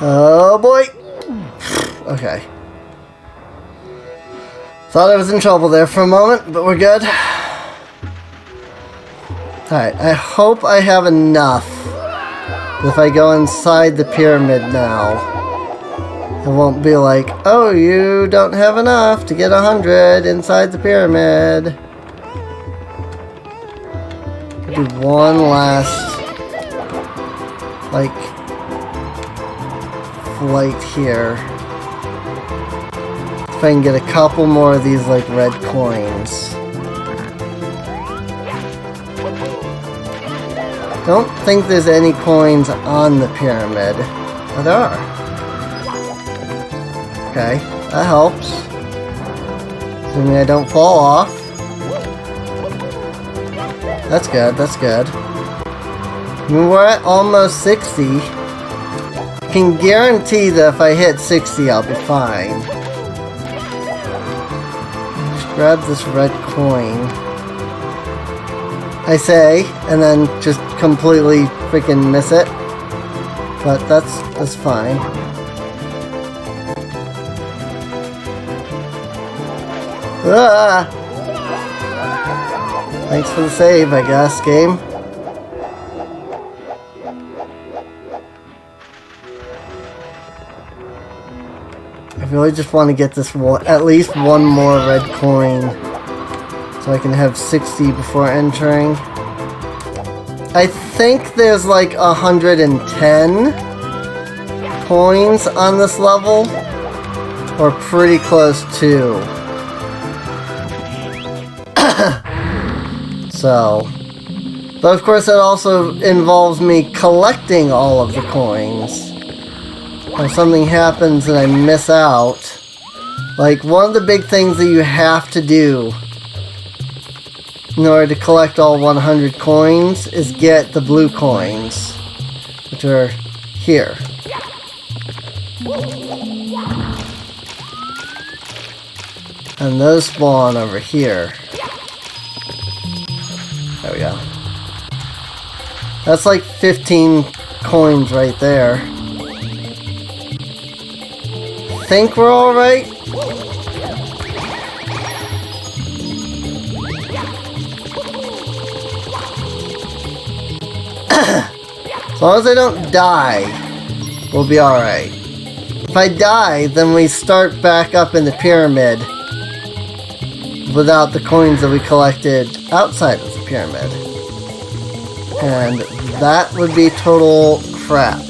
Oh boy! Okay. Thought I was in trouble there for a moment, but we're good. Alright, I hope I have enough. If I go inside the pyramid now, it won't be like, oh, you don't have enough to get 100 inside the pyramid. Do one last, like, flight here. If I can get a couple more of these, like, red coins. Don't think there's any coins on the pyramid. Oh, there are. Okay, that helps. Assuming I don't fall off. That's good, that's good. I mean, we're at almost 60. Can guarantee that if I hit 60, I'll be fine. Just grab this red coin. I say, and then just completely freaking miss it. But that's fine. Ah! Thanks for the save, I guess, game. I really just want to get this one, at least one more red coin, so I can have 60 before entering. I think there's like 110 coins on this level, or pretty close to. So, but of course that also involves me collecting all of the coins. If something happens and I miss out, like one of the big things that you have to do in order to collect all 100 coins is get the blue coins, which are here. And those spawn over here. There we go. That's like 15 coins right there. Think we're all right? As long as I don't die, we'll be all right. If I die, then we start back up in the pyramid without the coins that we collected outside of the pyramid. And that would be total crap.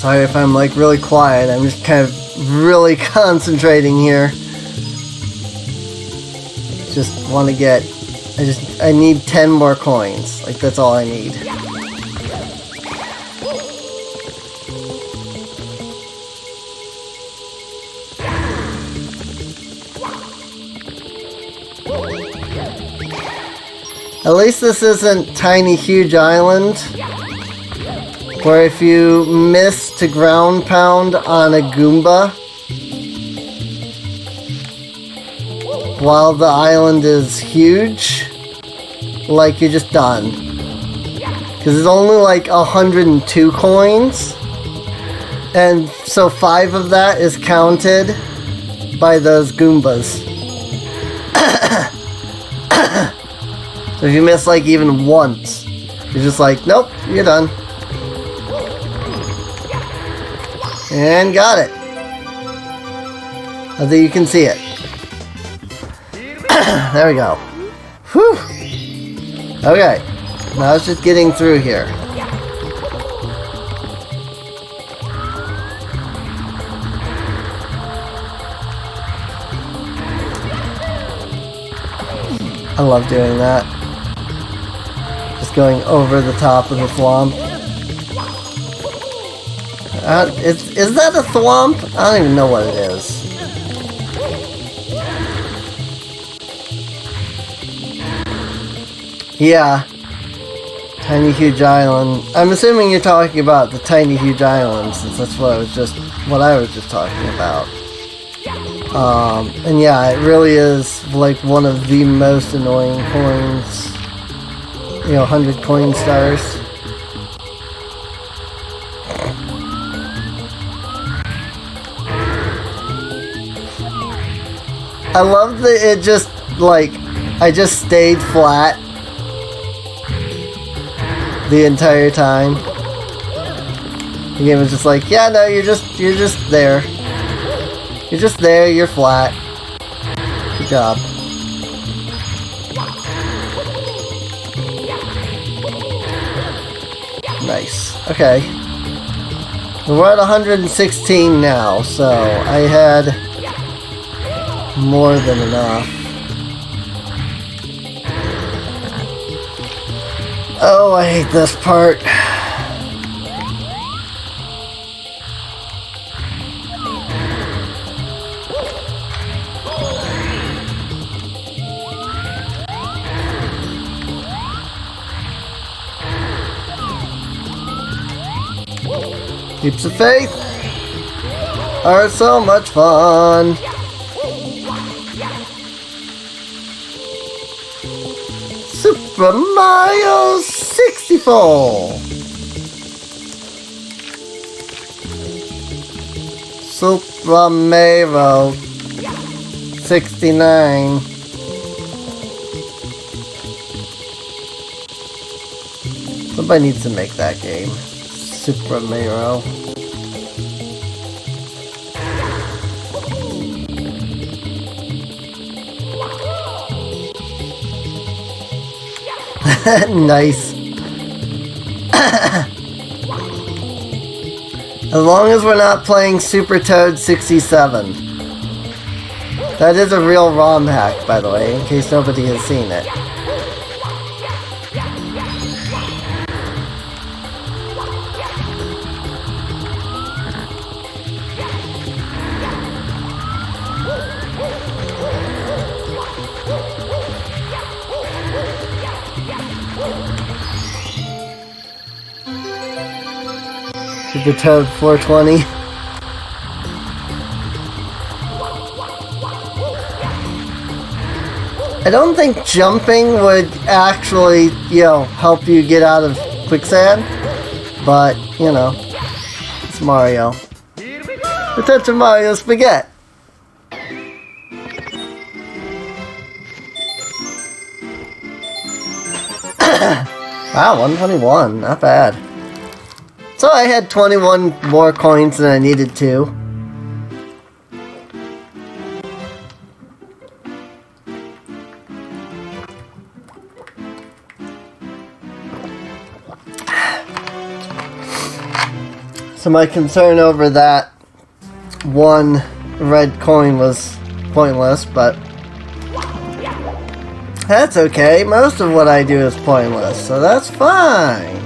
Sorry if I'm like really quiet, I'm just kind of really concentrating here. Just want to get, I need 10 more coins. Like that's all I need. At least this isn't Tiny Huge Island, where if you miss to ground pound on a Goomba while the island is huge, like you're just done. Because it's only like 102 coins, and so 5 of that is counted by those Goombas. So if you miss like even once, you're just like, nope, you're done. And got it. I think you can see it. There we go. Whew. Okay. Now it's just getting through here. I love doing that. Just going over the top of the thwomp. Is that a thwomp? I don't even know what it is. Yeah. Tiny Huge Island. I'm assuming you're talking about the Tiny Huge Island, since that's what I was just talking about. And yeah, it really is like one of the most annoying coins. 100 coin stars. I love that it just, like, I just stayed flat the entire time. The game was just like, yeah, no, you're just there. You're just there, you're flat. Good job. Nice. Okay. We're at 116 now, so I had more than enough. Oh, I hate this part. Keeps of Faith are so much fun. Super Mario 64. Super Mario 69. Somebody needs to make that game. Super Mario. Nice. As long as we're not playing Super Toad 67. That is a real ROM hack, by the way, in case nobody has seen it. Super Toad 420. I don't think jumping would actually, help you get out of quicksand. But, it's Mario. Return to Mario Spaghetti. Wow, 121. Not bad. So I had 21 more coins than I needed to. So my concern over that one red coin was pointless, but that's okay. Most of what I do is pointless, so that's fine.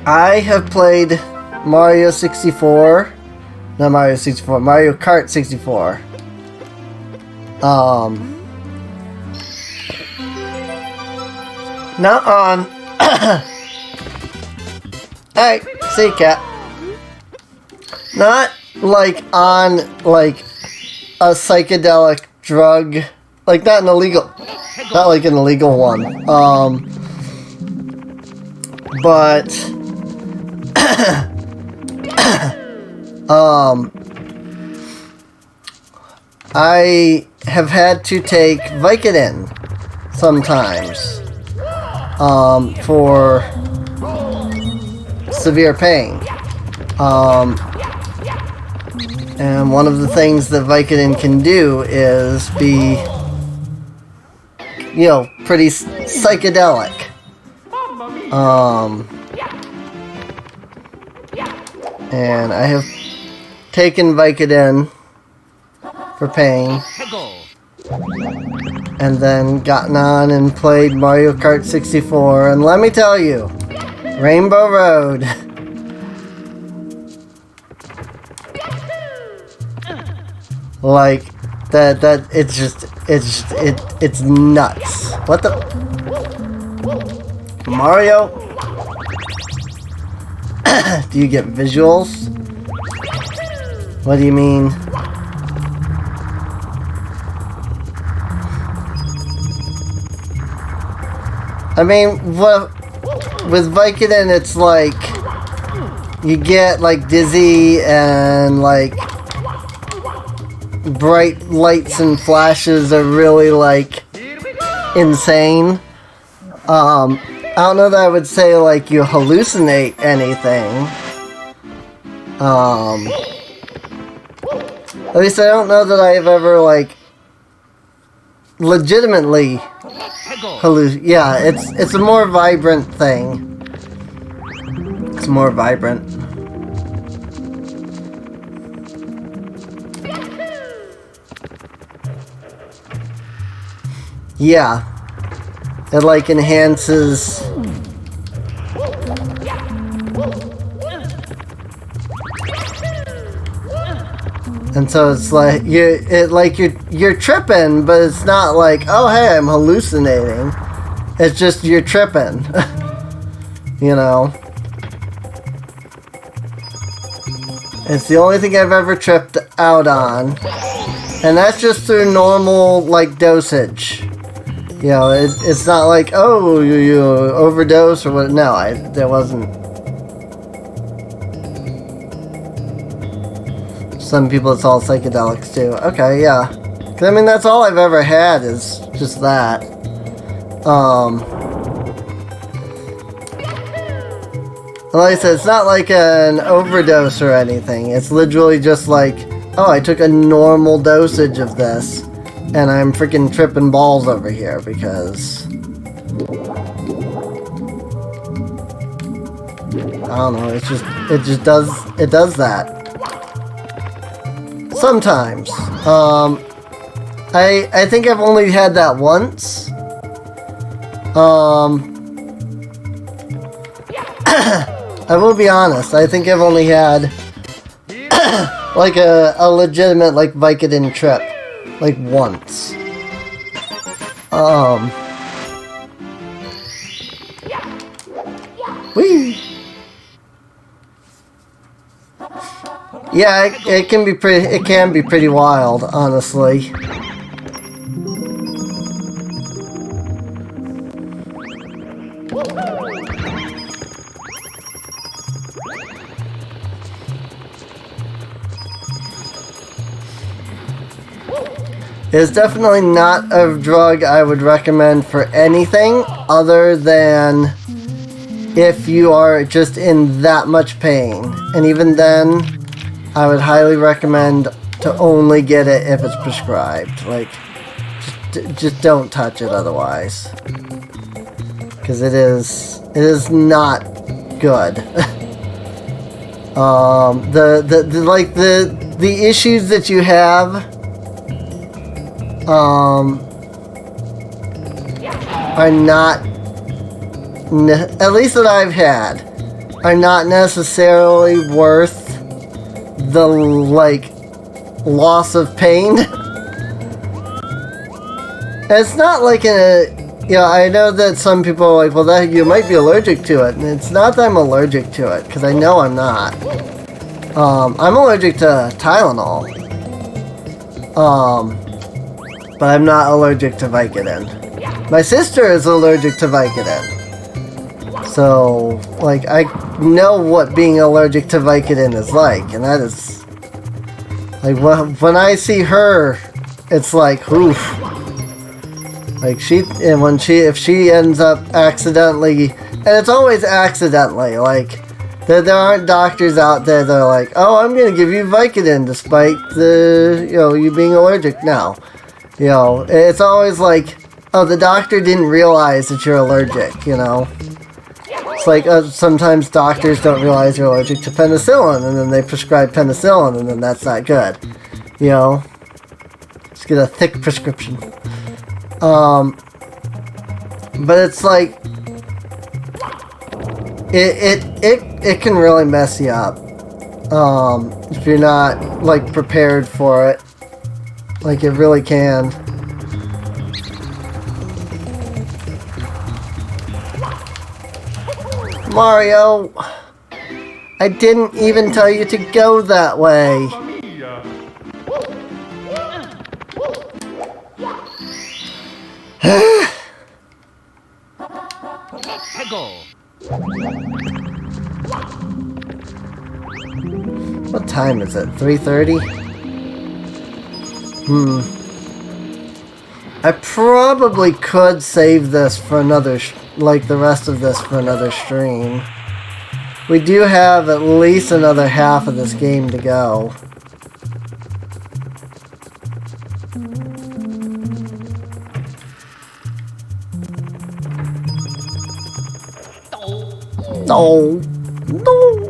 I have played Mario 64. Not Mario 64, Mario Kart 64. Not on. Hey, see you, cat. Not like on like a psychedelic drug, like not an illegal, not like an illegal one. But I have had to take Vicodin sometimes for severe pain. And one of the things that Vicodin can do is be, pretty psychedelic. And I have taken Vicodin for pain, and then gotten on and played Mario Kart 64, and let me tell you, Rainbow Road. Like it's nuts. What the Mario? Do you get visuals? What do you mean? I mean, with Vicodin, it's like you get like dizzy and like bright lights and flashes are really like insane. I don't know that I would say like you hallucinate anything. At least I don't know that I've ever like legitimately yeah, it's a more vibrant thing. It's more vibrant. Yeah. It like enhances. And so it's like you're tripping, but it's not like, oh hey, I'm hallucinating. It's just you're tripping. You know. It's the only thing I've ever tripped out on. And that's just through normal like dosage. You know, it's not like, oh, you overdose or what. No, there wasn't. Some people, it's all psychedelics too. Okay, yeah. 'Cause, I mean, that's all I've ever had is just that. Like I said, it's not like an overdose or anything. It's literally just like, oh, I took a normal dosage of this. And I'm freaking tripping balls over here because I don't know, it does that. Sometimes. I think I've only had that once. I will be honest, I think I've only had like a legitimate like Vicodin trip. Like once. Whee! Yeah, it can be pretty wild, honestly. It's definitely not a drug I would recommend for anything other than if you are just in that much pain. And even then, I would highly recommend to only get it if it's prescribed. Like, just don't touch it otherwise. Because it is not good. The issues that you have are not, at least that I've had, are not necessarily worth the, like, loss of pain. It's not like I know that some people are like, well, that you might be allergic to it, and it's not that I'm allergic to it, because I know I'm not. I'm allergic to Tylenol. But I'm not allergic to Vicodin. My sister is allergic to Vicodin. So, like, I know what being allergic to Vicodin is like, and that is... Like, when I see her, it's like, oof. Like, if she ends up accidentally... And it's always accidentally, like... There aren't doctors out there that are like, oh, I'm gonna give you Vicodin despite you being allergic now. You know, it's always like, oh, the doctor didn't realize that you're allergic, you know. It's like sometimes doctors don't realize you're allergic to penicillin, and then they prescribe penicillin, and then that's not good. You know, just get a thick prescription. But it's like, it can really mess you up. If you're not, like, prepared for it. Like, it really can. Mario! I didn't even tell you to go that way! What time is it? 3:30? I probably could save this for another like the rest of this for another stream. We do have at least another half of this game to go. No. No.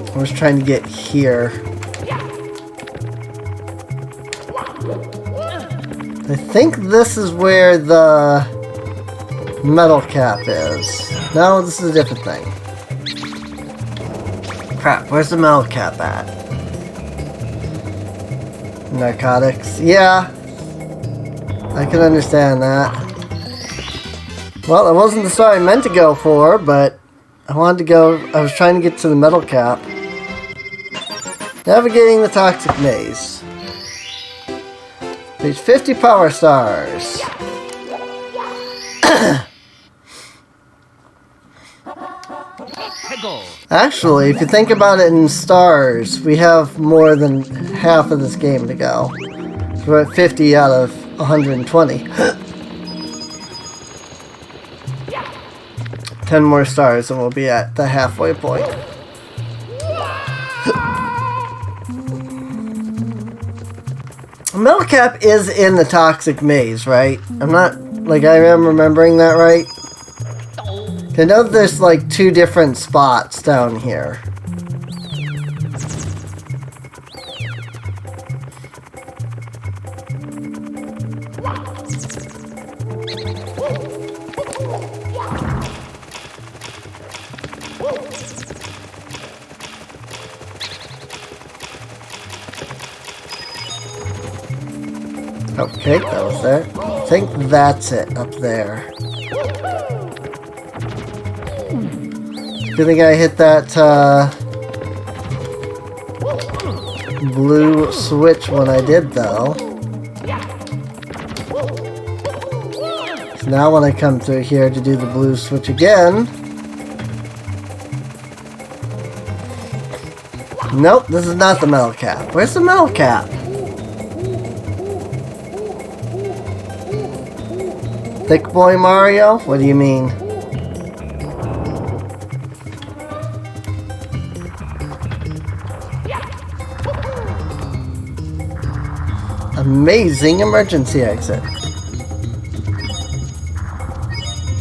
I was trying to get here. I think this is where the metal cap is. No, this is a different thing. Crap, where's the metal cap at? Narcotics. Yeah. I can understand that. Well, it wasn't the star I meant to go for, but I wanted to go. I was trying to get to the metal cap. Navigating the toxic maze. Page 50 power stars. Actually, if you think about it in stars, we have more than half of this game to go. We're at 50 out of 120. 10 more stars and we'll be at the halfway point. Metal cap is in the toxic maze, right? I'm not, like, I am remembering that right. I know there's like 2 different spots down here. Okay, that was there. I think that's it up there. Good thing I hit that blue switch when I did, though. So now when I come through here to do the blue switch again... Nope, this is not the metal cap. Where's the metal cap? Thick boy Mario? What do you mean? Amazing emergency exit.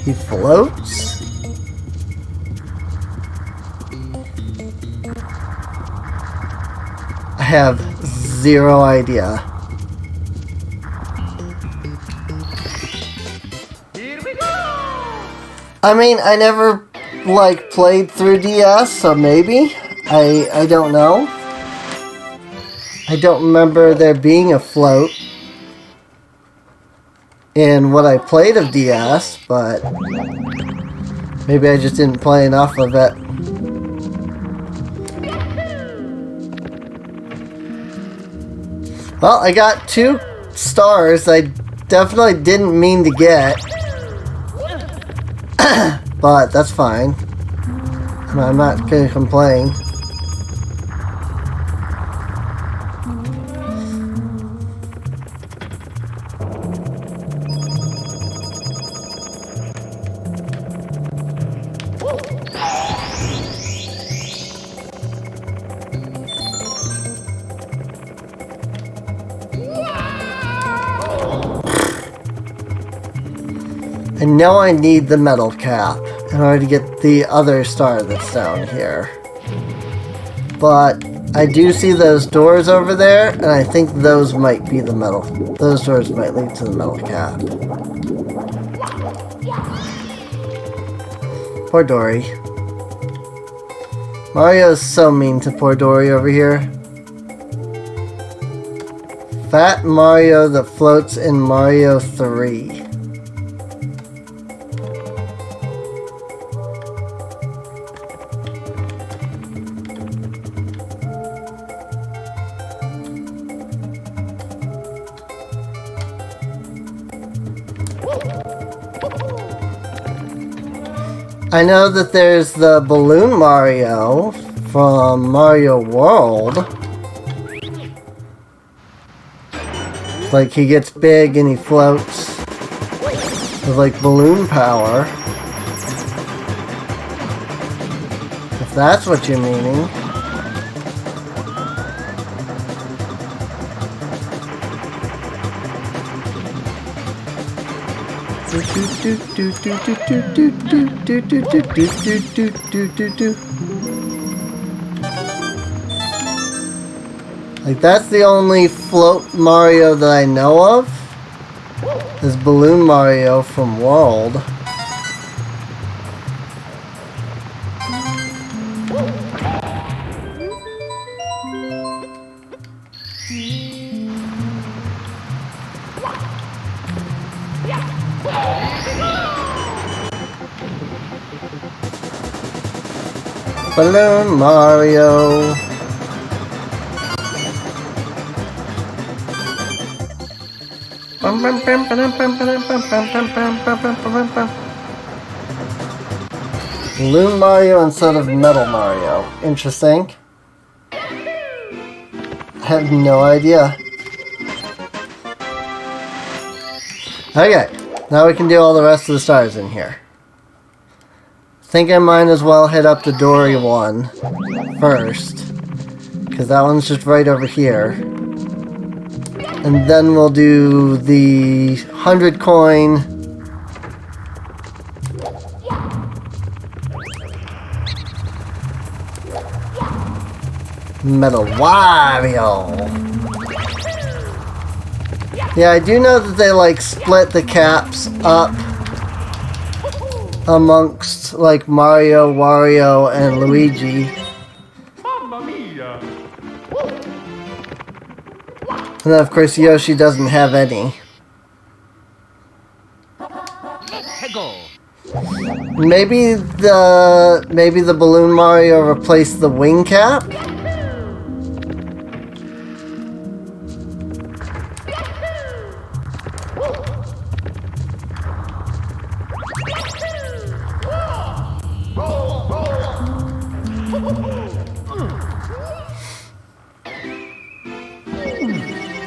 He floats? I have zero idea. I mean, I never, like, played through DS, so maybe. I don't know. I don't remember there being a float in what I played of DS, but maybe I just didn't play enough of it. Well, I got 2 stars I definitely didn't mean to get. But that's fine. I'm not going to complain. I know I need the metal cap in order to get the other star that's down here. But I do see those doors over there, and I think those might be the metal. Those doors might lead to the metal cap. Poor Dory. Mario's so mean to poor Dory over here. Fat Mario that floats in Mario 3. I know that there's the Balloon Mario from Mario World. It's like he gets big and he floats with like balloon power. If that's what you're meaning. Like that's the only float Mario that I know of is Balloon Mario from World. Balloon Mario. Balloon Mario instead of Metal Mario. Interesting. I have no idea. Okay, now we can do all the rest of the stars in here. I think I might as well hit up the Dory one first, because that one's just right over here. And then we'll do the 100 coin Metal Wario. Yeah, I do know that they like split the caps up amongst like Mario, Wario, and Luigi. Mamma mia! And then of course Yoshi doesn't have any. Maybe the Balloon Mario replaced the wing cap?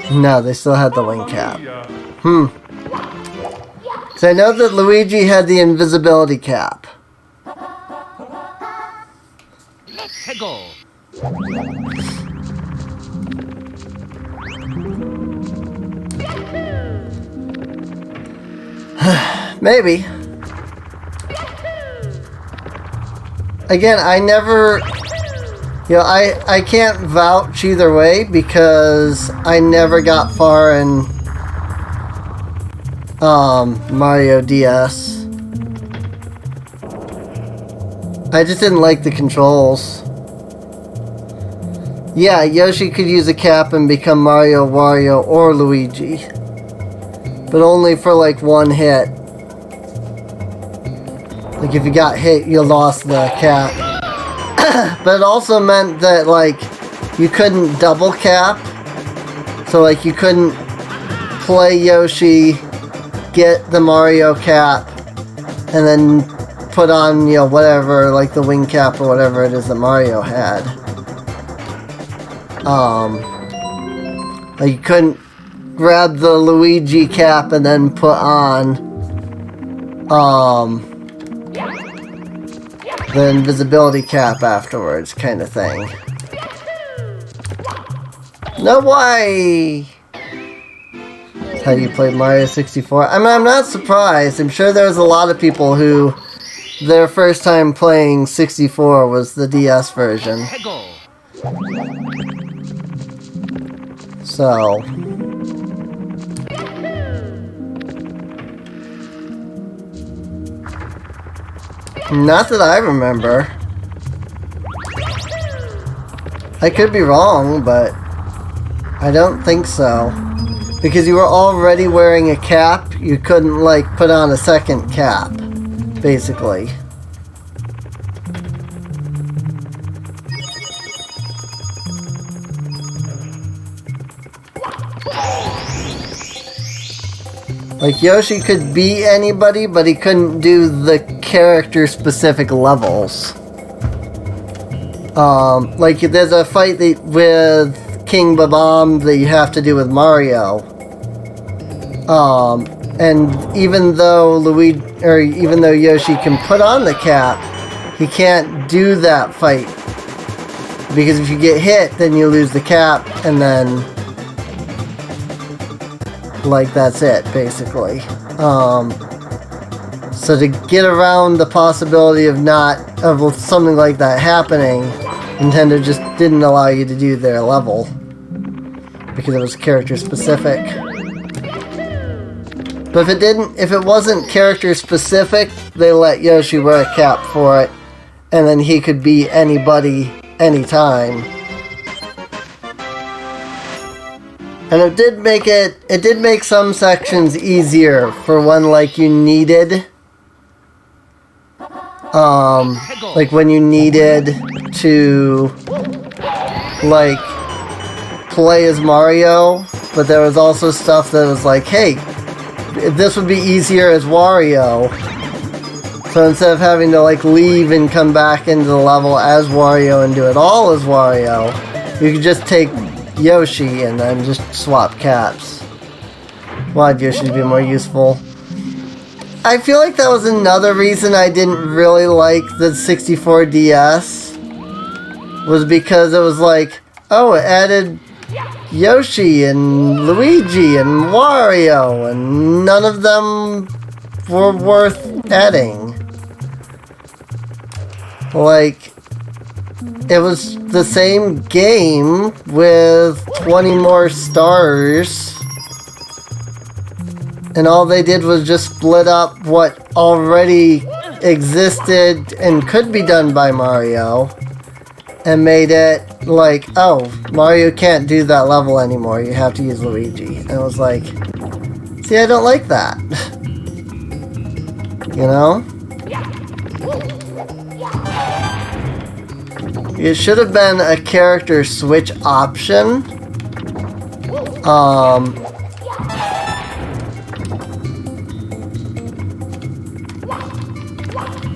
No, they still had the wing cap. So I know that Luigi had the invisibility cap. Maybe. Again, I never... You know, I can't vouch either way because I never got far in Mario DS. I just didn't like the controls. Yeah, Yoshi could use a cap and become Mario, Wario, or Luigi. But only for like one hit. Like if you got hit, you lost the cap. But it also meant that like you couldn't double cap. So like you couldn't play Yoshi, get the Mario cap, and then put on, you know, whatever, like the wing cap or whatever it is that Mario had. Like you couldn't grab the Luigi cap and then put on the invisibility cap afterwards, kind of thing. No way! That's how you played Mario 64. I mean, I'm not surprised. I'm sure there's a lot of people who their first time playing 64 was the DS version. So... Not that I remember. I could be wrong, but I don't think so. Because you were already wearing a cap, you couldn't, like, put on a second cap, basically. Like, Yoshi could be anybody, but he couldn't do the character-specific levels. Like there's a fight with King Babam that you have to do with Mario. And even though Yoshi can put on the cap, he can't do that fight. Because if you get hit, then you lose the cap, and then like that's it, basically. So to get around the possibility of something like that happening, Nintendo just didn't allow you to do their level because it was character specific. But if it wasn't character specific, they let Yoshi wear a cap for it, and then he could be anybody, anytime. And it did make some sections easier for when like you needed like when you needed to like play as Mario, but there was also stuff that was like, hey, this would be easier as Wario. So instead of having to like leave and come back into the level as Wario and do it all as Wario, you could just take Yoshi and then just swap caps. Wanted Yoshi to be more useful. I feel like that was another reason I didn't really like the 64 DS, was because it was like, oh, it added Yoshi and Luigi and Wario, and none of them were worth adding. Like, it was the same game with 20 more stars, and all they did was just split up what already existed and could be done by Mario, and made it like, oh, Mario can't do that level anymore, you have to use Luigi. And I was like, see, I don't like that. You know? It should have been a character switch option.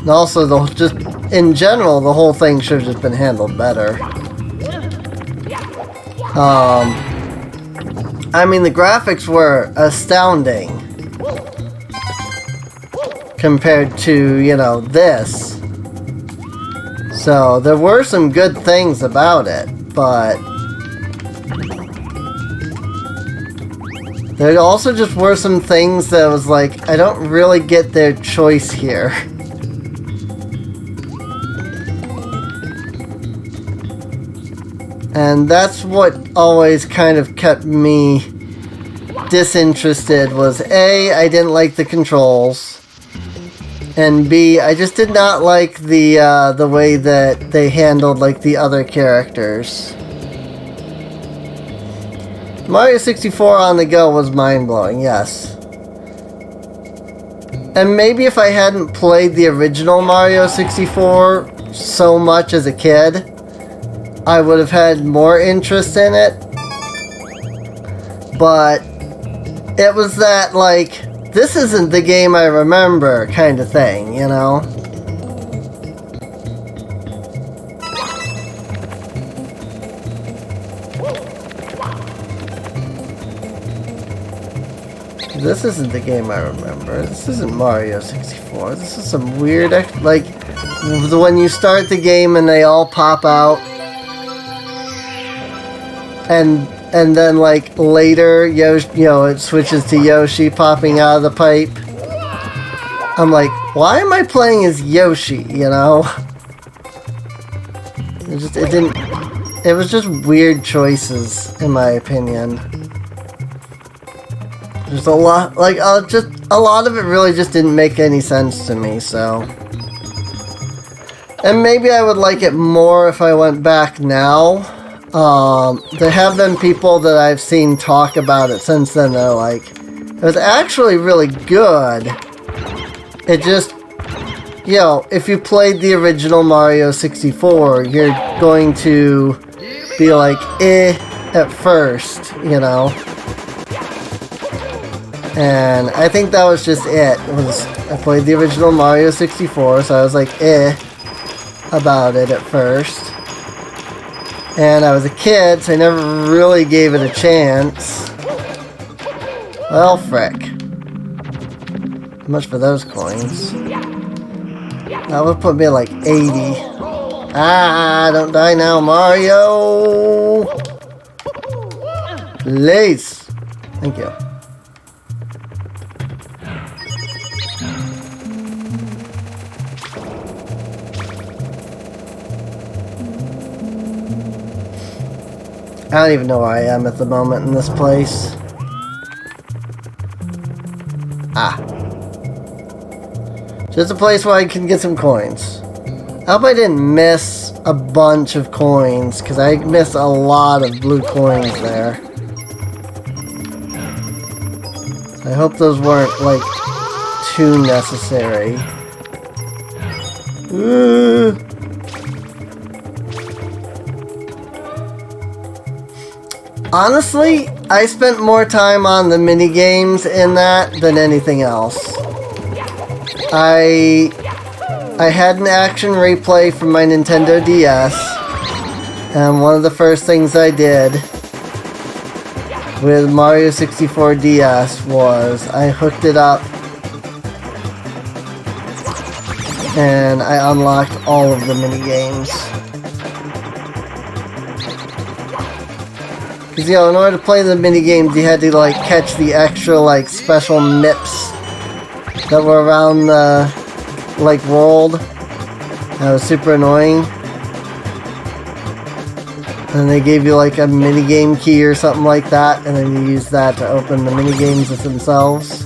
And also, just in general, the whole thing should have just been handled better. I mean, the graphics were astounding compared to, you know, this. So, there were some good things about it, but there also just were some things that was like, I don't really get their choice here. And that's what always kind of kept me disinterested, was A, I didn't like the controls, and B, I just did not like the way that they handled like the other characters. Mario 64 on the go was mind-blowing, yes. And maybe if I hadn't played the original Mario 64 so much as a kid, I would have had more interest in it. But it was that, like, this isn't the game I remember kind of thing, you know? This isn't the game I remember. This isn't Mario 64. This is some weird, like, when you start the game and they all pop out. And then, like, later, Yoshi, you know, it switches to Yoshi popping out of the pipe. I'm like, why am I playing as Yoshi, you know? It was just weird choices, in my opinion. There's a lot, like, just a lot of it really just didn't make any sense to me, so. And maybe I would like it more if I went back now. There have been people that I've seen talk about it since then. They're like, it was actually really good. It just, you know, if you played the original Mario 64, you're going to be like, at first, you know. And I think that was just it. I played the original Mario 64, so I was like, about it at first. And I was a kid, so I never really gave it a chance. Well, frick. How much for those coins? That would put me at like 80. Ah, don't die now, Mario! Please! Thank you. I don't even know where I am at the moment in this place. Ah. Just a place where I can get some coins. I hope I didn't miss a bunch of coins, because I missed a lot of blue coins there. I hope those weren't, like, too necessary. Honestly, I spent more time on the mini games in that than anything else. I had an action replay from my Nintendo DS, and one of the first things I did with Mario 64 DS was I hooked it up and I unlocked all of the mini games. Because, you know, in order to play the mini games, you had to, like, catch the extra, like, special MIPs that were around the, like, world. That was super annoying. And they gave you, like, a mini game key or something like that, and then you used that to open the mini games themselves.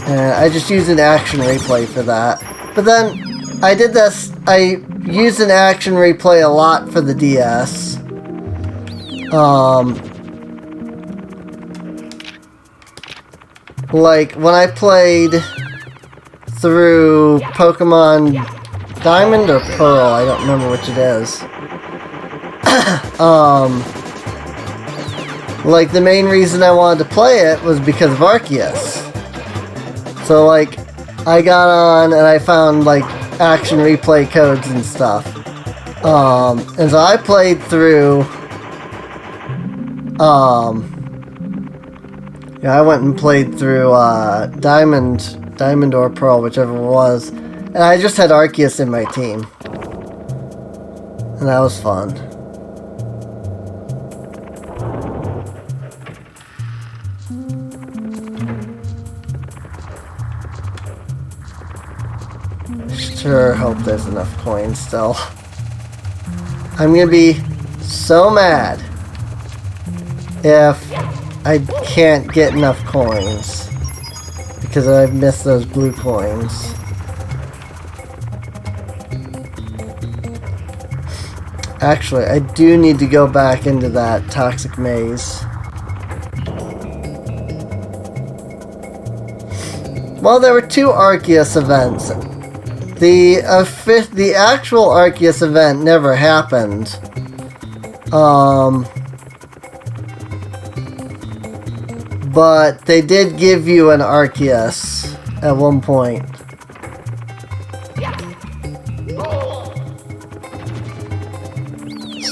And I just used an action replay for that. But then, I used an action replay a lot for the DS. Like, when I played through Pokemon Diamond or Pearl, I don't remember which it is. Like, the main reason I wanted to play it was because of Arceus. So, like, I got on and I found, like, action replay codes and stuff. And so I played through... yeah, I went and played through Diamond or Pearl, whichever it was, and I just had Arceus in my team, and that was fun. Sure hope there's enough coins still. I'm gonna be so mad if I can't get enough coins because I've missed those blue coins. Actually, I do need to go back into that toxic maze. Well, there were two Arceus events. The actual Arceus event never happened. But they did give you an Arceus at one point.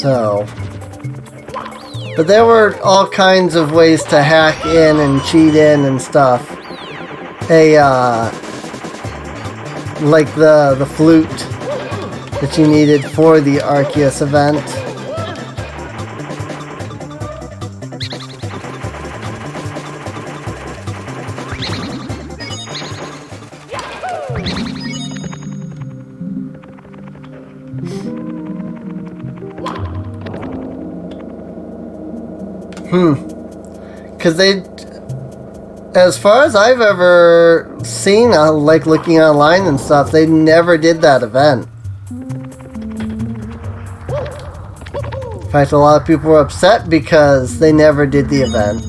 So. But there were all kinds of ways to hack in and cheat in and stuff. Like the flute that you needed for the Arceus event. Because they, as far as I've ever seen, like looking online and stuff, they never did that event. In fact, a lot of people were upset because they never did the event.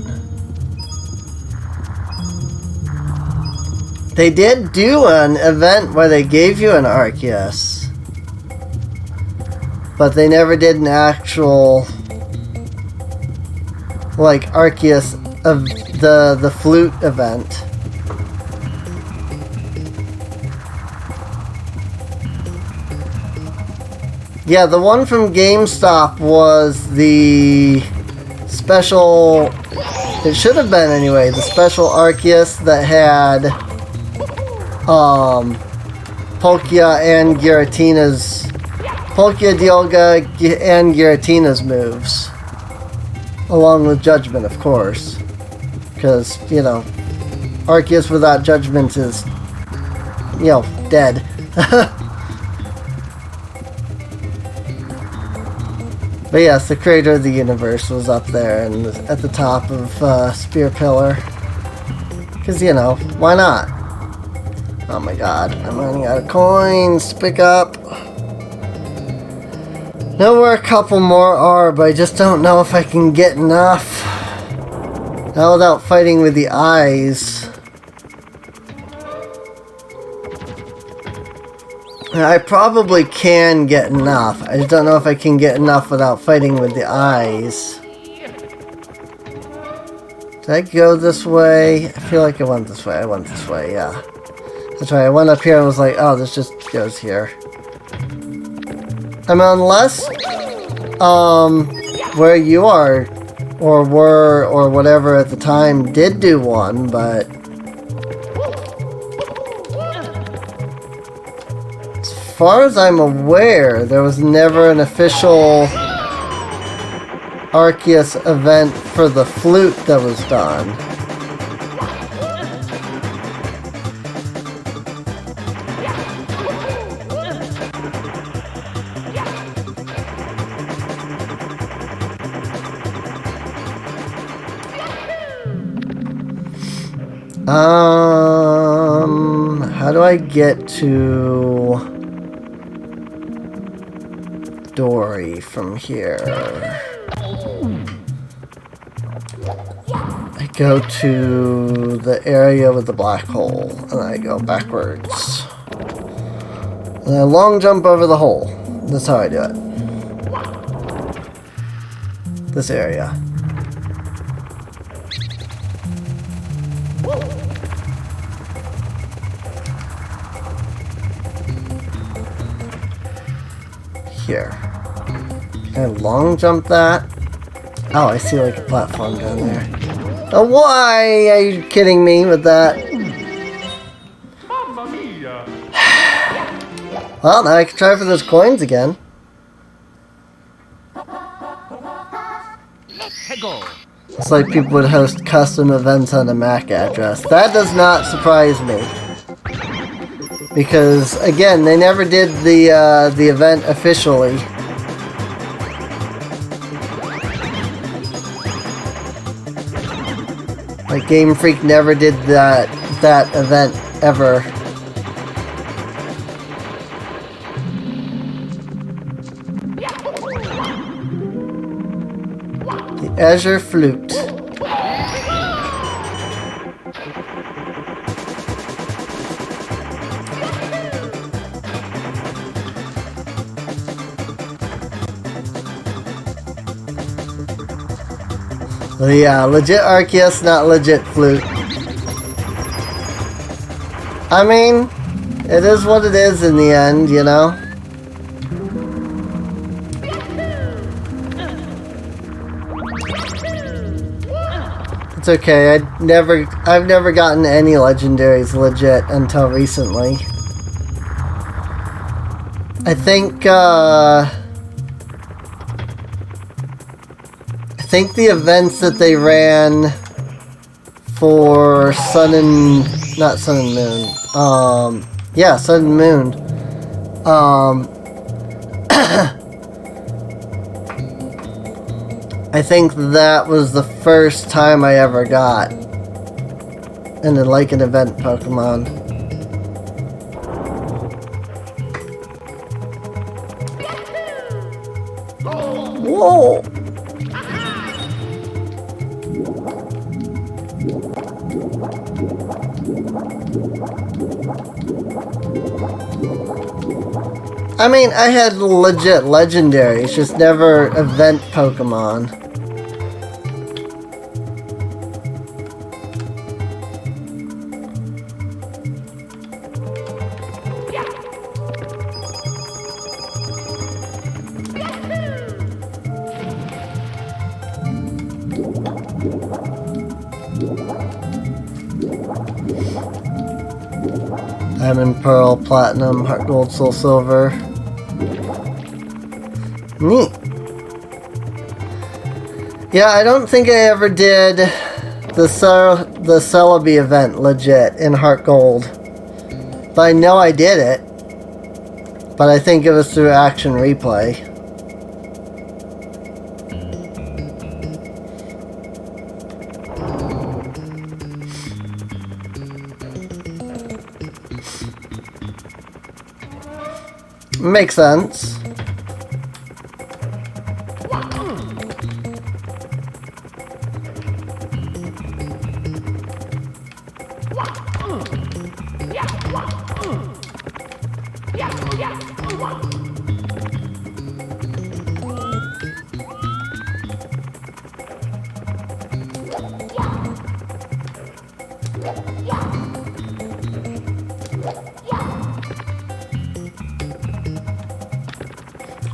They did do an event where they gave you an Arceus, but they never did an actual, like, Arceus of the flute event. Yeah, the one from GameStop was the special. It should have been anyway. The special Arceus that had Palkia and Giratina's Palkia, Dialga, and Giratina's moves. Along with Judgment, of course. Because, you know, Arceus without Judgment is, you know, dead. But yes, the creator of the universe was up there and at the top of Spear Pillar. Because, you know, why not? Oh my god, I'm running out of coins to pick up. Know where a couple more are, but I just don't know if I can get enough. Not without fighting with the eyes. I probably can get enough. I just don't know if I can get enough without fighting with the eyes. Did I go this way? I feel like I went this way. I went this way, yeah. That's right, I went up here and was like, oh, this just goes here. I mean, unless, where you are, or were, or whatever at the time did do one, but as far as I'm aware, there was never an official Arceus event for the flute that was done. How do I get to Dory from here? I go to the area with the black hole, and I go backwards. And I long jump over the hole. That's how I do it. This area. Here. Can I long jump that? Oh, I see like a platform down there. Oh, why are you kidding me with that? Mamma mia! Well, now I can try for those coins again. It's like people would host custom events on a MAC address. That does not surprise me. Because, again, they never did the event officially. Like, Game Freak never did that event ever. The Azure Flute. Yeah, legit Arceus, not legit Flute. I mean, it is what it is in the end, you know? It's okay, I've never gotten any legendaries legit until recently. I think the events that they ran for not Sun and Moon. Yeah, Sun and Moon. I think that was the first time I ever got an event Pokemon. Whoa! I mean, I had legit legendaries, just never event Pokemon. Diamond, Pearl, Platinum, Heart Gold, Soul Silver. Neat. Yeah, I don't think I ever did the Celebi event legit in Heart Gold. But I know I did it. But I think it was through Action Replay. Makes sense.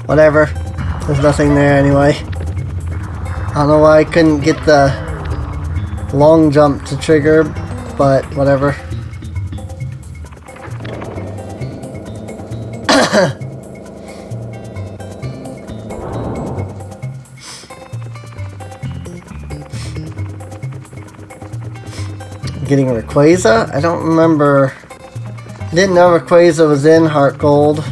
Whatever. There's nothing there anyway. I don't know why I couldn't get the long jump to trigger, but whatever. Getting Rayquaza? I don't remember. I didn't know Rayquaza was in Heart Gold.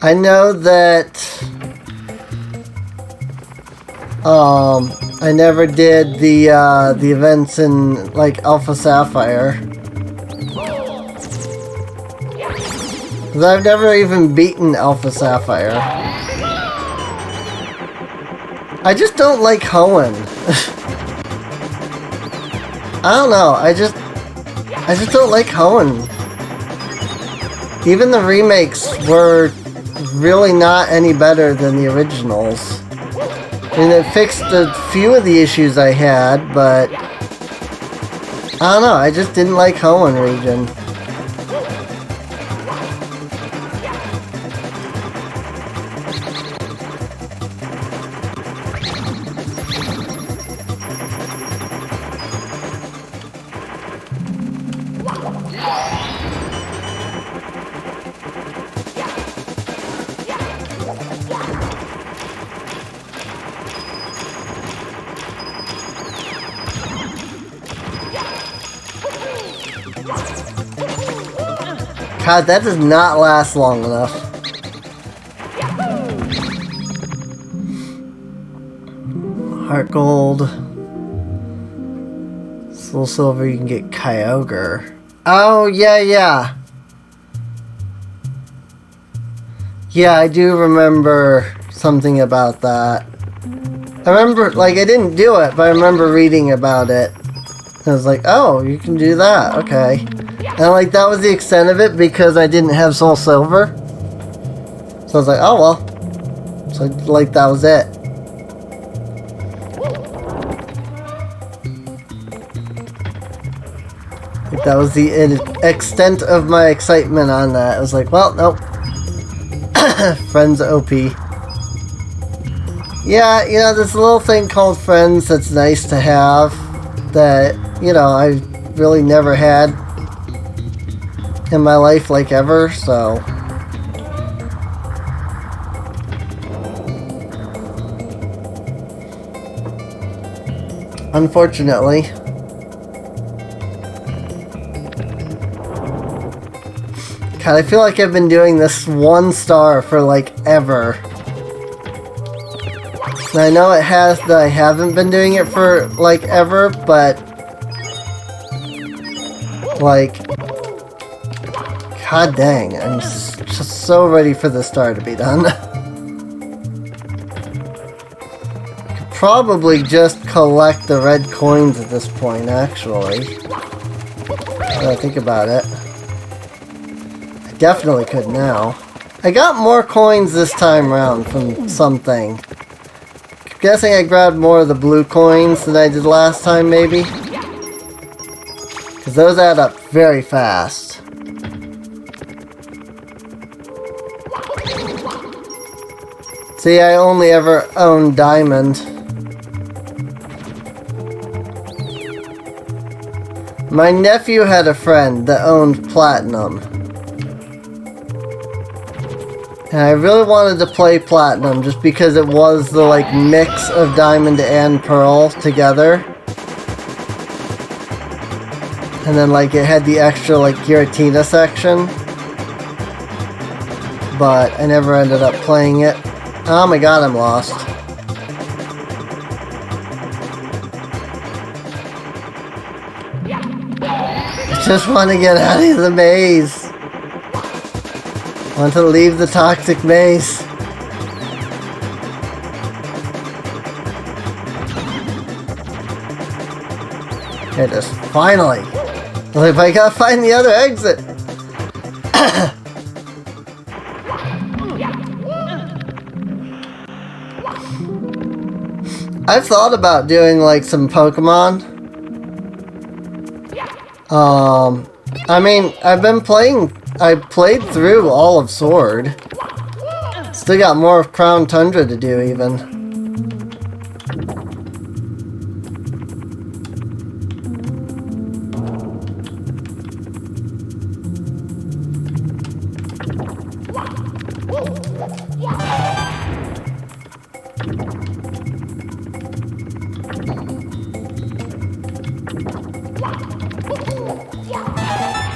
I know that I never did the events in like Alpha Sapphire. 'Cause I've never even beaten Alpha Sapphire. I just don't like Hoenn. I don't know, I just don't like Hoenn. Even the remakes were really not any better than the originals. I mean, it fixed a few of the issues I had, but I don't know, I just didn't like Hoenn region. God, that does not last long enough. Heart Gold. Soul Silver, you can get Kyogre. Oh, yeah. Yeah, I do remember something about that. I remember, like, I didn't do it, but I remember reading about it. I was like, oh, you can do that, okay. And like that was the extent of it because I didn't have Soul Silver. So I was like, oh well. So like that was it. Like, that was the extent of my excitement on that. I was like, well, nope. Friends OP. Yeah, you know, this little thing called Friends that's nice to have that, you know, I really never had in my life like ever, so unfortunately. God, I feel like I've been doing this one star for like ever. And I know it has that I haven't been doing it for like ever, but like god dang, I'm just so ready for the star to be done. I could probably just collect the red coins at this point, actually. Now that I think about it. Definitely could now. I got more coins this time around from something. I'm guessing I grabbed more of the blue coins than I did last time, maybe? Because those add up very fast. See, I only ever owned diamond. My nephew had a friend that owned platinum. And I really wanted to play platinum just because it was the like mix of diamond and pearl together. And then like it had the extra like Giratina section. But I never ended up playing it. Oh my god, I'm lost. I just want to get out of the maze. I want to leave the toxic maze. Here it is. Finally. Well, if I gotta find the other exit. I've thought about doing like some Pokemon. I mean, I've been playing. I played through all of Sword. Still got more of Crown Tundra to do, even.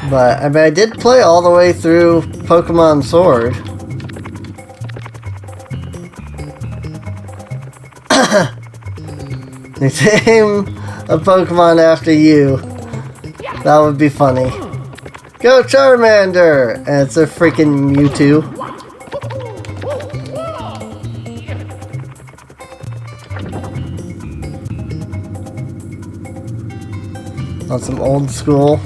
But, I mean, I did play all the way through Pokemon Sword. Name a Pokemon after you. That would be funny. Go Charmander! And it's a freaking Mewtwo. On some old school.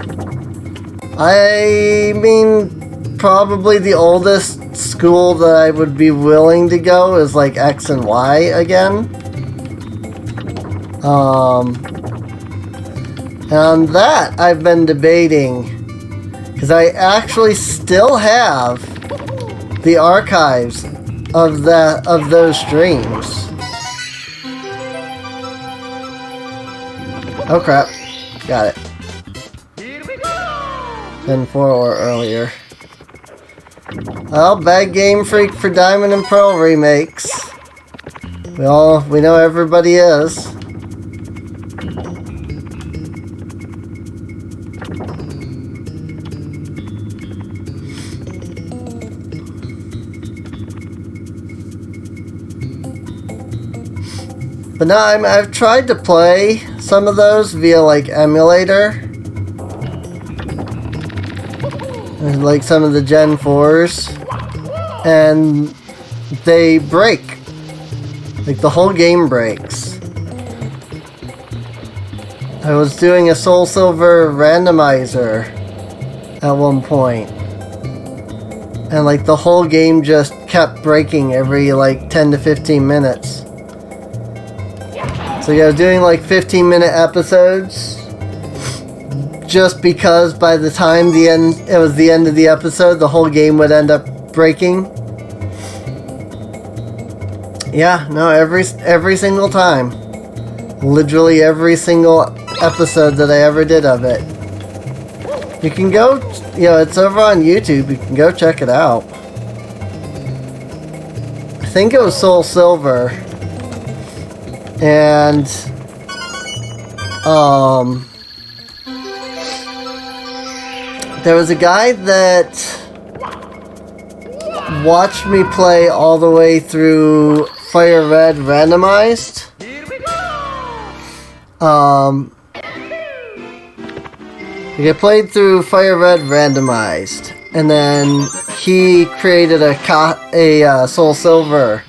I mean, probably the oldest school that I would be willing to go is like X and Y again. And that I've been debating because I actually still have the archives of those streams. Oh crap. Got it. 10-4 or earlier. Well, bad Game Freak for Diamond and Pearl remakes. We know everybody is. But no, I've tried to play some of those via like emulator. Like some of the Gen 4s. And they break. Like the whole game breaks. I was doing a Soul Silver randomizer at one point. And like the whole game just kept breaking every like 10 to 15 minutes. So yeah, I was doing like 15-minute episodes. Just because by the time it was the end of the episode, the whole game would end up breaking. Yeah, no, every single time. Literally every single episode that I ever did of it. You can go, it's over on YouTube, you can go check it out. I think it was Soul Silver. And, there was a guy that watched me play all the way through Fire Red randomized. I played through Fire Red randomized, and then he created a Soul Silver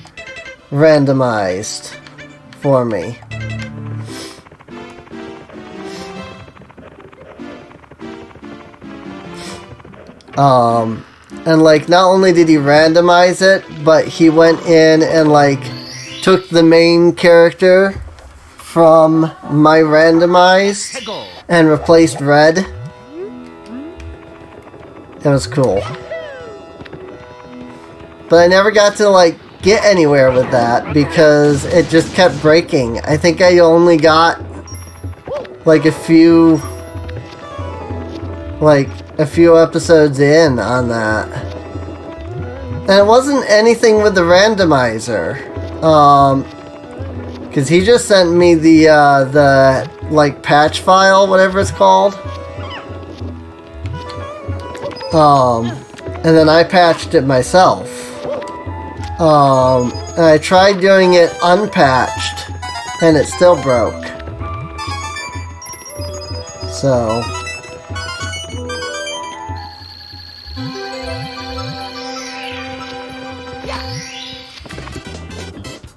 randomized for me. And like, not only did he randomize it, but he went in and like took the main character from my randomized and replaced Red. It was cool. But I never got to like get anywhere with that because it just kept breaking. I think I only got like a few episodes in on that. And it wasn't anything with the randomizer. Cause he just sent me the like patch file, whatever it's called. And then I patched it myself. And I tried doing it unpatched, and it still broke. So.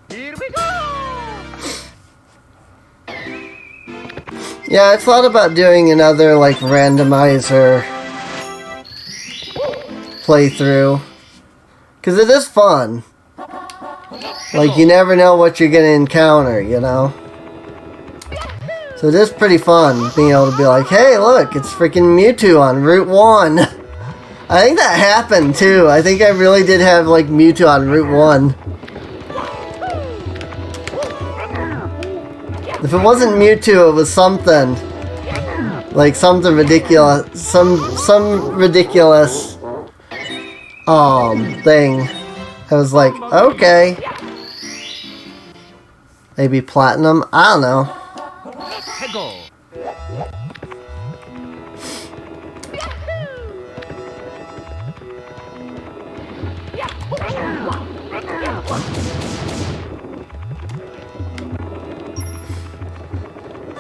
Here we go! Yeah, I thought about doing another, like, randomizer playthrough. Because it is fun. Like, you never know what you're going to encounter, you know? So it is pretty fun being able to be like, hey, look, it's freaking Mewtwo on Route 1. I think that happened, too. I think I really did have, like, Mewtwo on Route 1. If it wasn't Mewtwo, it was something. Like, something ridiculous. Some ridiculous thing. I was like, okay. Maybe Platinum? I don't know.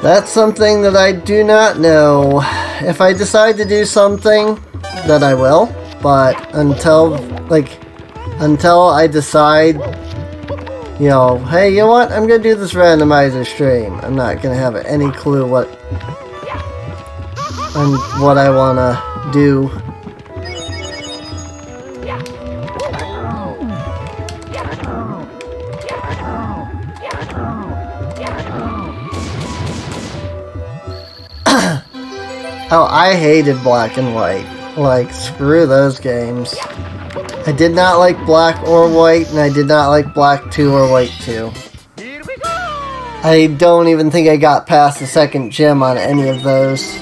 That's something that I do not know. If I decide to do something, then I will. But until I decide, you know, hey, you know what? I'm gonna do this randomizer stream. I'm not gonna have any clue what I wanna do. Oh, I hated Black and White. Like, screw those games. I did not like Black or White, and I did not like Black 2 or White 2. Here we go! I don't even think I got past the second gym on any of those.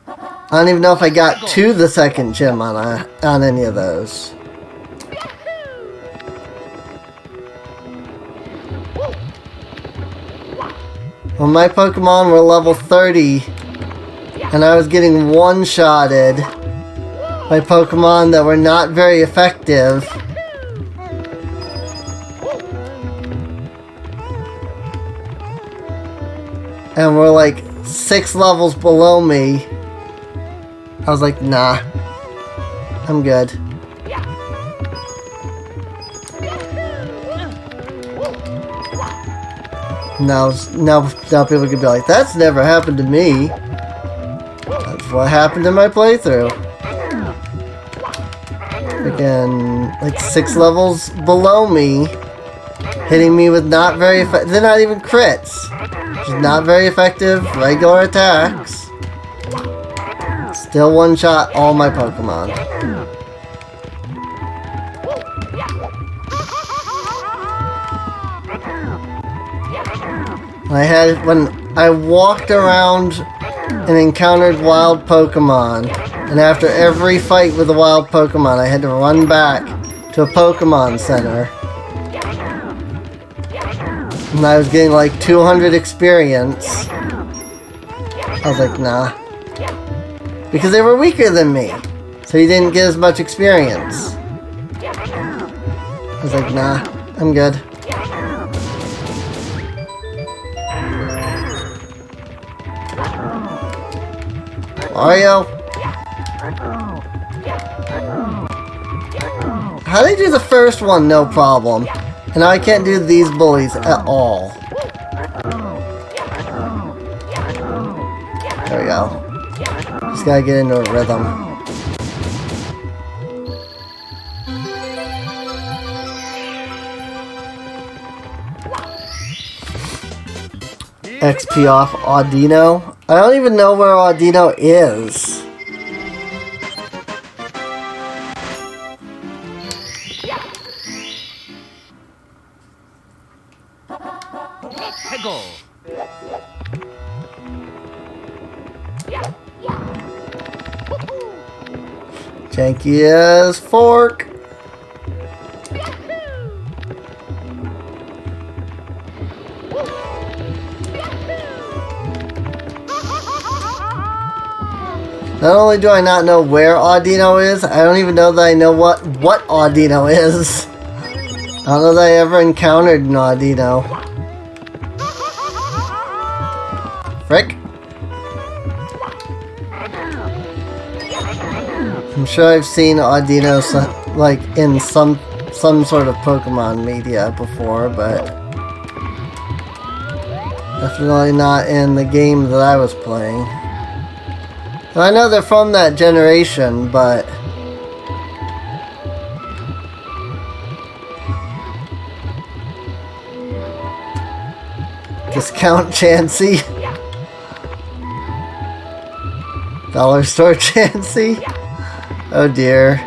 I don't even know if I got to the second gym on any of those. When my Pokemon were level 30, and I was getting one-shotted by Pokemon that were not very effective, and were like 6 levels below me, I was like, nah, I'm good. Now people can be like, that's never happened to me. That's what happened in my playthrough. Again, like 6 levels below me, hitting me with not very effective, they're not even crits. Just not very effective regular attacks. Still one-shot all my Pokemon. When I walked around and encountered wild Pokemon, and after every fight with a wild Pokemon, I had to run back to a Pokemon Center. And I was getting like 200 experience. I was like, nah. Because they were weaker than me. So you didn't get as much experience. I was like, nah, I'm good. Mario? How did I do the first one? No problem. And I can't do these bullies at all. go. Just gotta get into a rhythm. XP off Audino. I don't even know where Audino is. Go. Janky as fork. Not only do I not know where Audino is, I don't even know that I know what Audino is. I don't know that I ever encountered an Audino. Frick. I'm sure I've seen Audino like in some sort of Pokemon media before, but definitely not in the game that I was playing. I know they're from that generation, but Discount Chansey. Dollar store Chansey. Oh dear.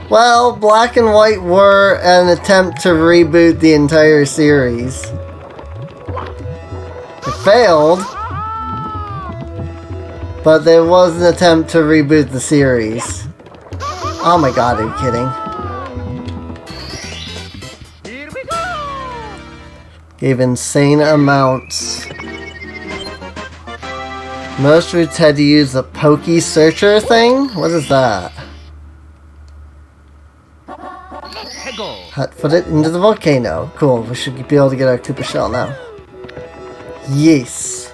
Well, Black and White were an attempt to reboot the entire series. It failed, but there was an attempt to reboot the series. Oh my god, are you kidding? Here we go. Gave insane amounts. Most routes had to use the Poke Searcher thing? What is that? Go. Put it into the volcano. Cool, we should be able to get our Koopa Shell now. Yes.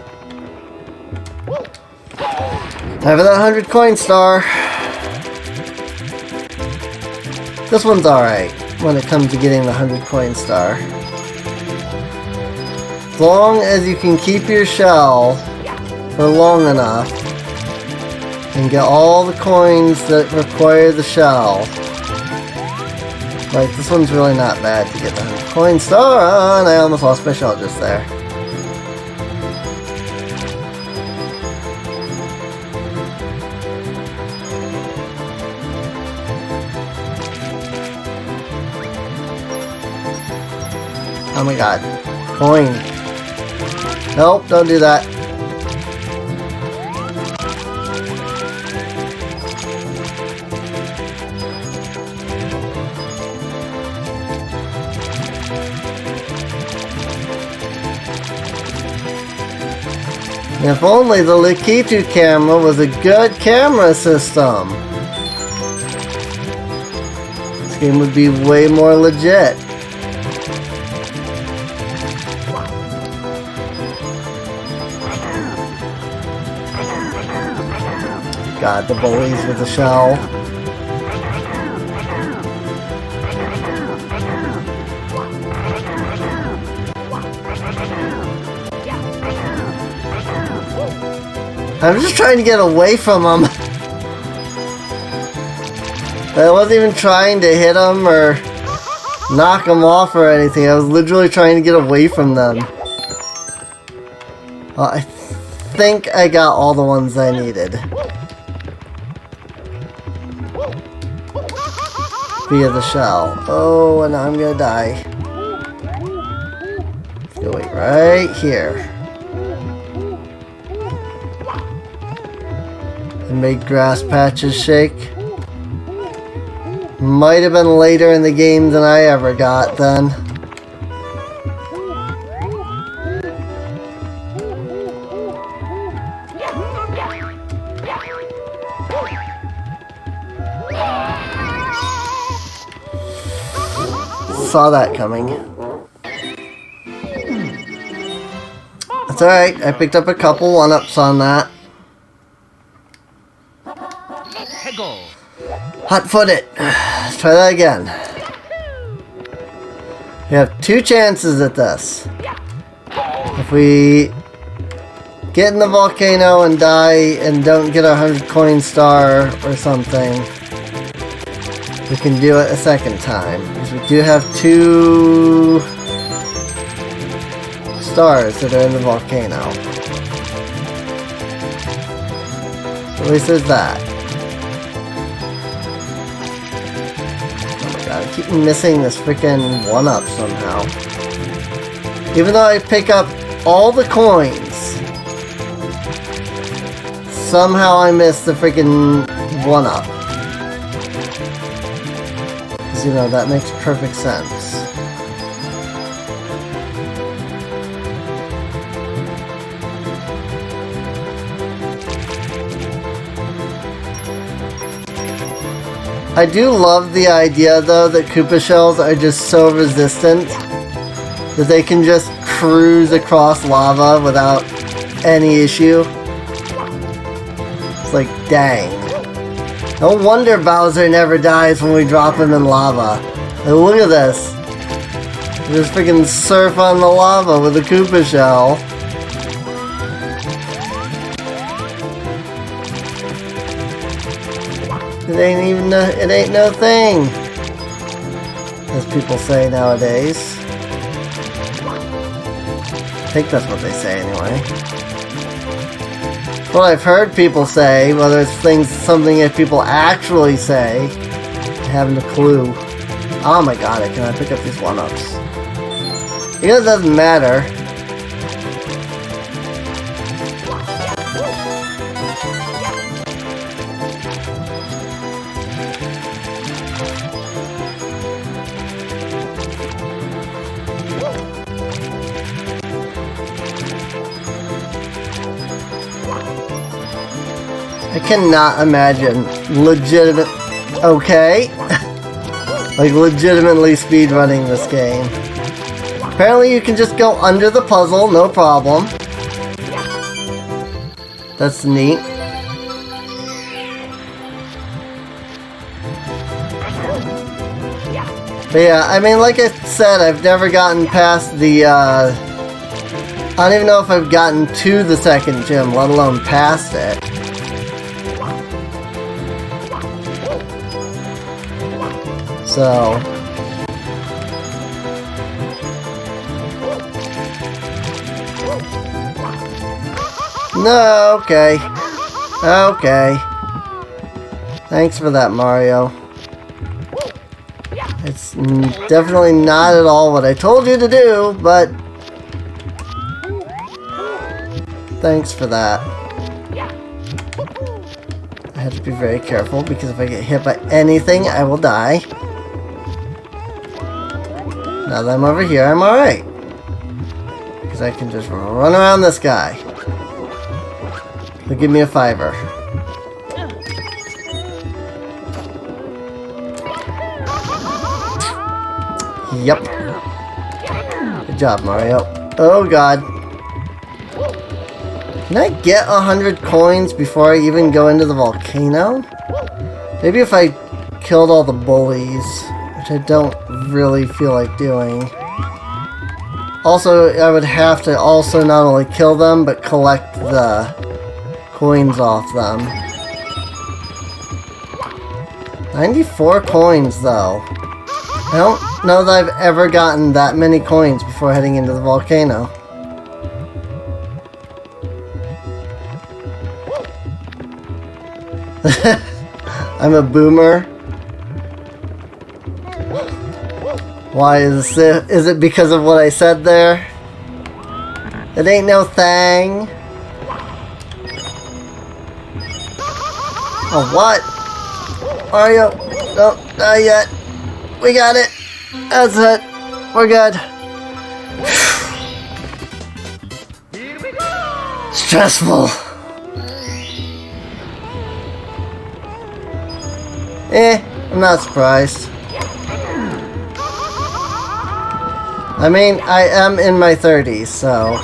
Time for that 100 coin star. This one's alright when it comes to getting the 100 coin star. As long as you can keep your shell for long enough and get all the coins that require the shell. Like, this one's really not bad to get the 100 coin star on. I almost lost my shell just there. Oh my god. Coin. Nope, don't do that. If only the Lakitu camera was a good camera system. This game would be way more legit. God, the bullies with the shell. I'm just trying to get away from them. I wasn't even trying to hit them or knock them off or anything. I was literally trying to get away from them. Well, I think I got all the ones I needed. Via the shell. Oh, and I'm gonna die. Let's go wait right here. And make grass patches shake. Might have been later in the game than I ever got then. Saw that coming. That's alright, I picked up a couple 1-ups on that. Go. Hot foot it. Let's try that again. We have 2 chances at this. If we get in the volcano and die and don't get a 100 coin star or something, we can do it a second time. Because we do have 2 stars that are in the volcano. So at least there's that. Oh my god, I keep missing this freaking 1-up somehow. Even though I pick up all the coins, somehow I miss the freaking 1-up. Because, you know, that makes perfect sense. I do love the idea, though, that Koopa shells are just so resistant that they can just cruise across lava without any issue. It's like, dang. No wonder Bowser never dies when we drop him in lava. Like, look at this. Just freaking surf on the lava with a Koopa shell. It ain't no thing, as people say nowadays. I think that's what they say anyway. What I've heard people say, whether it's something that people actually say, I haven't a clue. Oh my god, can I pick up these 1-ups? Because it doesn't matter. I cannot imagine like legitimately speedrunning this game. Apparently you can just go under the puzzle, no problem. That's neat. But yeah, I mean, like I said, I've never gotten past the, I don't even know if I've gotten to the second gym, let alone past it. So, no, okay. Okay. Thanks for that, Mario. It's definitely not at all what I told you to do, but thanks for that. I have to be very careful because if I get hit by anything, I will die. Now that I'm over here, I'm alright. Because I can just run around this guy. He'll give me a 5-er. Yep. Good job, Mario. Oh god. Can I get 100 coins before I even go into the volcano? Maybe if I killed all the bullies, which I don't really feel like doing. Also, I would have to also not only kill them, but collect the coins off them. 94 coins, though. I don't know that I've ever gotten that many coins before heading into the volcano. I'm a boomer. Why is it because of what I said there? It ain't no thing. Oh, what? Mario, no, not yet. We got it. That's it. We're good. Here we go! Stressful. I'm not surprised. I mean, I am in my 30s, so...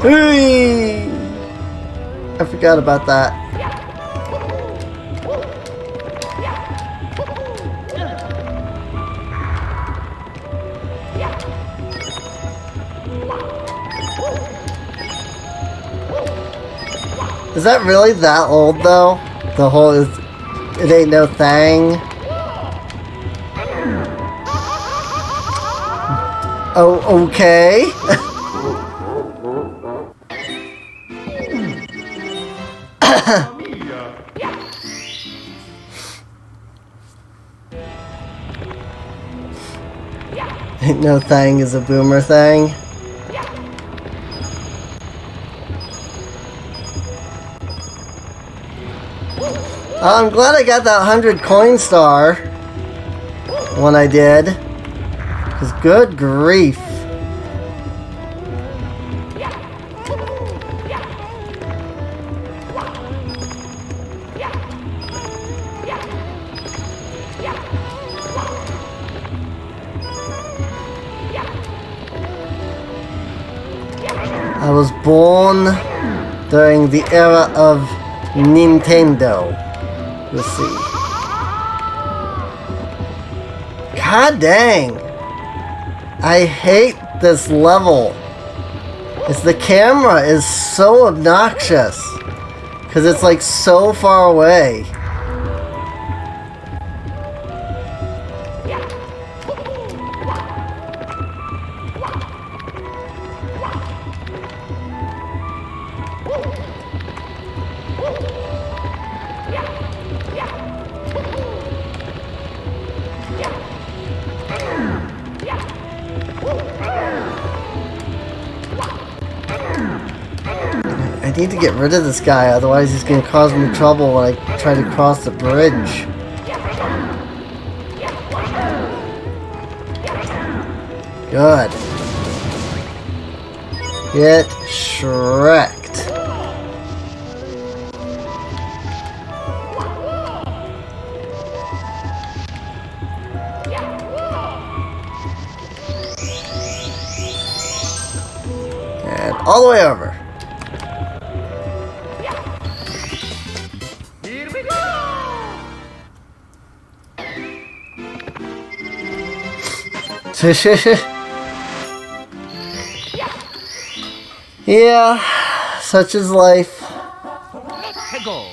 Whee! I forgot about that. Is that really that old though? The whole it ain't no thing. Oh, okay. Ain't no thing is a boomer thing. I'm glad I got that 100 coin star when I did. Cause good grief. I was born during the era of Nintendo. Let's see. God dang! I hate this level. It's the camera is so obnoxious. Cause it's like so far away. I need to get rid of this guy, otherwise he's going to cause me trouble when I try to cross the bridge. Good. Get Shrek'd. And all the way over. Here we go! Yeah, such is life. Let's go!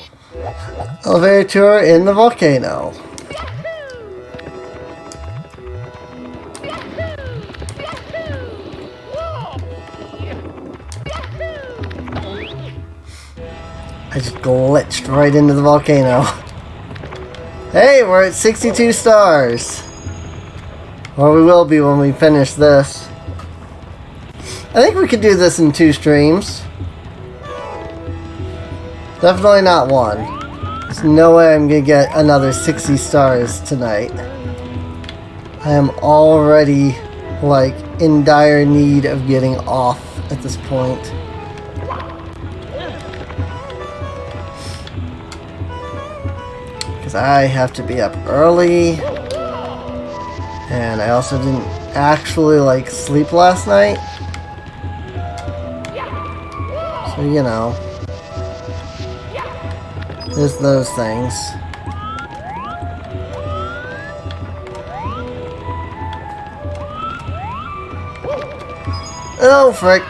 Elevator tour in the volcano. I just glitched right into the volcano. Hey, we're at 62 stars. Or we will be when we finish this. I think we could do this in 2 streams. Definitely not 1. There's no way I'm gonna get another 60 stars tonight. I am already, like, in dire need of getting off at this point. Because I have to be up early. And I also didn't actually, like, sleep last night. So, you know. There's those things. Oh, frick.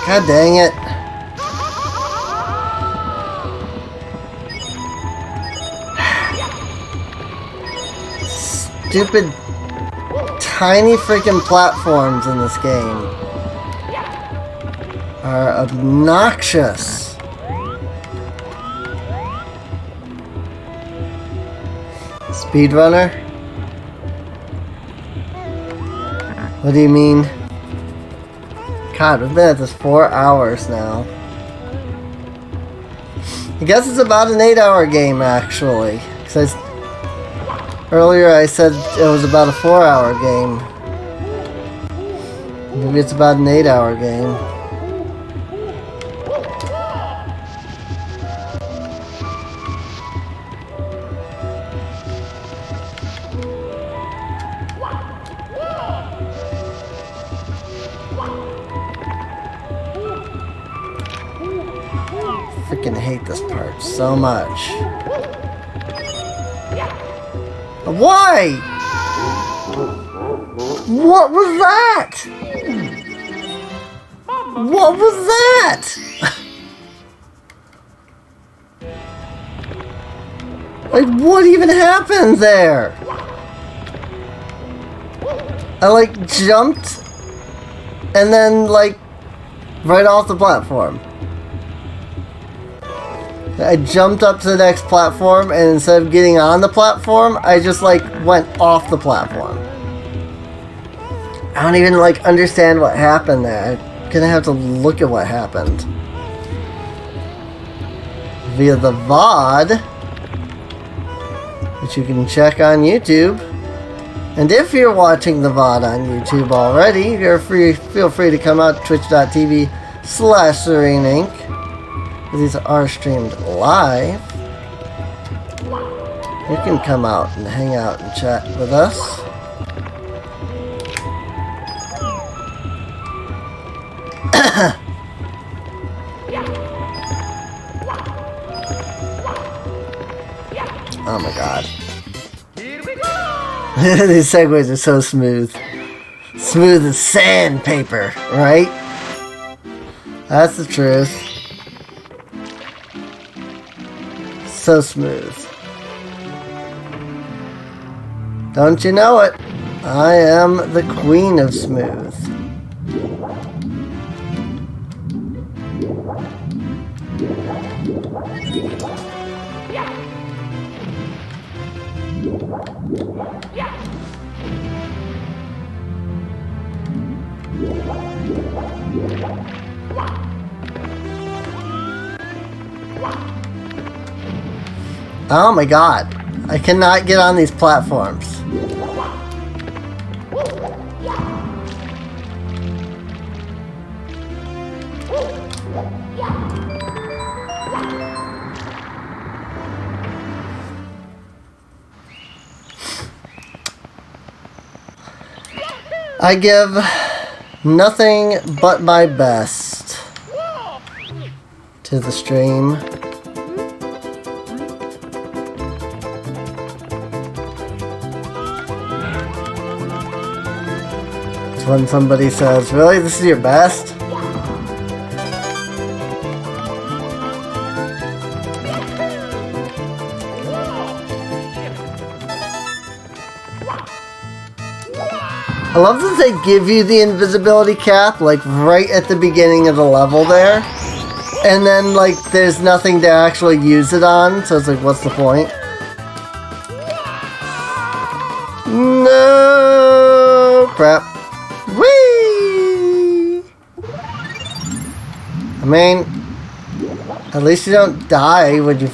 God dang it. Stupid tiny freaking platforms in this game are obnoxious. Speedrunner? What do you mean? God, we've been at this 4 hours now. I guess it's about an 8-hour game, actually. Because earlier I said it was about a 4-hour game. Maybe it's about an 8-hour game. Freaking hate this part so much. Why? What was that? What was that? Like, what even happened there? I, like, jumped, and then, like, right off the platform. I jumped up to the next platform, and instead of getting on the platform, I just, like, went off the platform. I don't even, like, understand what happened there. I'm gonna have to look at what happened. Via the VOD, which you can check on YouTube. And if you're watching the VOD on YouTube already, feel free to come out to twitch.tv/SereneInc. These are streamed live. You can come out and hang out and chat with us. Oh my god. These segues are so smooth. Smooth as sandpaper, right? That's the truth. So smooth. Don't you know it? I am the queen of smooth. Oh my god. I cannot get on these platforms. I give nothing but my best to the stream. It's when somebody says, "Really? This is your best?" I love that they give you the invisibility cap, like, right at the beginning of the level there. And then, like, there's nothing to actually use it on, so it's like, what's the point? No! Crap. Whee! I mean, at least you don't die when you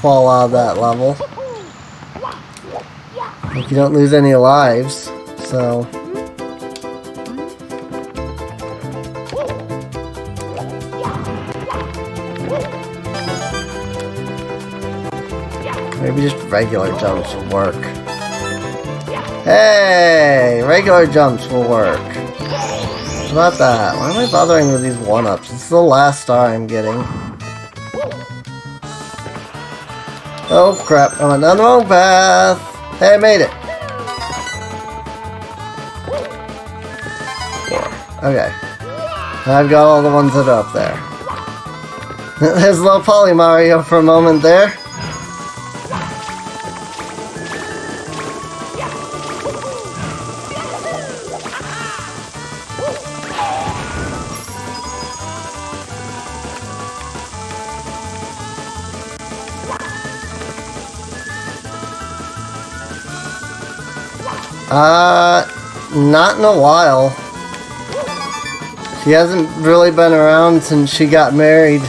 fall out of that level. Like, you don't lose any lives. So maybe just regular jumps will work. Hey, regular jumps will work. How about that? Why am I bothering with these 1-ups? It's the last star I'm getting. Oh crap, I'm on the wrong path. Hey, I made it. Okay. I've got all the ones that are up there. There's little Poly Mario for a moment there. Not in a while. She hasn't really been around since she got married.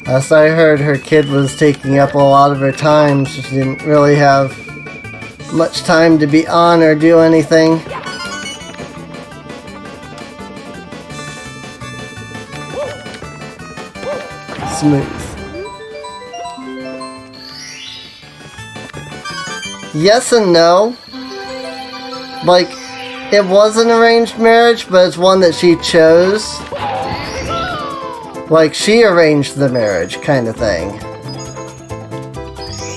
Last I heard, her kid was taking up a lot of her time, so she didn't really have much time to be on or do anything. Smooth. Yes and no. Like, it was an arranged marriage, but it's one that she chose. Like, she arranged the marriage, kind of thing.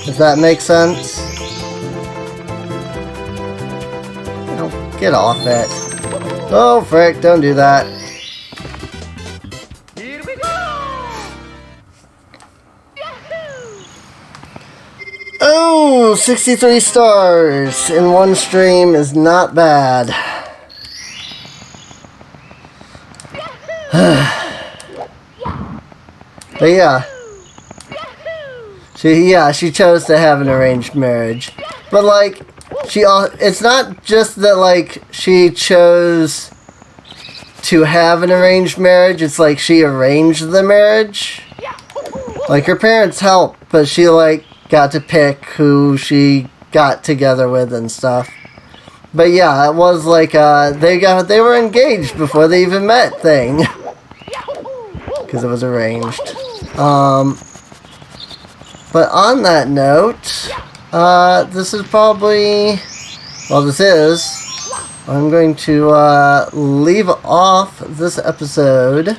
If that makes sense. You know, get off it. Oh, frick, don't do that. Here we go! Oh, 63 stars in one stream is not bad. But yeah. She chose to have an arranged marriage. But like, it's not just that like she chose to have an arranged marriage, it's like she arranged the marriage. Like her parents helped, but she like got to pick who she got together with and stuff. But yeah, it was like they were engaged before they even met thing. Because it was arranged. But on that note, this is probably, well, this is, I'm going to leave off this episode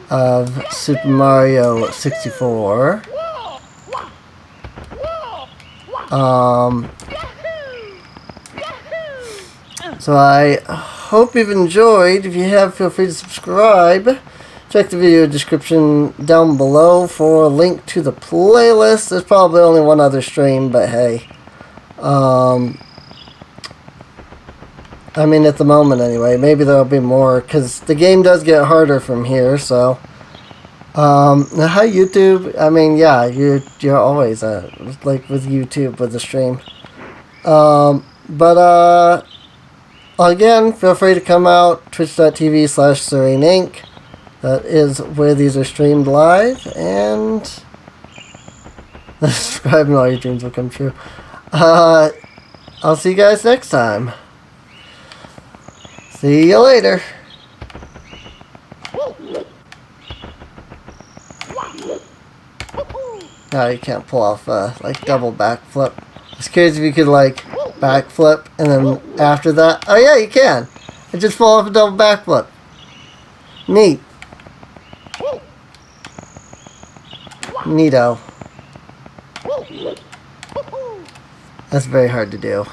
of Super Mario 64. So I hope you've enjoyed. If you have, feel free to subscribe. Check the video description down below for a link to the playlist. There's probably only one other stream, but hey. I mean, at the moment anyway. Maybe there'll be more, because the game does get harder from here, so. Hi, YouTube. I mean, yeah, you're always, like, with YouTube, with the stream. Again, feel free to come out, twitch.tv/SereneInc. That is where these are streamed live, and subscribe and all your dreams will come true. I'll see you guys next time. See you later. No, you can't pull off like double backflip. I was curious if you could like backflip and then after that. Oh yeah, you can. I just pull off a double backflip. Neat. Neato. That's very hard to do.